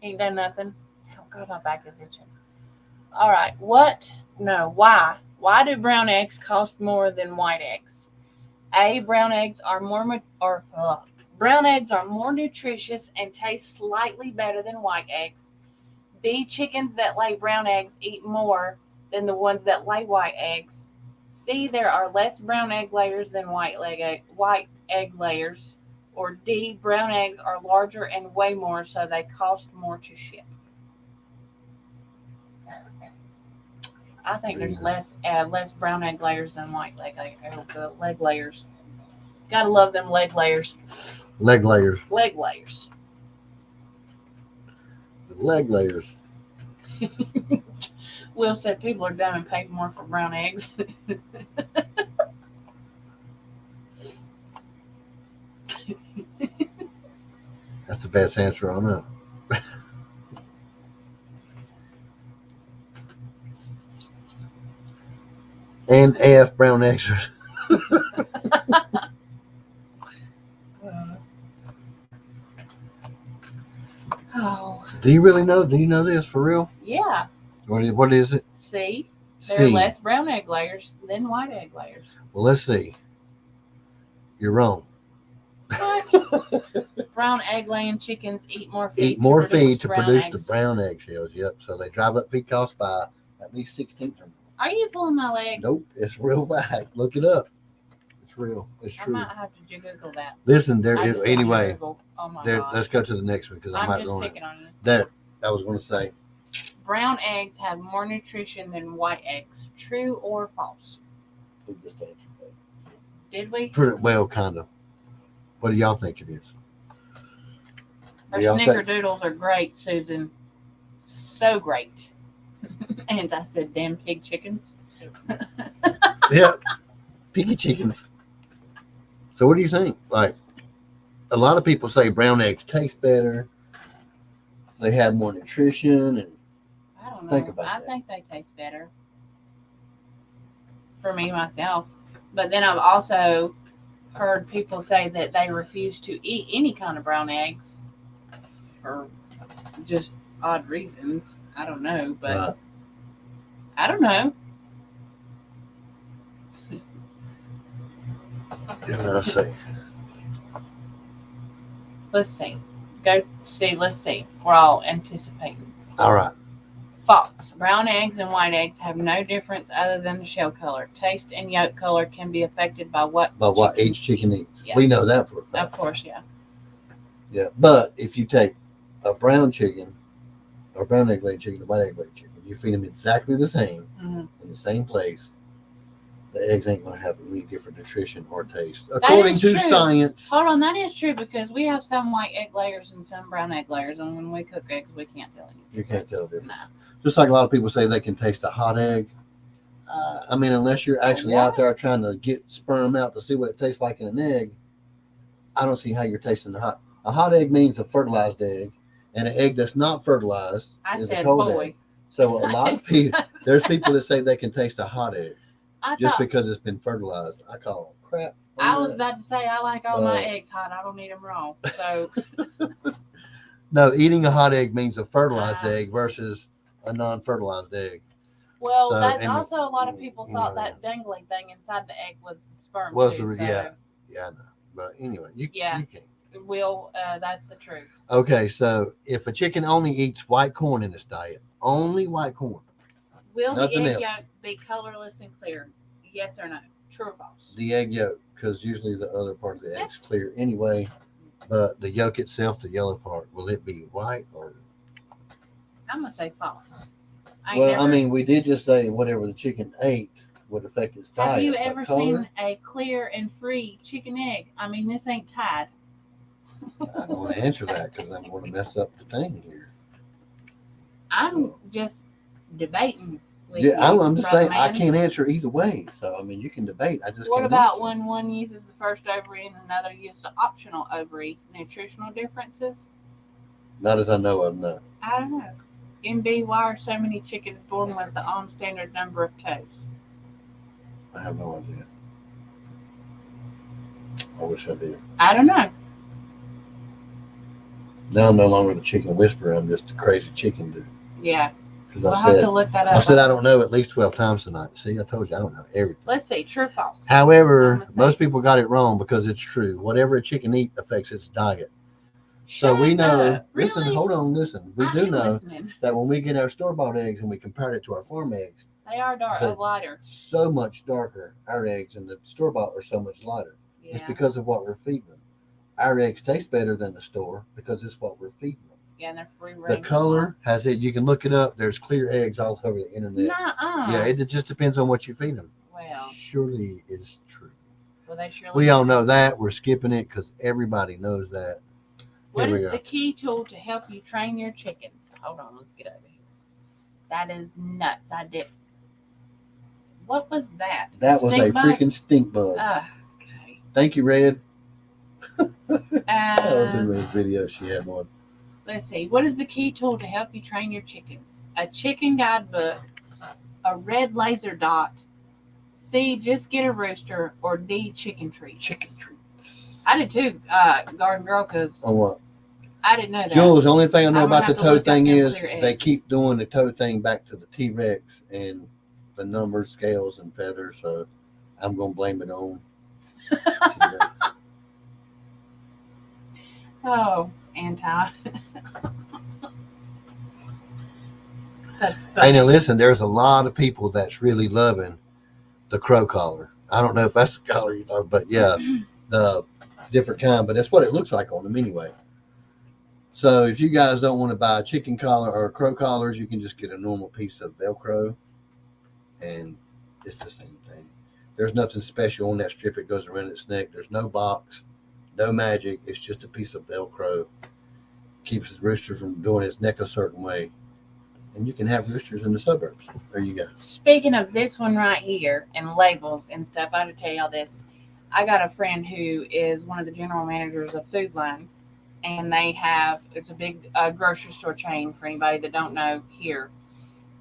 Ain't done nothing. Oh God, my back is itching. All right. Why? Why do brown eggs cost more than white eggs? A, brown eggs are more nutritious and taste slightly better than white eggs. B, chickens that lay brown eggs eat more than the ones that lay white eggs. C, there are less brown egg layers than white egg layers. Or D, brown eggs are larger and weigh more, so they cost more to ship. I think there's less brown egg layers than white leg layers. Gotta love them leg layers. Leg layers. Leg layers. The leg layers. Will said people are dumb and pay more for brown eggs. That's the best answer on that. And AF brown eggs are. Oh. Do you really know? Do you know this for real? Yeah. What is it? See? There are less brown egg layers than white egg layers. Well, let's see. You're wrong. What? Brown egg laying chickens eat more feed. To produce the brown eggshells. Yep. So they drive up feed costs by at least 16 or more. Are you pulling my leg? Nope. It's real fact. Look it up. It's real. It's true. I might have to Google that. Listen, anyway. Oh my God. Let's go to the next one because I might just go picking on you. That I was going to say. Brown eggs have more nutrition than white eggs. True or false? We just answered that. Did we? Pretty well, kind of. What do y'all think it is? Our snickerdoodles are great, Susan. So great. And I said, damn pig chickens. Yeah. Piggy chickens. So what do you think? Like, a lot of people say brown eggs taste better. They have more nutrition. And I don't know. Think about I that. think they taste better. For me, myself. But then I've also heard people say that they refuse to eat any kind of brown eggs for just odd reasons. I don't know, but right. I don't know. Let's see. Let's see. Let's see. We're all anticipating. All right. False. Brown eggs and white eggs have no difference other than the shell color. Taste and yolk color can be affected by what each chicken eats. Yeah. We know that for a fact. Of course, yeah. Yeah, but if you take a brown chicken, or brown egg laying chicken, a white egg laying chicken, you feed them exactly the same in the same place. The eggs ain't going to have any different nutrition or taste, according to science. Hold on, that is true because we have some white egg layers and some brown egg layers, and when we cook eggs, we can't tell any difference. You can't tell the difference. No. Just like a lot of people say they can taste a hot egg. I mean, unless you're actually out there trying to get sperm out to see what it tastes like in an egg, I don't see how you're tasting the hot. A hot egg means a fertilized egg, and an egg that's not fertilized is a cold egg. So a lot of people, there's people that say they can taste a hot egg because it's been fertilized. I call crap. I was about to say I like all my eggs hot. I don't eat them raw. So no, eating a hot egg means a fertilized egg versus a non-fertilized egg. Well, So, that's and- also a lot of people thought yeah. that dangly thing inside the egg was the sperm. Was too, the so yeah, I know. But anyway, you can't. that's the truth. Okay, so if a chicken only eats white corn in its diet, only white corn, Will Nothing the egg else. yolk be colorless and clear? Yes or no? True or false? the egg yolk, because usually the other part of the egg's That's- clear anyway. But the yolk itself, the yellow part, will it be white or? I'm gonna say false. Well, I mean, we did just say whatever the chicken ate would affect its diet. have you but ever color, seen a clear and free chicken egg? I mean, this ain't tied. I don't want to answer that because I'm going to mess up the thing here. I'm just debating. With Yeah, you, I'm just brother saying I man. can't answer either way. So I mean, you can debate. I just What can't about answer. when one uses the first ovary and another uses the optional ovary? Nutritional differences? Not as I know of, no. I don't know. MB, why are so many chickens born with the on-standard number of toes? I have no idea. I wish I did. I don't know. Now I'm no longer the chicken whisperer. I'm just a crazy chicken dude. Yeah, Because we'll I've have said to look that up. I've said I don't know at least 12 times tonight. See, I told you I don't know everything. Let's see, true or false? However, I'm gonna say- most people got it wrong because it's true. Whatever a chicken eats affects its diet. So we Shut know. up. Listen, Really? hold on, listen. We I do am know listening. that when we get our store-bought eggs and we compare it to our farm eggs, They are The- lighter. so much darker our eggs and the store-bought are so much lighter. It's Yeah, because of what we're feeding them. Our eggs taste better than the store because it's what we're feeding them. yeah, and they're free range. The color has it. You can look it up. There's clear eggs all over the internet. Nuh-uh. Yeah, it just depends on what you feed them. Well, Surely is true. well, they surely. We all know that. We're skipping it because everybody knows that. What Here we is go. the key tool to help you train your chickens? Hold on, let's get over here. That is nuts. I did. What was that? That was a Stink bug? freaking stink bug. Okay. Thank you, Red. That was in Um, those videos. She had one. let's see. What is the key tool to help you train your chickens? A chicken guidebook, a red laser dot, C, just get a rooster, or D, chicken treats. Chicken treats. I did too, Garden Girl, because On what? I didn't know that. Jules, the only thing I know I'm gonna about the have to toe look up thing them is clear they eggs. keep doing the toe thing back to the T-Rex and the numbers, scales, and feathers. So I'm going to blame it on T-Rex. Oh, anti. That's Hey, funny. now listen, there's a lot of people that's really loving the crow collar. I don't know if that's the collar you thought, but yeah, the different kind, but that's what it looks like on them anyway. So if you guys don't want to buy a chicken collar or crow collars, you can just get a normal piece of Velcro and it's the same thing. There's nothing special on that strip. It goes around its neck. There's no box, no magic. It's just a piece of Velcro. Keeps his rooster from doing his neck a certain way. And you can have roosters in the suburbs. There you go. Speaking of this one right here and labels and stuff, I had to tell y'all this. I got a friend who is one of the general managers of Food Line, and it's a big grocery store chain for anybody that don't know here.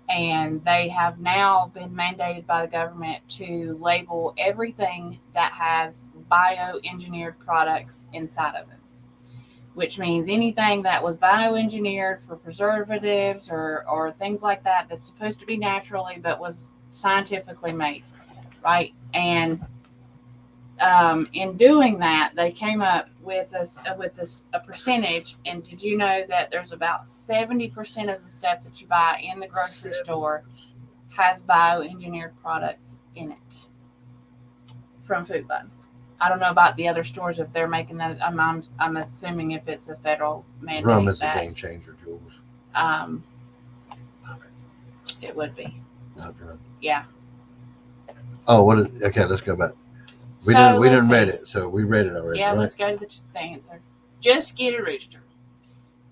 And they have now been mandated by the government to label everything that has bioengineered products inside of it. Which means anything that was bioengineered for preservatives or things like that that's supposed to be naturally but was scientifically made, right? And in doing that, they came up with a percentage. And did you know that there's about 70% of the stuff that you buy in the grocery store has bioengineered products in it from Food Line? I don't know about the other stores if they're making that. I'm assuming if it's a federal mandate Rum is a that game changer, Jules. it would be. Not rum. Yeah. Oh, okay, let's go back. We So, didn't let's read see. it, so we read it already, Yeah, right? let's go to the answer. Just get a rooster.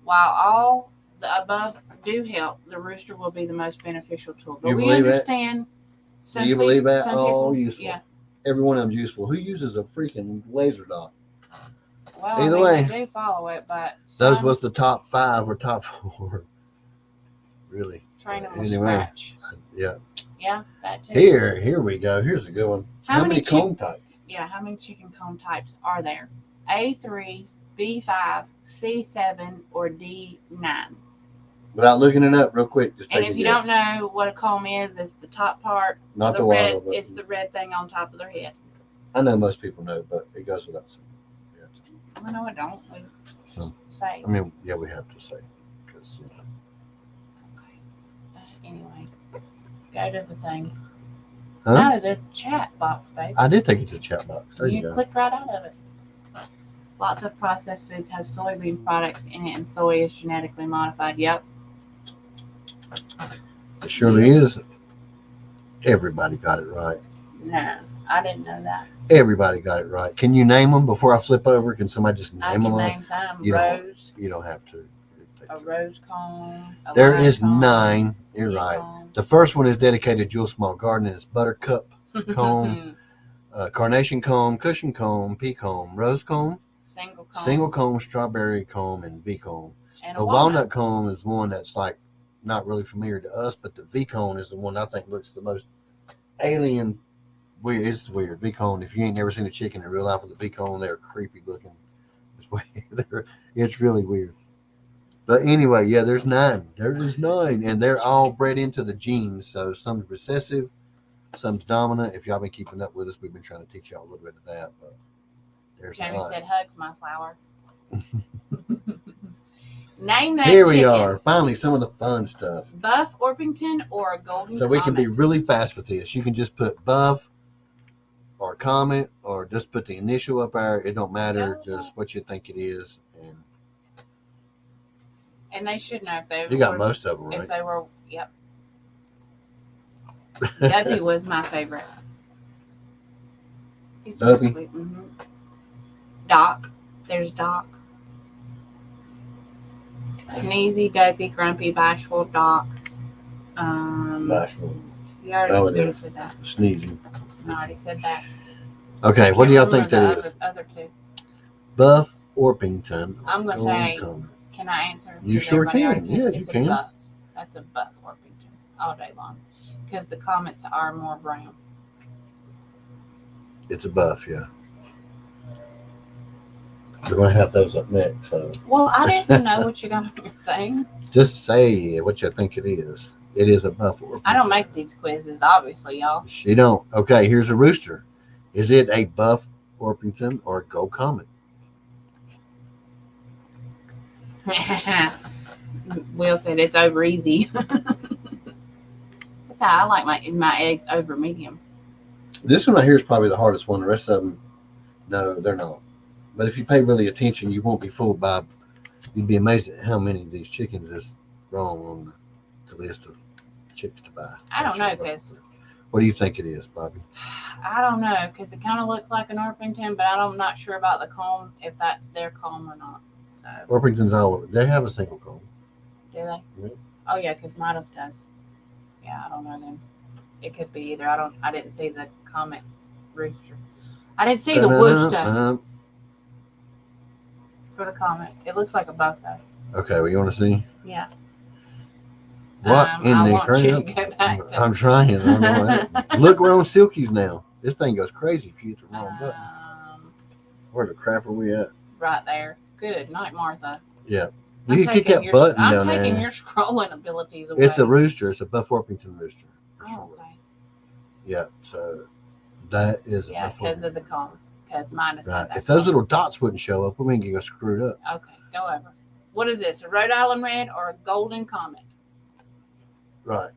While all the above do help, the rooster will be the most beneficial tool. But You we believe that? understand. Do you believe that? some Oh, people- useful. Yeah. Every one of them's useful. Who uses a freaking laser dot? Well, Either I mean, way. they do follow it, but Those some was the top 5 or top 4. Really. train them with Anyway. scratch. Yeah. Yeah, that too. Here we go. Here's a good one. How many comb types? Yeah, how many chicken comb types are there? A3, B5, C7, or D9? Without looking it up real quick, just And take if a you guess. don't know what a comb is, it's the top part. Not the red. wattle, but It's the red thing on top of their head. I know most people know, but it goes without saying. Yeah. Well, no, I don't. We So, just say. I mean, yeah, we have to say because Okay. Anyway, go to the thing. Huh? No, the chat box, babe. I did take it to the chat box. There you go. Click right out of it. Lots of processed foods have soybean products in it, and soy is genetically modified. Yep. It surely is. Everybody got it right. No, I didn't know that. Everybody got it right. Can you name them before I flip over? Can somebody just I name can them? name some. You don't- Rose, You don't have to. a rose cone. A There lime is cone, 9. You're pea right. cone. The first one is dedicated to Jewel Small Garden, and it's buttercup cone, carnation cone, cushion cone, pea cone, rose cone, Single cone. strawberry cone, and V cone. And The walnut cone is one that's like not really familiar to us, but the V cone is the one I think looks the most alien. Weird. It's weird. V cone. If you ain't never seen a chicken in real life with a V cone, they're creepy looking. It's really weird. But anyway, yeah, there's 9. There is 9, and they're all bred into the genes. So some's recessive, some's dominant. If y'all been keeping up with us, we've been trying to teach y'all a little bit of that. But there's Jamie 9. said, "Hugs, my flower." Name that Here chicken. we are. Finally, some of the fun stuff. Buff Orpington or a golden So we can be Comet? really fast with this. You can just put buff or comment or just put the initial up there. It don't matter. Yeah. Just what you think it is. And they should know if they You got most of them, If right? they were, yep. Duppy was my favorite. He's so Duppy? sweet. Mm-hmm. Doc. There's Doc. Sneezy, Duppy, Grumpy, Bashful, Doc. Bashful. You already said that. Sneezing. I already said that. Okay, what do y'all think Remember that the is? Other two. Buff Orpington. I'm gonna Golden say- Comet. Can I answer? You 'Cause sure everybody can. already Yeah, It's you a can. Buff. That's a Buff Orpington all day long. Because the comets are more brown. It's a buff, yeah. We're going to have those up next. So Well, I didn't know what you got on your thing. just say what you think it is. It is a buff Orpington. I don't make these quizzes, obviously, y'all. You don't. Okay, here's a rooster. Is it a buff Orpington or a gold comet? Will said it's over easy. That's how I like my eggs over medium. This one right here is probably the hardest one. The rest of them, no, they're not. But if you pay really attention, you won't be fooled by. You'd be amazed at how many of these chickens is wrong on the list of chicks to buy. I don't know, because What do you think it is, Bobby? I don't know, because it kind of looks like an Orpington, but I'm not sure about the comb, if that's their comb or not. So, Orpington's all over. They have a single comb. do they? Yeah. Oh yeah, because Midas does. Yeah, I don't know then. It could be either. I didn't see the comet rooster. I didn't see the wooster for the comet. It looks like a buff though. Okay, well, you want to see? Yeah. What in I the want you to crap? go back to I'm trying. I don't know how- Look, we're on Silky's now. This thing goes crazy if you hit the wrong button. Where the crap are we at? Right there. Good night, Martha. Yeah. I'm You can kick taking that your- button I'm down taking there. your scrolling abilities away. It's a rooster. It's a Buff Orpington rooster. for Oh, sure. okay. Yeah. So that is a Yeah, Buff because of the Orpington comb. Because mine is Right. not that If those comb. little dots wouldn't show up, we ain't get screwed up. Okay, go over. What is this? A Rhode Island red or a golden comet? Right.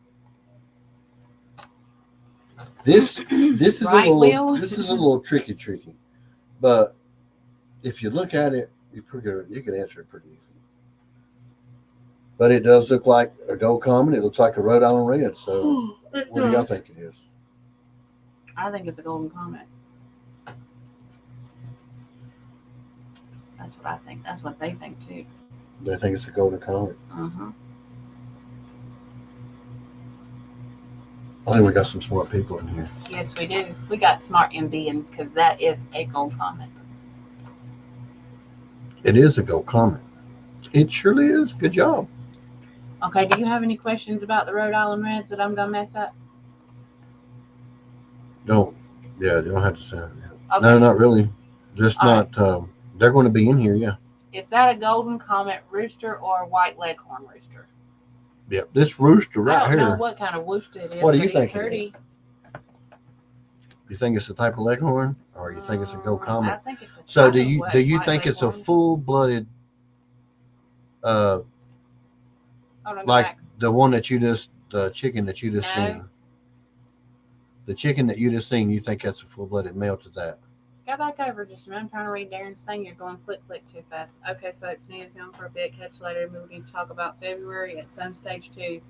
This is Right, a Will? little this is a little tricky, but if you look at it, you can answer it pretty easy. But it does look like a gold comet. It looks like a Rhode Island red. So what do y'all think it is? I think it's a golden comet. That's what I think. That's what they think too. They think it's a golden comet. Uh-huh. I think we got some smart people in here. Yes, we do. We got smart MBNs because that is a gold comet. It is a gold comet. It surely is. Good job. Okay, do you have any questions about the Rhode Island Reds that I'm going to mess up? You don't have to say it. Okay. No, not really. Just All not. They're going to be in here. Yeah. Is that a golden comet rooster or a white leghorn rooster? Yep. This rooster I right don't here. know what kind of rooster it is. What do but you he's think it pretty. You think it's a type of leghorn, or you think it's a gold I comet? think it's a So type do of you white think it's a leghorn. full-blooded, Hold on, go like back. the one that the chicken that you just No. seen? The chicken that you just seen, you think that's a full-blooded male to that? Go back over just a minute. I'm trying to read Darren's thing. You're going click too fast. Okay, folks, need to film for a bit. Catch you later. We need to talk about February at some stage too.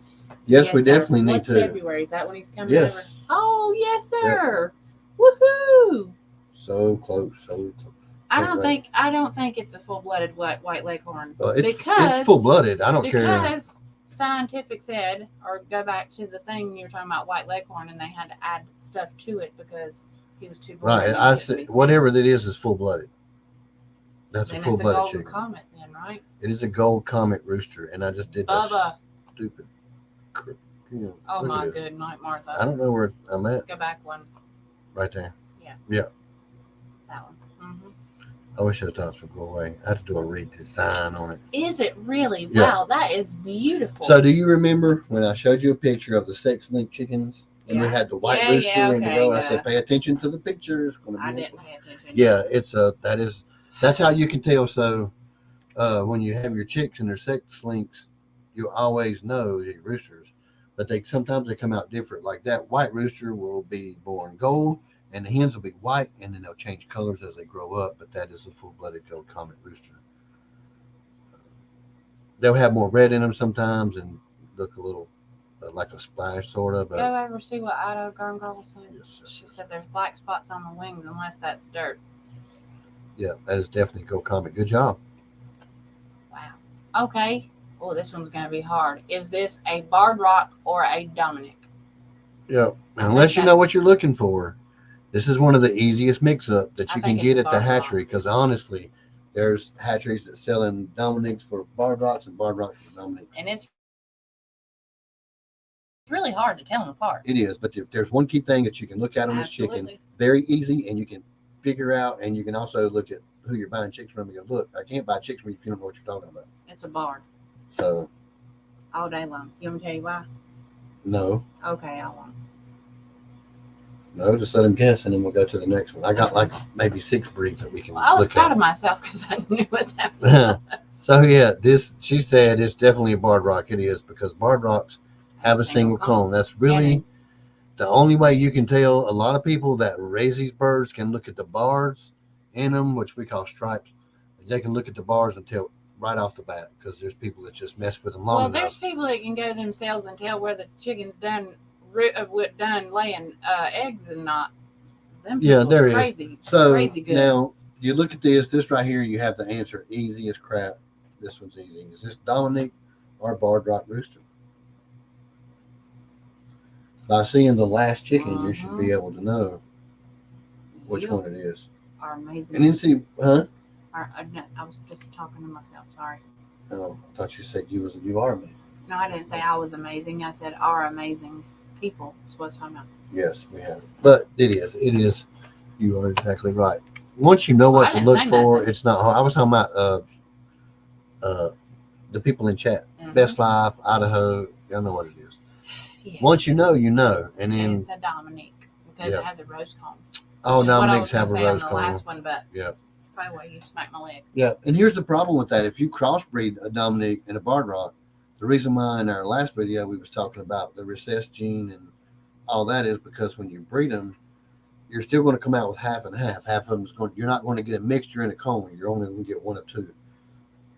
Yes, we sir. definitely need What's to. February? Is that when he's coming Yes. over? Oh, yes, sir. Woohoo! So close, so close. I don't think it's a full-blooded white leghorn. It's full-blooded. I don't care. Because scientific said, or go back to the thing you were talking about, white leghorn, and they had to add stuff to it because he was too boring. Right. I said whatever that is full-blooded. That's then a full-blooded it's a golden chicken. comet, then, right? It is a gold comet rooster, and I just did that Bubba. stupid. Oh my good night, Martha. I don't know where I'm at. Go back one. Right there. Yeah. That one. Mm-hmm. I wish those dots would go away. I had to do a redesign on it. Is it really? Yeah. Wow, that is beautiful. So do you remember when I showed you a picture of the sex link chickens? And we Yeah. had the white Yeah, rooster yeah, and the okay, gold? yeah. I said, pay attention to the picture. It's gonna be I didn't pay attention. Yeah, that's how you can tell. So when you have your chicks and their sex links, you always know the roosters, but sometimes they come out different. Like that white rooster will be born gold, and the hens will be white, and then they'll change colors as they grow up. But that is a full-blooded gold comet rooster. They'll have more red in them sometimes and look a little like a splash sort of. Go over see what Idaho Girl said. Yes, She said there's black spots on the wings unless that's dirt. Yeah, that is definitely gold comet. Good job. Wow. Okay. Oh, this one's going to be hard. Is this a Barred Rock or a Dominic? Yeah. Unless you know what you're looking for, this is one of the easiest mix-up that you can get at the hatchery. Because honestly, there's hatcheries that sell in Dominics for Barred Rocks and Barred Rocks for Dominics. And it's really hard to tell them apart. It is, but there's one key thing that you can look at on this chicken. Very easy, and you can figure out, and you can also look at who you're buying chicks from and go, look, I can't buy chicks from you if you don't know what you're talking about. It's a barred. So. All day long. You want me to tell you why? No. Okay, I won't. No, just let them guess, and then we'll go to the next one. I got like maybe 6 breeds that we can I was look proud at. of myself because I knew what that was. So yeah, she said it's definitely a Barred Rock. It is, because Barred Rocks have a single cone. That's really the only way you can tell. A lot of people that raise these birds can look at the bars in them, which we call stripes. They can look at the bars and tell right off the bat, because there's people that just mess with them long enough. There's people that can go themselves and tell where the chicken's done laying eggs and not. Them there is. Crazy. So crazy good. Now you look at this right here. You have the answer easy as crap. This one's easy. Is this Dominic or Barred Rock rooster? By seeing the last chicken, you should be able to know which one it is. Are amazing. And then see, huh? I was just talking to myself. Sorry. Oh, I thought you said you are amazing. No, I didn't say I was amazing. I said are amazing people. That's what I'm talking about. Yes, we have. But it is. You are exactly right. Once you know what to look for, it's not hard. I was talking about the people in chat. Mm-hmm. Best Life, Idaho. Y'all know what it is. Yes. Once you know, you know. And then it's a Dominic because it has a rose cone. Oh, Dominics have a rose cone. The last one, but probably why you smacked my leg. Yeah, and here's the problem with that. If you crossbreed a Dominic and a Barred Rock, the reason why in our last video we was talking about the recessed gene and all that is because when you breed them, you're still going to come out with half and half. Half of them's you're not going to get a mixture in a cone. You're only going to get 1 or 2.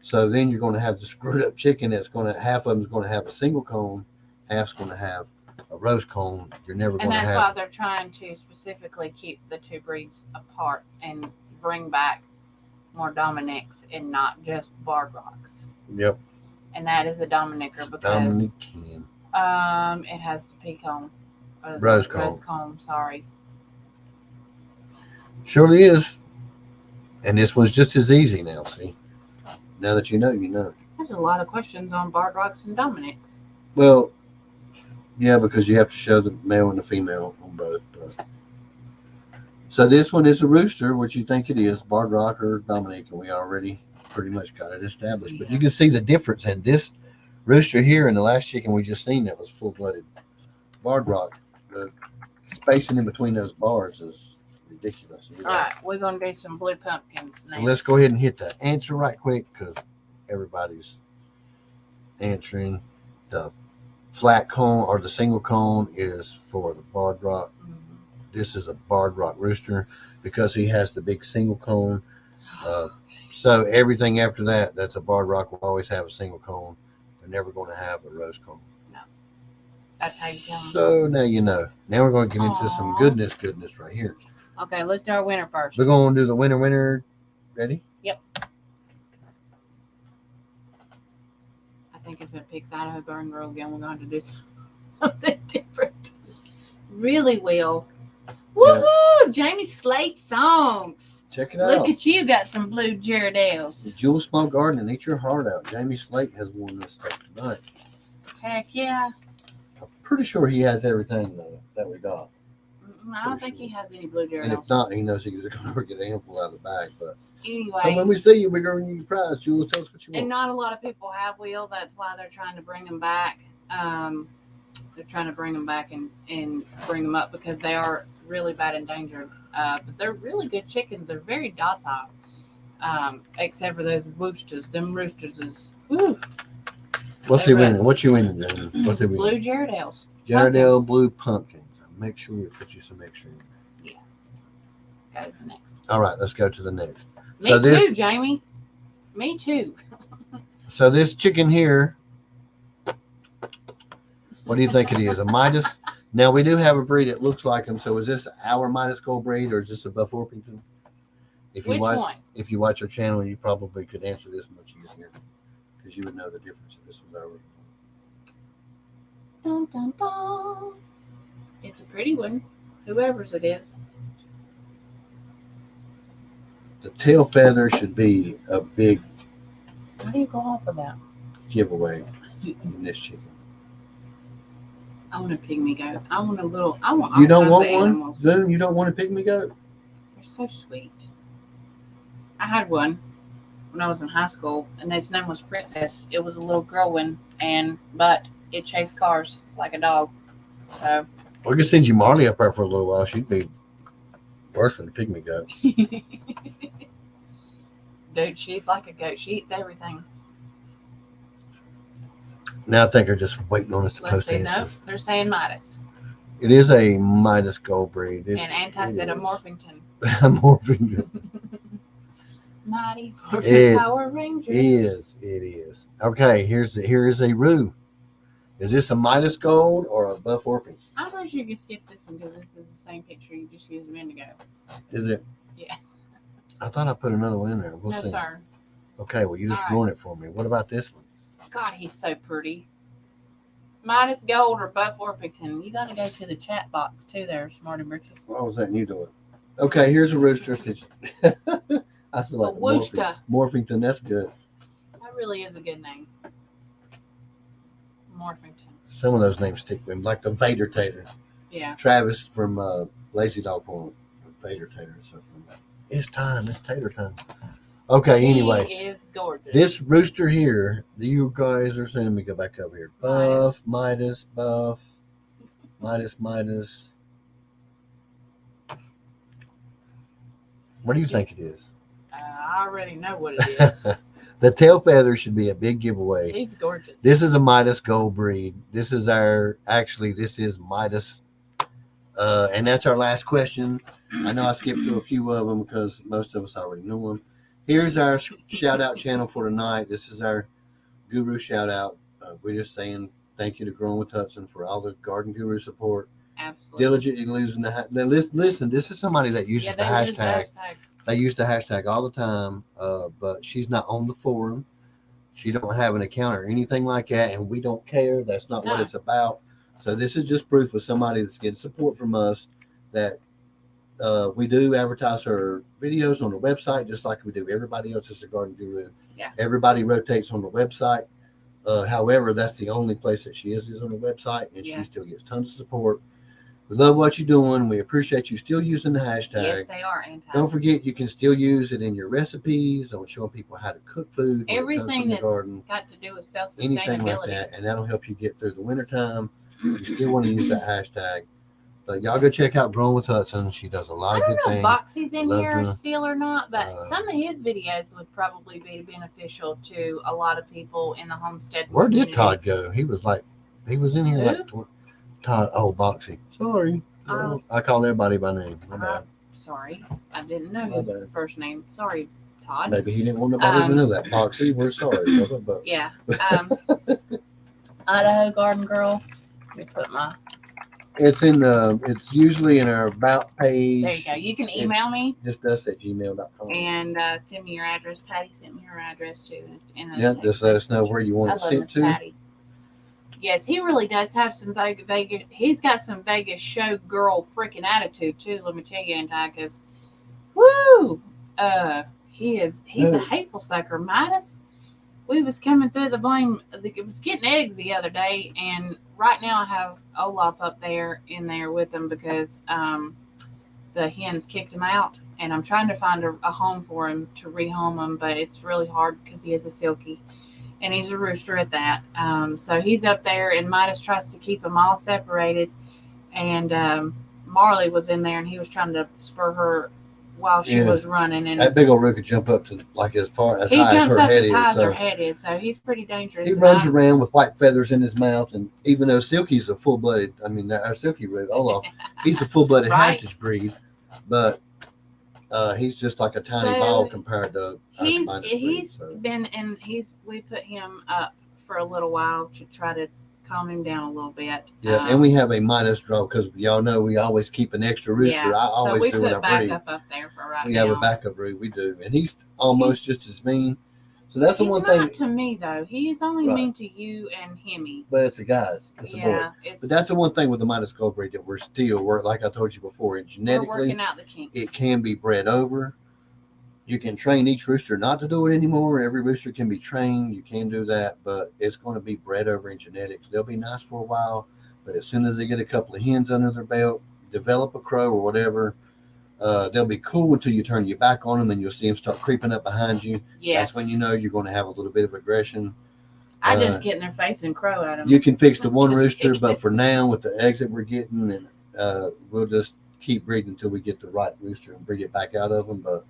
So then you're going to have the screwed up chicken half of them's going to have a single cone, half's going to have a rose cone. You're never going to have. And that's why they're trying to specifically keep the 2 breeds apart and bring back more Dominics and not just Barred Rocks. Yep. And that is a Dominicker because Dominican. It has the pea cone. Rose cone. Rose cone, sorry. Surely is. And this one's just as easy now, see? Now that you know, you know. There's a lot of questions on Barred Rocks and Dominics. Well, yeah, because you have to show the male and the female on both. But. So this one is a rooster, which you think it is, Barred Rock or Dominic, and we already pretty much got it established. But you can see the difference in this rooster here and the last chicken we just seen that was full-blooded barred rock. The spacing in between those bars is ridiculous. All right, we're gonna do some blue pumpkins now. And let's go ahead and hit the answer right quick because everybody's answering. The flat cone or the single cone is for the barred rock. Mhm. This is a barred rock rooster because he has the big single cone. So everything after that, that's a barred rock, will always have a single cone. They're never going to have a rose cone. That's how you tell 'em. So now you know. Now we're going to get into some Aw. goodness right here. Okay, let's do our winner first. We're going to do the winner. Ready? Yep. I think if it picks Idaho Garden Girl again, we're going to do something different. Really, Will. Woohoo! Jamie Slate songs. Check it out. Look at you, got some blue Gerardales. The Jewel Small Garden and Eat Your Heart Out. Jamie Slate has won this stuff tonight. Heck yeah. I'm pretty sure he has everything that we got. I don't think he has any blue And if Gerardales. not, he knows he's going to get a handful out of the bag. But so when Anyway, we see you, we're going to give you a prize. Jules, tell us what you and want. not a lot of people have Will. That's why they're trying to bring them back. They're trying to bring them back and bring them up because they are really bad endangered. But they're really good chickens. They're very docile. Except for those roosters. Them roosters is whew, What's he winning? What you winning, Jamie? What's he winning? blue Gerardales. Jardel Blue Pumpkins. Make sure we put you some extra in there. Go to the next. All right, let's go to the next. Me So this- too, Jamie. Me too. So this chicken here, what do you think it is? A Midas? Now we do have a breed that looks like him. So is this our Midas Gold breed or is this a Buff Orpington? If you Which watch, one? if you watch our channel, you probably could answer this much easier because you would know the difference if this was ours. Dun, dun, dun. It's a pretty one, whoever's it is. The tail feather should be a big What do you go off of that? giveaway in this chicken. I want a pygmy goat. I want a little. I want. You don't all want kinds of one? animals. Zoom, you don't want a pygmy goat? They're so sweet. I had one when I was in high school, and its name was Princess. It was a little girl one, but it chased cars like a dog. So, We could send you Marley up there for a little while. She'd be worse than a pygmy goat. dude, she's like a goat. She eats everything. Now I think they're just waiting on us to Let's post see. No, answers. they're saying Midas It is a Midas Gold breed. and Anti said a Morphington. Morphing. Mighty It Morphin Power Rangers. It is. Okay, here is a Roo. Is this a Midas Gold or a Buff Orpington? I'm pretty sure you can skip this one because this is the same picture you just used a minute ago. Is it? Yes. I thought I put another one in there. We'll No, see. sir. Okay, well, you just All right. ruined it for me. What about this one? God, he's so pretty. Midas Gold or Buff Orpington. You got to go to the chat box too there, Smarty Britches. What was that you doing? Okay, here's a rooster. I still like A Worcester. Morphington. That's good. That really is a good name. Morphington. Some of those names stick with me, like the Vader Tater. Yeah. Travis from Lazy Dog Point, Vader Tater or something. It's time. It's tater time. Okay, anyway. He is gorgeous. This rooster here, you guys are seeing me go back over here. Buff, Midas, Buff, Midas. What do you think it is? I already know what it is. The tail feather should be a big giveaway. He's gorgeous. This is a Midas Gold breed. This is Midas. And that's our last question. I know I skipped through a few of them because most of us already know them. Here's our shout out channel for tonight. This is our guru shout out. We're just saying thank you to Growing with Hudson for all the garden guru support. Absolutely. Diligently losing the listen, this is somebody that uses the hashtag. They use the hashtag all the time, but she's not on the forum. She don't have an account or anything like that, and we don't care. That's not what it's about. So this is just proof of somebody that's getting support from us that we do advertise her videos on the website just like we do everybody else is a garden guru. Yeah. Everybody rotates on the website. However, that's the only place that she is on the website, and she still gets tons of support. We love what you're doing. We appreciate you still using the hashtag. Yes, they are anti. Don't forget, you can still use it in your recipes on showing people how to cook food. Everything that's garden, got to do with self-sustainability. anything like that, and that'll help you get through the wintertime. You still want to use that hashtag. But y'all go check out Growing with Hudson. She does a lot of good things. I don't know if Boxy's in here doing, still or not, but some of his videos would probably be beneficial to a lot of people in the homestead Where community. did Todd go? He was in here like Todd. Oh, Boxy. Sorry. I call everybody by name. My bad. Sorry. I didn't know his first name. Sorry, Todd. Maybe he didn't want nobody to know that. Boxy, we're sorry, brother. But yeah. Idaho Garden Girl. Let me put my... It's usually in our about page. There you go. You can email me. Just us at gmail.com. And send me your address. Patty sent me her address too. Yeah, just let us know where you want it sent to. Patty. Yes, he really does have some Vegas. He's got some Vegas show girl freaking attitude too. Let me tell you, because, woo, he's a hateful sucker. Midas, we was coming through the blame. It was getting eggs the other day, and right now I have Olaf up there in there with them because the hens kicked him out, and I'm trying to find a home for him to rehome him, but it's really hard because he is a Silky. And he's a rooster at that. So he's up there, and Midas tries to keep them all separated. And Marley was in there, and he was trying to spur her while she was running. And that big old root could jump up to like as high as her head is. He jumps up as high as her head is, so he's pretty dangerous. He runs around with white feathers in his mouth, and even though Silky's a full-blooded, our Silky root, Olaf, he's a full-blooded Hatch's breed, but he's just like a tiny ball compared to. We put him up for a little while to try to calm him down a little bit. Yeah, and we have a Midas draw because y'all know we always keep an extra rooster. Yeah, I always do with our breed. Up there for right now. We have a backup breed. We do, and he's almost just as mean. So that's the one thing. He's not to me though. He's only mean to you and Himmy. But it's a guys. It's a boy. But that's the one thing with the Midas Gold breed that we're like I told you before, and genetically, we're working out the kinks. It can be bred over. You can train each rooster not to do it anymore. Every rooster can be trained. You can do that, but it's going to be bred over in genetics. They'll be nice for a while, but as soon as they get a couple of hens under their belt, develop a crow or whatever, they'll be cool until you turn your back on them and you'll see them start creeping up behind you. Yes. That's when you know you're going to have a little bit of aggression. I just get in their face and crow at them. You can fix the one rooster, but for now, with the eggs that we're getting, and we'll just keep breeding until we get the right rooster and breed it back out of them, but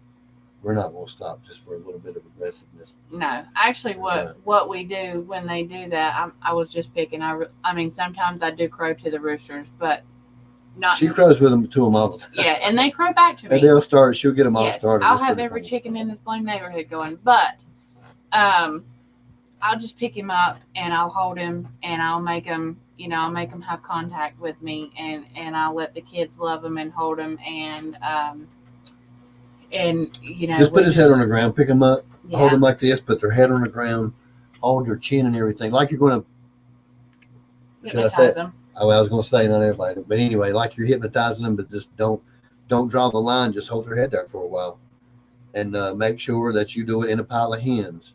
we're not going to stop just for a little bit of aggressiveness. No, actually, what we do when they do that, I was just picking. I mean, sometimes I do crow to the roosters, but not. She crows with them to them all the time. Yeah, and they crow back to me. And they'll start. She'll get them all started. I'll have every chicken in this blame neighborhood going, but I'll just pick him up and I'll hold him and I'll make him. I'll make him have contact with me, and I'll let the kids love him and hold him and just put his head on the ground, pick him up, hold him like this, put their head on the ground, hold their chin and everything, like you're going to. Should I say? Them. Oh, I was going to say not everybody, but anyway, like you're hypnotizing them, but just don't draw the line. Just hold their head there for a while, and make sure that you do it in a pile of hens.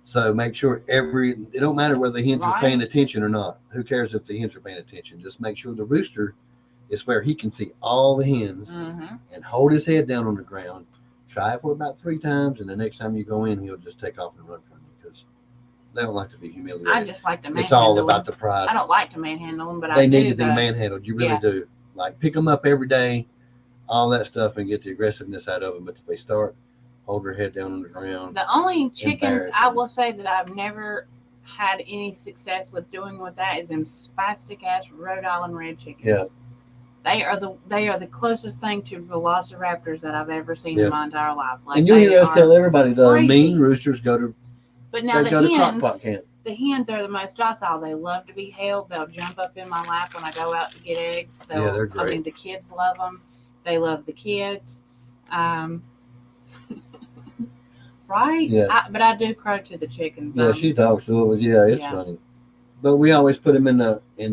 So make sure it don't matter whether the hens is paying attention or not. Who cares if the hens are paying attention? Just make sure the rooster is where he can see all the hens and hold his head down on the ground. Try it for about 3 times, and the next time you go in, he'll just take off and run from you because they don't like to be humiliated. I just like to manhandle It's all about the pride. I don't like to manhandle them, but they need to be manhandled. You really do. Like pick them up every day, all that stuff, and get the aggressiveness out of them. But if they start, hold their head down on the ground. The only chickens I will say that I've never had any success with doing with that is them spastic ass Rhode Island red chickens. Yeah. They are the closest thing to velociraptors that I've ever seen in my entire life. Like, and you hear us tell everybody the mean roosters go to. But now the hens are the most docile. They love to be held. They'll jump up in my lap when I go out to get eggs. They're great. I mean, the kids love them. They love the kids. Right? Yeah. But I do crow to the chickens. Yeah, she talks to us. Yeah, it's funny. But we always put them in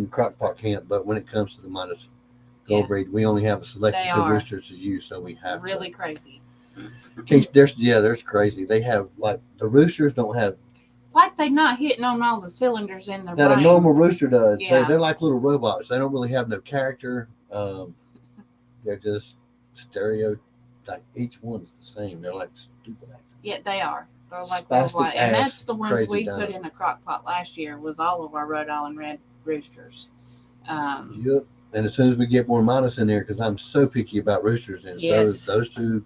crockpot camp. But when it comes to the Midas Gold breed, we only have a selected 2 roosters to use, so we have really crazy. There's crazy. They have like the roosters don't have. It's like they're not hitting on all the cylinders in their brain. A normal rooster does. Yeah. They're like little robots. They don't really have no character. They're just stereo. Like each one's the same. They're like stupid. Yeah, they are. They're like Spastic and ass, that's the ones crazy we put dinosaur. in the crock pot last year. Was all of our Rhode Island red roosters. Yep. And as soon as we get more modest in there, because I'm so picky about roosters, and Yes. so those two.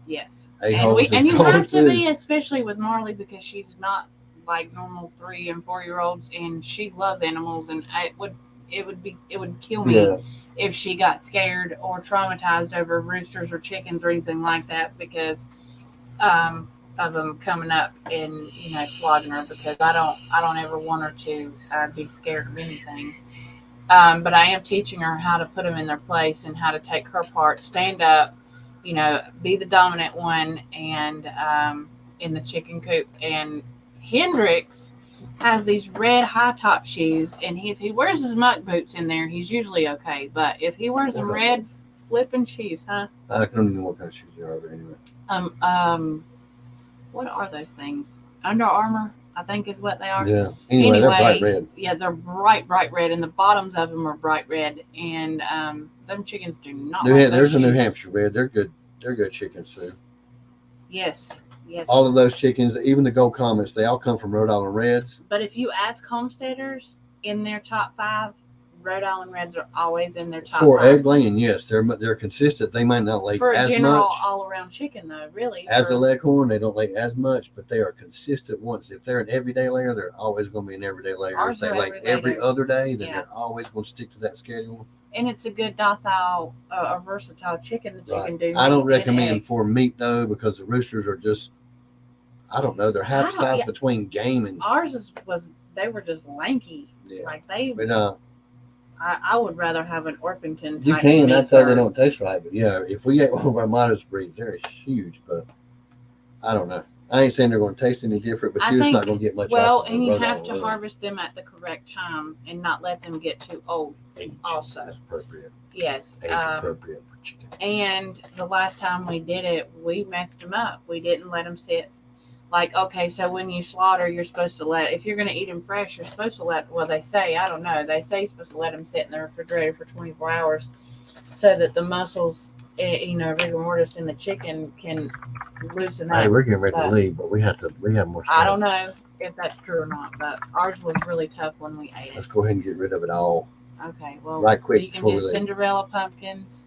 Yes, A-holes and is you going have to too. be, especially with Marley, because she's not like normal 3 and 4 year olds, and she loves animals, and it would kill me Yeah. if she got scared or traumatized over roosters or chickens or anything like that because of them coming up and flogging her, because I don't ever want her to be scared of anything. But I am teaching her how to put them in their place and how to take her part, stand up, be the dominant one, and in the chicken coop. And Hendrix has these red high top shoes, and if he wears his muck boots in there, he's usually okay. But if he wears some red flipping shoes, I don't even know what kind of shoes they are, but anyway. What are those things? Under Armour, I think is what they are. Yeah. Anyway, they're bright red. Yeah, they're bright red, and the bottoms of them are bright red. And them chickens do not. There's a New Hampshire red. They're good. They're good chickens too. Yes. All of those chickens, even the Gold Comets, they all come from Rhode Island Reds. But if you ask homesteaders in their top 5, Rhode Island Reds are always in their top 5. For egg laying, yes, they're consistent. They might not lay for a as general much all-around chicken, though, really. as the Leghorn. They don't lay as much, but they are consistent. Once if they're an everyday layer, they're always going to be an everyday layer. Ours If they are lay every other day, then Yeah. they're always going to stick to that schedule. And it's a good docile, a versatile chicken that you can do. I don't meat and recommend egg. for meat though, because the roosters are just, I don't know, they're half size between game and. Ours was they were just lanky. Yeah. Like they. But I would rather have an Orpington. you type can. meat I'd say they bird. don't taste right, but yeah, if we get one of our modest breeds, they're huge. But I don't know. I ain't saying they're going to taste any different, but you're just not going to get much. Well, off and you Rhode have Island to Red. harvest them at the correct time and not let them get too old. Age also. is appropriate. Yes. Age appropriate for chickens. And the last time we did it, we messed them up. We didn't let them sit. Like, okay, so when you slaughter, you're supposed to if you're going to eat them fresh, you're supposed to they say, I don't know, they say you're supposed to let them sit in the refrigerator for 24 hours so that the muscles, rigor mortis in the chicken can loosen up. Hey, we're getting ready to leave, but we have more stuff. I don't know if that's true or not, but ours was really tough when we ate it. Let's go ahead and get rid of it all. Okay, well, right quick you can before do we leave. Cinderella pumpkins.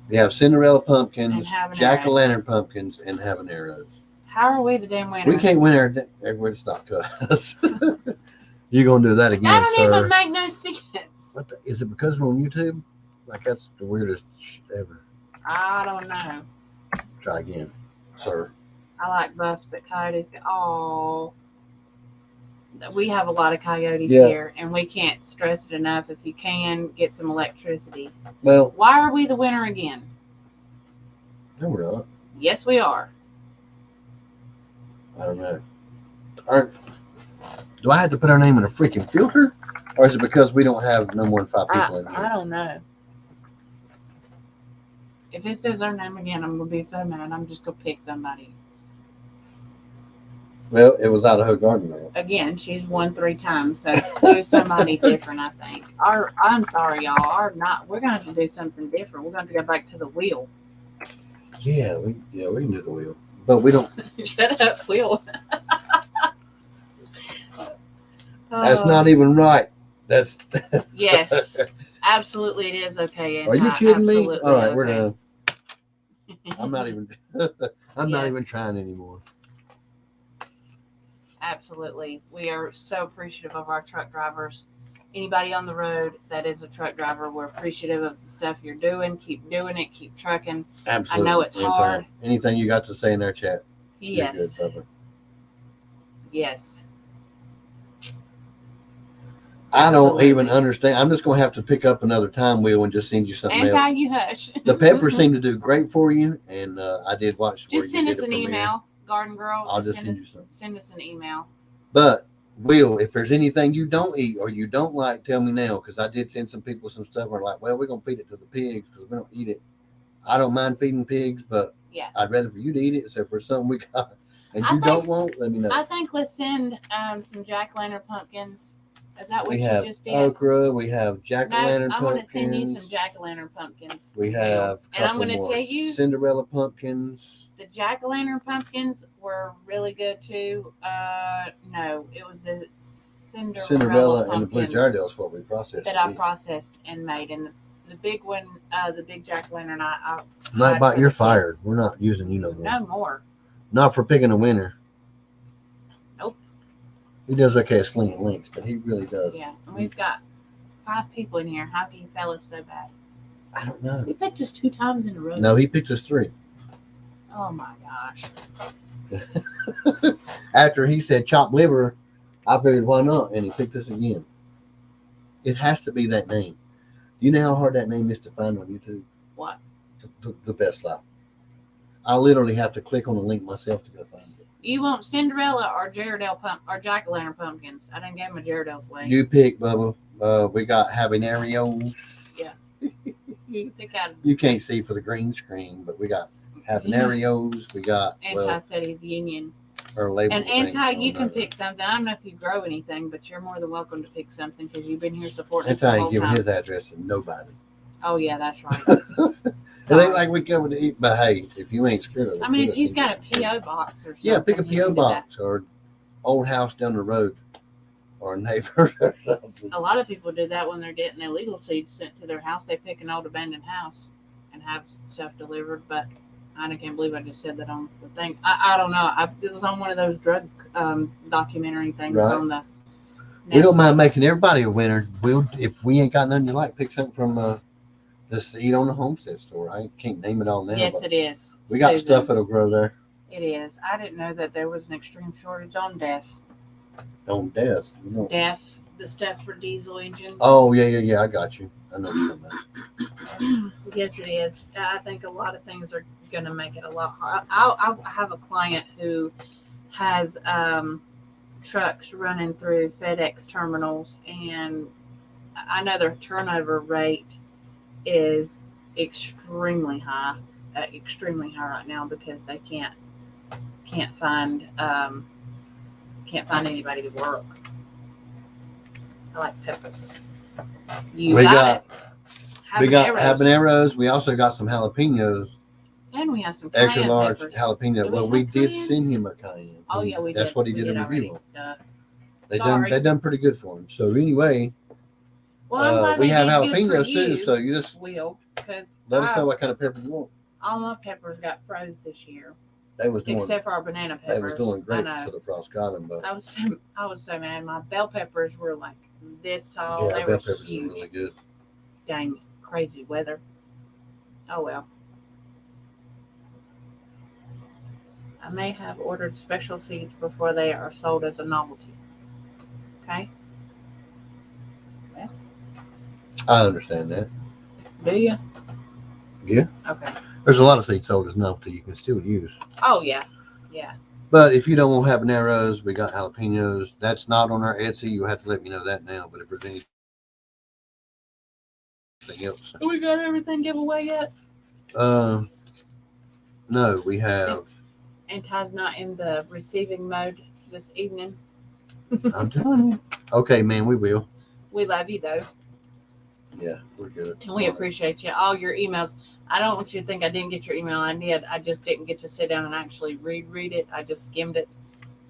We have Cinderella pumpkins, And jack-o'-lantern pumpkins, and habaneros. How are we the damn winner? We can't win everyone's not us. You're going to do that again, that don't sir. even make no sense. Is it because we're on YouTube? Like, that's the weirdest ever. I don't know. Try again, sir. I like buffs, but coyotes. We have a lot of coyotes here, and we can't stress it enough. If you can, get some electricity. Well, why are we the winner again? No, we're not. Yes, we are. I don't know. Do I have to put our name in a freaking filter? Or is it because we don't have no more than 5 people in here? I don't know. If it says our name again, I'm going to be so mad. I'm just going to pick somebody. Well, it was Idaho Garden Girl. Again, she's won 3 times, so do somebody different, I think. I'm sorry, y'all. We're going to have to do something different. We're going to have to go back to the wheel. Yeah, we can do the wheel. But we don't. Shut up, wheel. That's not even right. That's. Yes, absolutely, it is okay. Are you kidding me? All right, we're done. I'm not even. I'm not even trying anymore. Absolutely, we are so appreciative of our truck drivers. Anybody on the road that is a truck driver, we're appreciative of the stuff you're doing. Keep doing it. Keep trucking. Absolutely. I know it's hard. Anything you got to say in our chat? Yes. You're good, Bubba. Yes. I don't even understand. I'm just going to have to pick up another time wheel and just send you something else. Tag you hush. The peppers seem to do great for you, and I did watch. Just send us an email, Garden Girl. I'll just send you something. Send us an email. But Will, if there's anything you don't eat or you don't like, tell me now, because I did send some people some stuff. And they're like, well, we're going to feed it to the pigs because we don't eat it. I don't mind feeding pigs, but I'd rather for you to eat it. So if there's something we got and you don't want, let me know. I think let's send some jack-o'-lantern pumpkins Is that what We you have just did? okra. We have jack-o'-lantern I'm pumpkins. going to send you some jack-o'-lantern pumpkins. We have and I'm going to tell you, Cinderella pumpkins. The jack-o'-lantern pumpkins were really good too. No, it was the Cinderella And the blue jardel is what we processed. That I processed and made. And the big one, the big jack-o'-lantern, Nightbot, you're fired. We're not using you no more. No more. Not for picking a winner. Nope. He does okay at slinging links, but he really does. Yeah, and we've got 5 people in here. How can you fail us so bad? I don't know. He picked us 2 times in a row. No, he picked us 3. Oh my gosh. After he said chopped liver, I figured why not, and he picked us again. It has to be that name. You know how hard that name is to find on YouTube? What? The Best Life. I literally have to click on the link myself to go find it. You want Cinderella or jack-o'-lantern pumpkins? I didn't give him a Jaredale's way. You pick, Bubba. We got habaneros. Yeah. You pick out. You can't see for the green screen, but we got habaneros. We got Anti-Cities Union. Or label. And you can pick something. I don't know if you grow anything, but you're more than welcome to pick something because you've been here supporting us the Anti whole giving time. his address to nobody. Oh yeah, that's right. It ain't like we come to eat, but hey, if you ain't scared of it. I mean, if he's got a P.O. box or something. Yeah, pick a P.O. box or old house down the road or a neighbor or something. A lot of people do that when they're getting illegal seeds sent to their house. They pick an old abandoned house and have stuff delivered, but I can't believe I just said that on the thing. I don't know. It was on one of those drug documentary things on the. We don't mind making everybody a winner. If we ain't got nothing you like, pick something from the seed on the homestead store. I can't name it all now. Yes, it is. We got stuff that'll grow there. It is. I didn't know that there was an extreme shortage on DEF. On death. DEF, the stuff for diesel engines. Oh yeah. I got you. I know something. Yes, it is. I think a lot of things are going to make it a lot harder. I have a client who has trucks running through FedEx terminals, and I know their turnover rate is extremely high right now because they can't find anybody to work. I like peppers. We got habaneros. We also got some jalapenos. And we have some extra large peppers. jalapeno. Well, we did send him a cayenne. Oh yeah, we did. That's what he did a review on. They done pretty good for him. So anyway, well, we have jalapenos too. So you just because let us know what kind of pepper you want. All my peppers got froze this year. They was doing, except for our banana peppers. They was doing great until the frost got them. But I was so mad. My bell peppers were like this tall. Yeah, they bell were peppers huge. were really good. Dang, crazy weather. Oh well. I may have ordered special seeds before they are sold as a novelty. Okay? Well, I understand that. do you? Yeah. Okay. There's a lot of seeds sold as novelty you can still use. Oh, yeah. Yeah. But if you don't want habaneros, we got jalapenos. That's not on our Etsy. You'll have to let me know that now. But if there's anything else. We got everything giveaway yet? No, we have. And Ty's not in the receiving mode this evening. I'm telling you. Okay, man, we will. We love you, though. Yeah, we're good. And we appreciate you. All your emails. I don't want you to think I didn't get your email. I did. I just didn't get to sit down and actually read it. I just skimmed it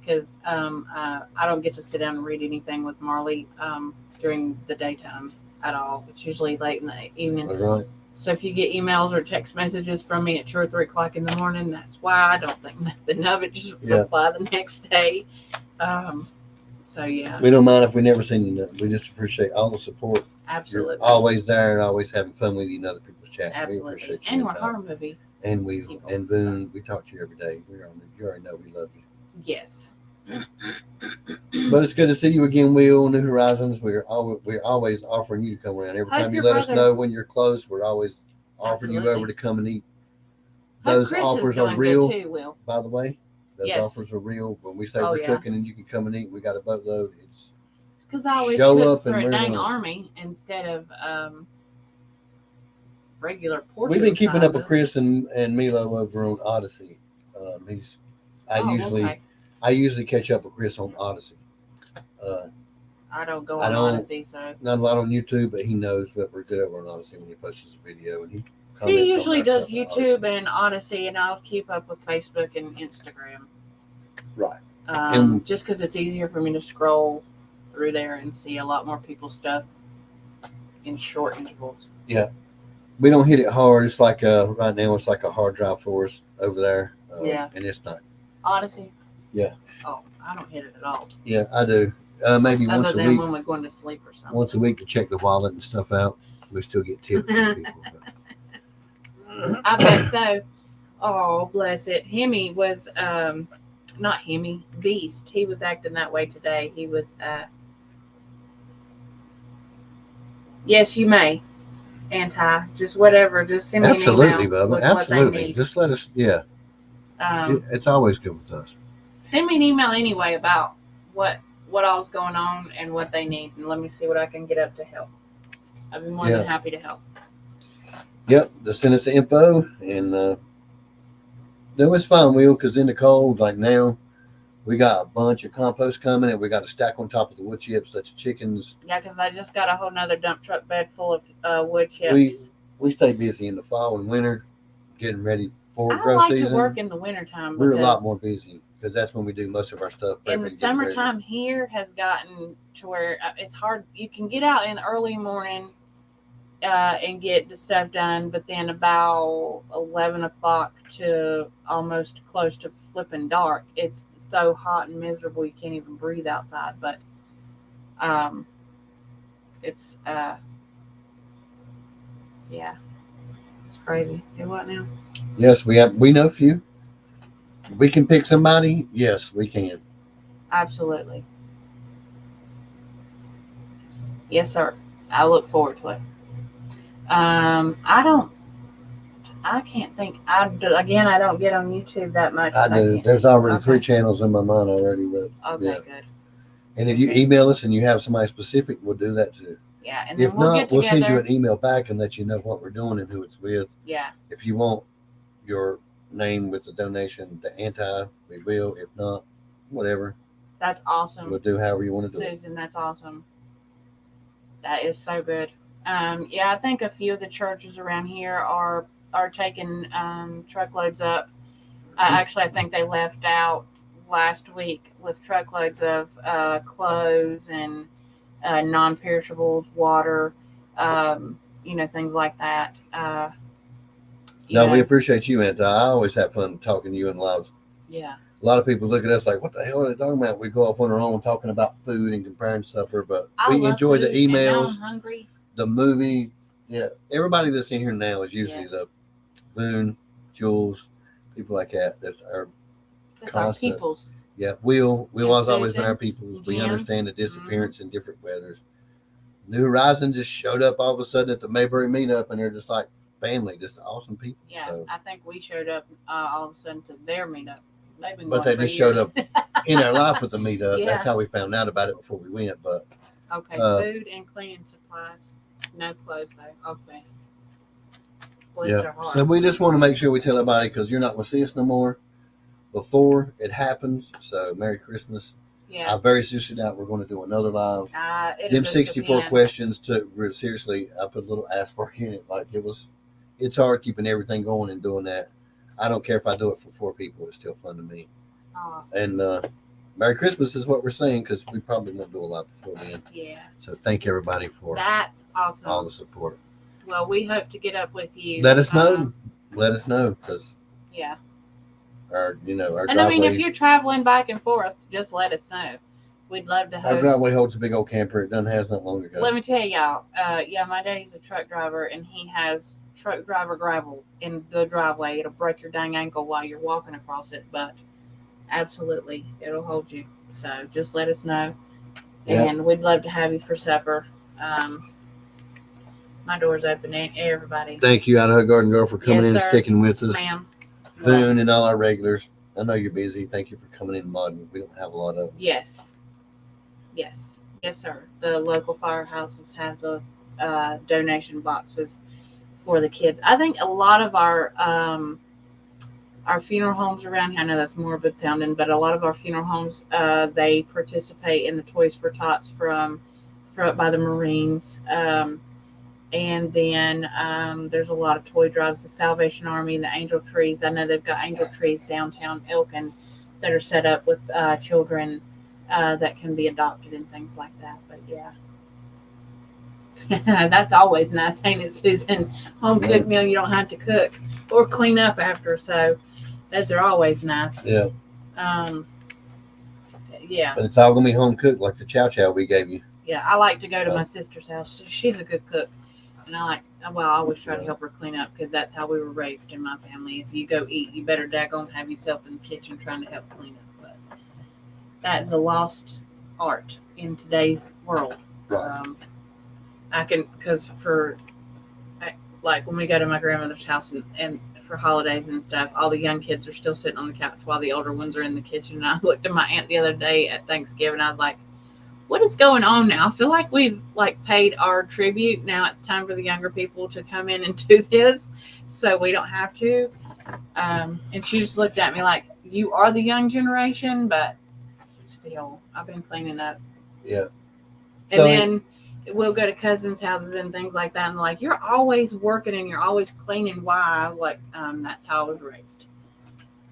because I don't get to sit down and read anything with Marley during the daytime at all. It's usually late in the evening. That's right. So if you get emails or text messages from me at 2 or 3 o'clock in the morning, that's why. I don't think nothing of it. Just reply the next day. So yeah. We don't mind if we never seen you nothing. We just appreciate all the support. Absolutely. You're always there and always having fun with you and other people's chat. Absolutely. We appreciate you. And we're horror movie. And Boone, we talk to you every day. You already know we love you. Yes. But it's good to see you again, Will. New Horizons. We're always offering you to come around. Every time you let us know when you're close, we're always offering you over to come and eat. Those offers are real, too, Will. by the way. Those offers are real. When we say we're cooking and you can come and eat, we got a boatload. It's because I always show cook up for and a dang army instead of regular portion. We've been keeping sizes. up with Chris and Milo over on Odyssey. I usually catch up with Chris on Odyssey. I don't go I on don't- Odyssey, so Not a lot on YouTube, but he knows that we're good over on Odyssey when he posts his video, and he comments on he usually our does stuff on YouTube Odyssey. and Odyssey, and I'll keep up with Facebook and Instagram. Right. And- Just because it's easier for me to scroll through there and see a lot more people's stuff in short intervals. We don't hit it hard. It's like right now, it's like a hard drive for us over there. Yeah. And it's not. Odyssey? Yeah. Oh, I don't hit it at all. Yeah, I do. Maybe Other once a than week. when we're going to sleep or something. Once a week to check the wallet and stuff out. We still get tips from people. But. I bet so. Oh, bless it. Hemi was, not Hemi, Beast. He was acting that way today. He was, yes, you may. Just whatever. Just send me Absolutely, an email Bubba. with what they Absolutely. need. Just let us, yeah. It's always good with us. Send me an email anyway about what all's going on and what they need, and let me see what I can get up to help. I'd be more than happy to help. Yep. Just send us the info, and no, it's fine, Will, because in the cold, like now, we got a bunch of compost coming, and we got a stack on top of the wood chips that the chickens. Yeah, because I just got a whole nother dump truck bed full of wood chips. We stay busy in the fall and winter, getting ready for I grow like season. to work in the wintertime. We're a lot more busy because that's when we do most of our stuff. In the summertime here has gotten to where it's hard. You can get out in the early morning and get the stuff done, but then about 11 o'clock to almost close to flipping dark, it's so hot and miserable you can't even breathe outside. But it's yeah, it's crazy. Do what now? Yes, we know a few. We can pick somebody. Yes, we can. Absolutely. Yes, sir. I look forward to it. I can't think. I don't get on YouTube that much. I do. can't. There's already Okay. 3 channels in my mind already, but Okay, yeah. good. And if you email us and you have somebody specific, we'll do that too. Yeah, and then If we'll not, get we'll together. send you an email back and let you know what we're doing and who it's with. Yeah, If you want your name with the donation, we will. If not, whatever. that's awesome. We'll do however you want to do it. Susan, that's awesome. That is so good. Yeah, I think a few of the churches around here are taking truckloads up. Actually, I think they left out last week with truckloads of clothes and non-perishables, water, things like that. We appreciate you, Anti. I always have fun talking to you in live. Yeah. A lot of people look at us like, what the hell are they talking about? We go off on our own talking about food and comparing supper, but we enjoy the emails, I'm hungry. the movie. Yeah, everybody that's in here now is usually the Boone, Jules, people like that. That's our peoples. Yeah, Will has always been Susan, our peoples. We Jim. understand the disappearance in different weathers. New Horizon just showed up all of a sudden at the Mayberry meetup, and they're just like family, just awesome people. Yeah, So. I think we showed up all of a sudden to their meetup. But they just showed up in our life with the meetup. Yeah. That's how we found out about it before we went. But Okay, food and cleaning supplies. No clothes though. Okay. Bless their hearts. So we just want to make sure we tell everybody because you're not going to see us no more before it happens. So Merry Christmas. Yeah. I very seriously doubt we're going to do another live. Them 64 questions took seriously. I put a little ass work in it. Like it's hard keeping everything going and doing that. I don't care if I do it for 4 people. It's still fun to me. And Merry Christmas is what we're saying because we probably won't do a lot before then. Yeah. So thank everybody for that's awesome. all the support. Well, we hope to get up with you. Let us know. Let us know because yeah. Our And driveway, I mean, if you're traveling back and forth, just let us know. We'd love to host. Our driveway holds a big old camper. It done has not long ago. Let me tell y'all. My daddy's a truck driver, and he has truck driver gravel in the driveway. It'll break your dang ankle while you're walking across it, but absolutely, it'll hold you. So just let us know, and we'd love to have you for supper. My door's open, everybody. Thank you, Idaho Garden Girl, for coming in and sticking with us. Ma'am. Boone and all our regulars. I know you're busy. Thank you for coming in and modding. We don't have a lot of them. Yes, sir. The local firehouses have the donation boxes for the kids. I think a lot of our our funeral homes around here, I know that's morbid sounding, but a lot of our funeral homes, they participate in the Toys for Tots by the Marines. And then there's a lot of toy drives, the Salvation Army, the Angel Trees. I know they've got Angel Trees downtown Elkin that are set up with children that can be adopted and things like that. But yeah. That's always nice, ain't it, Susan? Home cooked meal you don't have to cook or clean up after. So those are always nice. Yeah. Yeah. But it's all gonna be home cooked, like the chow chow we gave you. Yeah, I like to go to my sister's house. She's a good cook. And I always try to help her clean up because that's how we were raised in my family. If you go eat, you better daggone have yourself in the kitchen trying to help clean up. But that's a lost art in today's world. Right. Because like when we go to my grandmother's house and for holidays and stuff, all the young kids are still sitting on the couch while the older ones are in the kitchen. And I looked at my aunt the other day at Thanksgiving. I was like, what is going on now? I feel like we've paid our tribute. Now it's time for the younger people to come in and do this, so we don't have to. And she just looked at me like, you are the young generation, but still, I've been cleaning up. Yeah. And then we'll go to cousins' houses and things like that, and like, you're always working and you're always cleaning. Why? Like, that's how I was raised,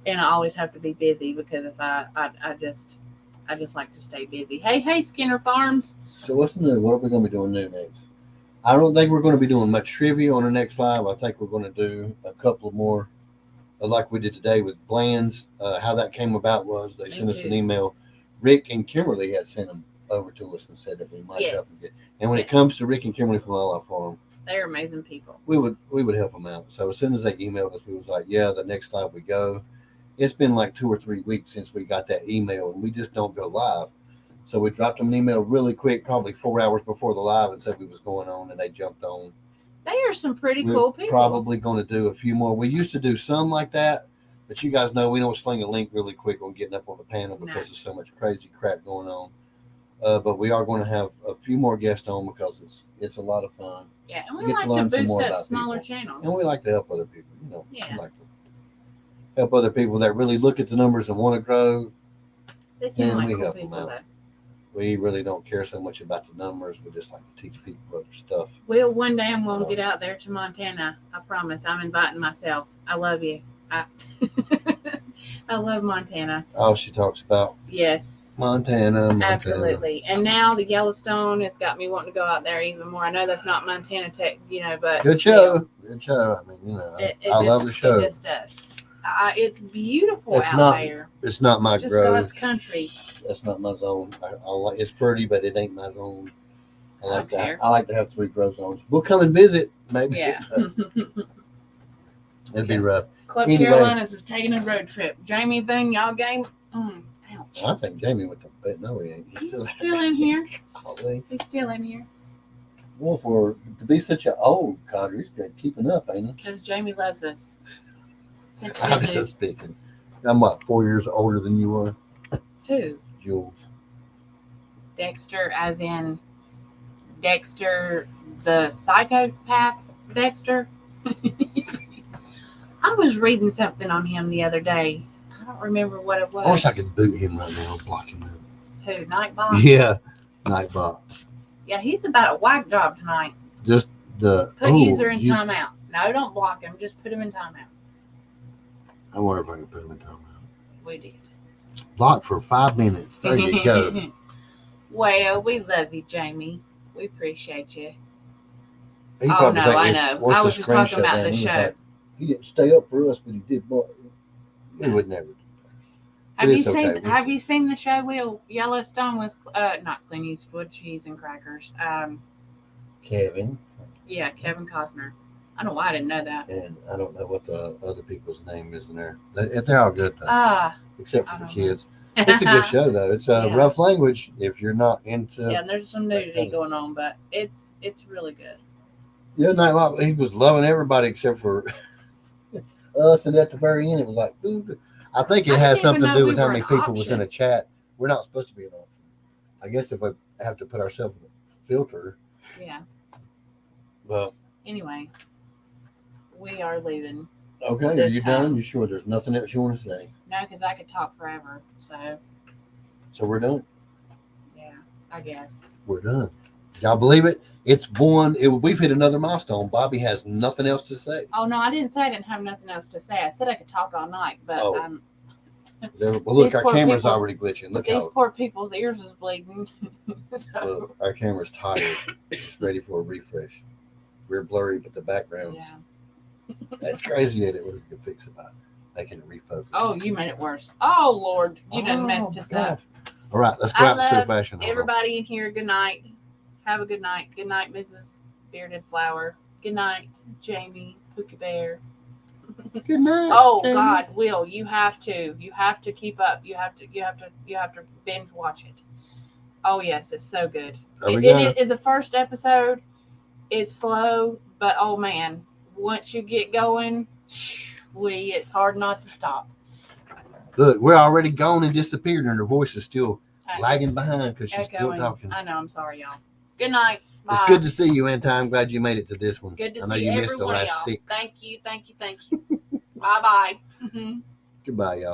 and I always have to be busy because if I just like to stay busy. Hey, Skinner Farms. So what's new? What are we going to be doing new next? I don't think we're going to be doing much trivia on the next live. I think we're going to do a couple more, like we did today with Bland's. How that came about was they sent us an email. Rick and Kimberly had sent them over to us and said that we might help them get. And when it comes to Rick and Kimberly from Olaf Farm, they're amazing people. We would help them out. So as soon as they emailed us, we was like, yeah, the next live we go. It's been like 2 or 3 weeks since we got that email, and we just don't go live. So we dropped them an email really quick, probably 4 hours before the live, and said we was going on, and they jumped on. They are some pretty cool people. Probably going to do a few more. We used to do some like that, but you guys know we don't sling a link really quick on getting up on the panel because there's so much crazy crap going on. But we are going to have a few more guests on because it's a lot of fun. Yeah, and we like to boost up smaller channels. And we like to help other people. We like to help other people that really look at the numbers and want to grow. They seem like cool people, though. We really don't care so much about the numbers. We just like to teach people other stuff. Well, one day I'm going to get out there to Montana. I promise. I'm inviting myself. I love you. I love Montana. Oh, she talks about. Yes. Montana. Absolutely. And now the Yellowstone has got me wanting to go out there even more. I know that's not Montana Tech, but. Good show. Good show. I mean, I love the show. It just does. It's beautiful out there. It's not my just grove. God's country. That's not my zone. I like. It's pretty, but it ain't my zone. I like that. I like to have 3 grow zones. We'll come and visit, maybe. Yeah. It'd be rough. Club Carolinas is taking a road trip. Jamie Boone, y'all game? Ouch. I think Jamie went to bed. No, he ain't. He's still in here. Golly. He's still in here. Well, to be such an old codger, he's keeping up, ain't he? Because Jamie loves us. I'm just speaking. I'm 4 years older than you are. Who? Jules. Dexter, as in Dexter, the psychopath Dexter. I was reading something on him the other day. I don't remember what it was. I wish I could boot him right now and block him out. Who? Nightbot? Yeah, Nightbot. Yeah, he's about a whack job tonight. Just put user in timeout. No, don't block him. Just put him in timeout. I wonder if I can put him in timeout. We did. Block for 5 minutes. There you go. Well, we love you, Jamie. We appreciate you. I know. I was just talking about the show. Like, he didn't stay up for us, but he did. He would never do that. Have you seen the show Yellowstone with not Clint Eastwood, cheese and crackers? Kevin. Yeah, Kevin Costner. I don't know why I didn't know that. And I don't know what the other people's name is in there. They're all good though. Except for the kids. It's a good show though. It's rough language if you're not into. Yeah, and there's some nudity going on, but it's really good. Yeah, he was loving everybody except for us, and at the very end, it was like, dude. I think it has something to do with how many people was in a chat. We're not supposed to be an option. I guess if we have to put ourselves in a filter. Yeah. But anyway, we are leaving. Okay, are This you time. done? You sure there's nothing else you want to say? No, because I could talk forever. So, So we're done. yeah, I guess. We're done. Y'all believe it? We've hit another milestone. Bobby has nothing else to say. Oh, no, I didn't say I didn't have nothing else to say. I said I could talk all night, but Oh. Well, look, These our poor camera's people's- already glitching. Look these how poor people's ears is bleeding. So, look, our camera's tired. It's ready for a refresh. We're blurry, but the background's yeah. that's crazy that it was a good fix about making it refocus. Oh, you made it worse. Oh, Lord. You done messed my us up. gosh. All right, let's go I out and see a love fashion. Hold on. Everybody in here, good night. Have a good night. Good night, Mrs. Bearded Flower. Good night, Jamie Pookie Bear. Good night. Oh Jamie. God, Will, you have to keep up. You have to binge watch it. Oh yes, it's so good. The first episode is slow, but oh man, once you get going, it's hard not to stop. Look, we're already gone and disappeared, and her voice is still lagging It's behind because she's still echoing. talking. I know. I'm sorry, y'all. Good night. Bye. It's good to see you, Anti. I'm glad you made it to this one. Good to I know see you every missed the one of last y'all. 6. Thank you. Bye bye. Goodbye, y'all.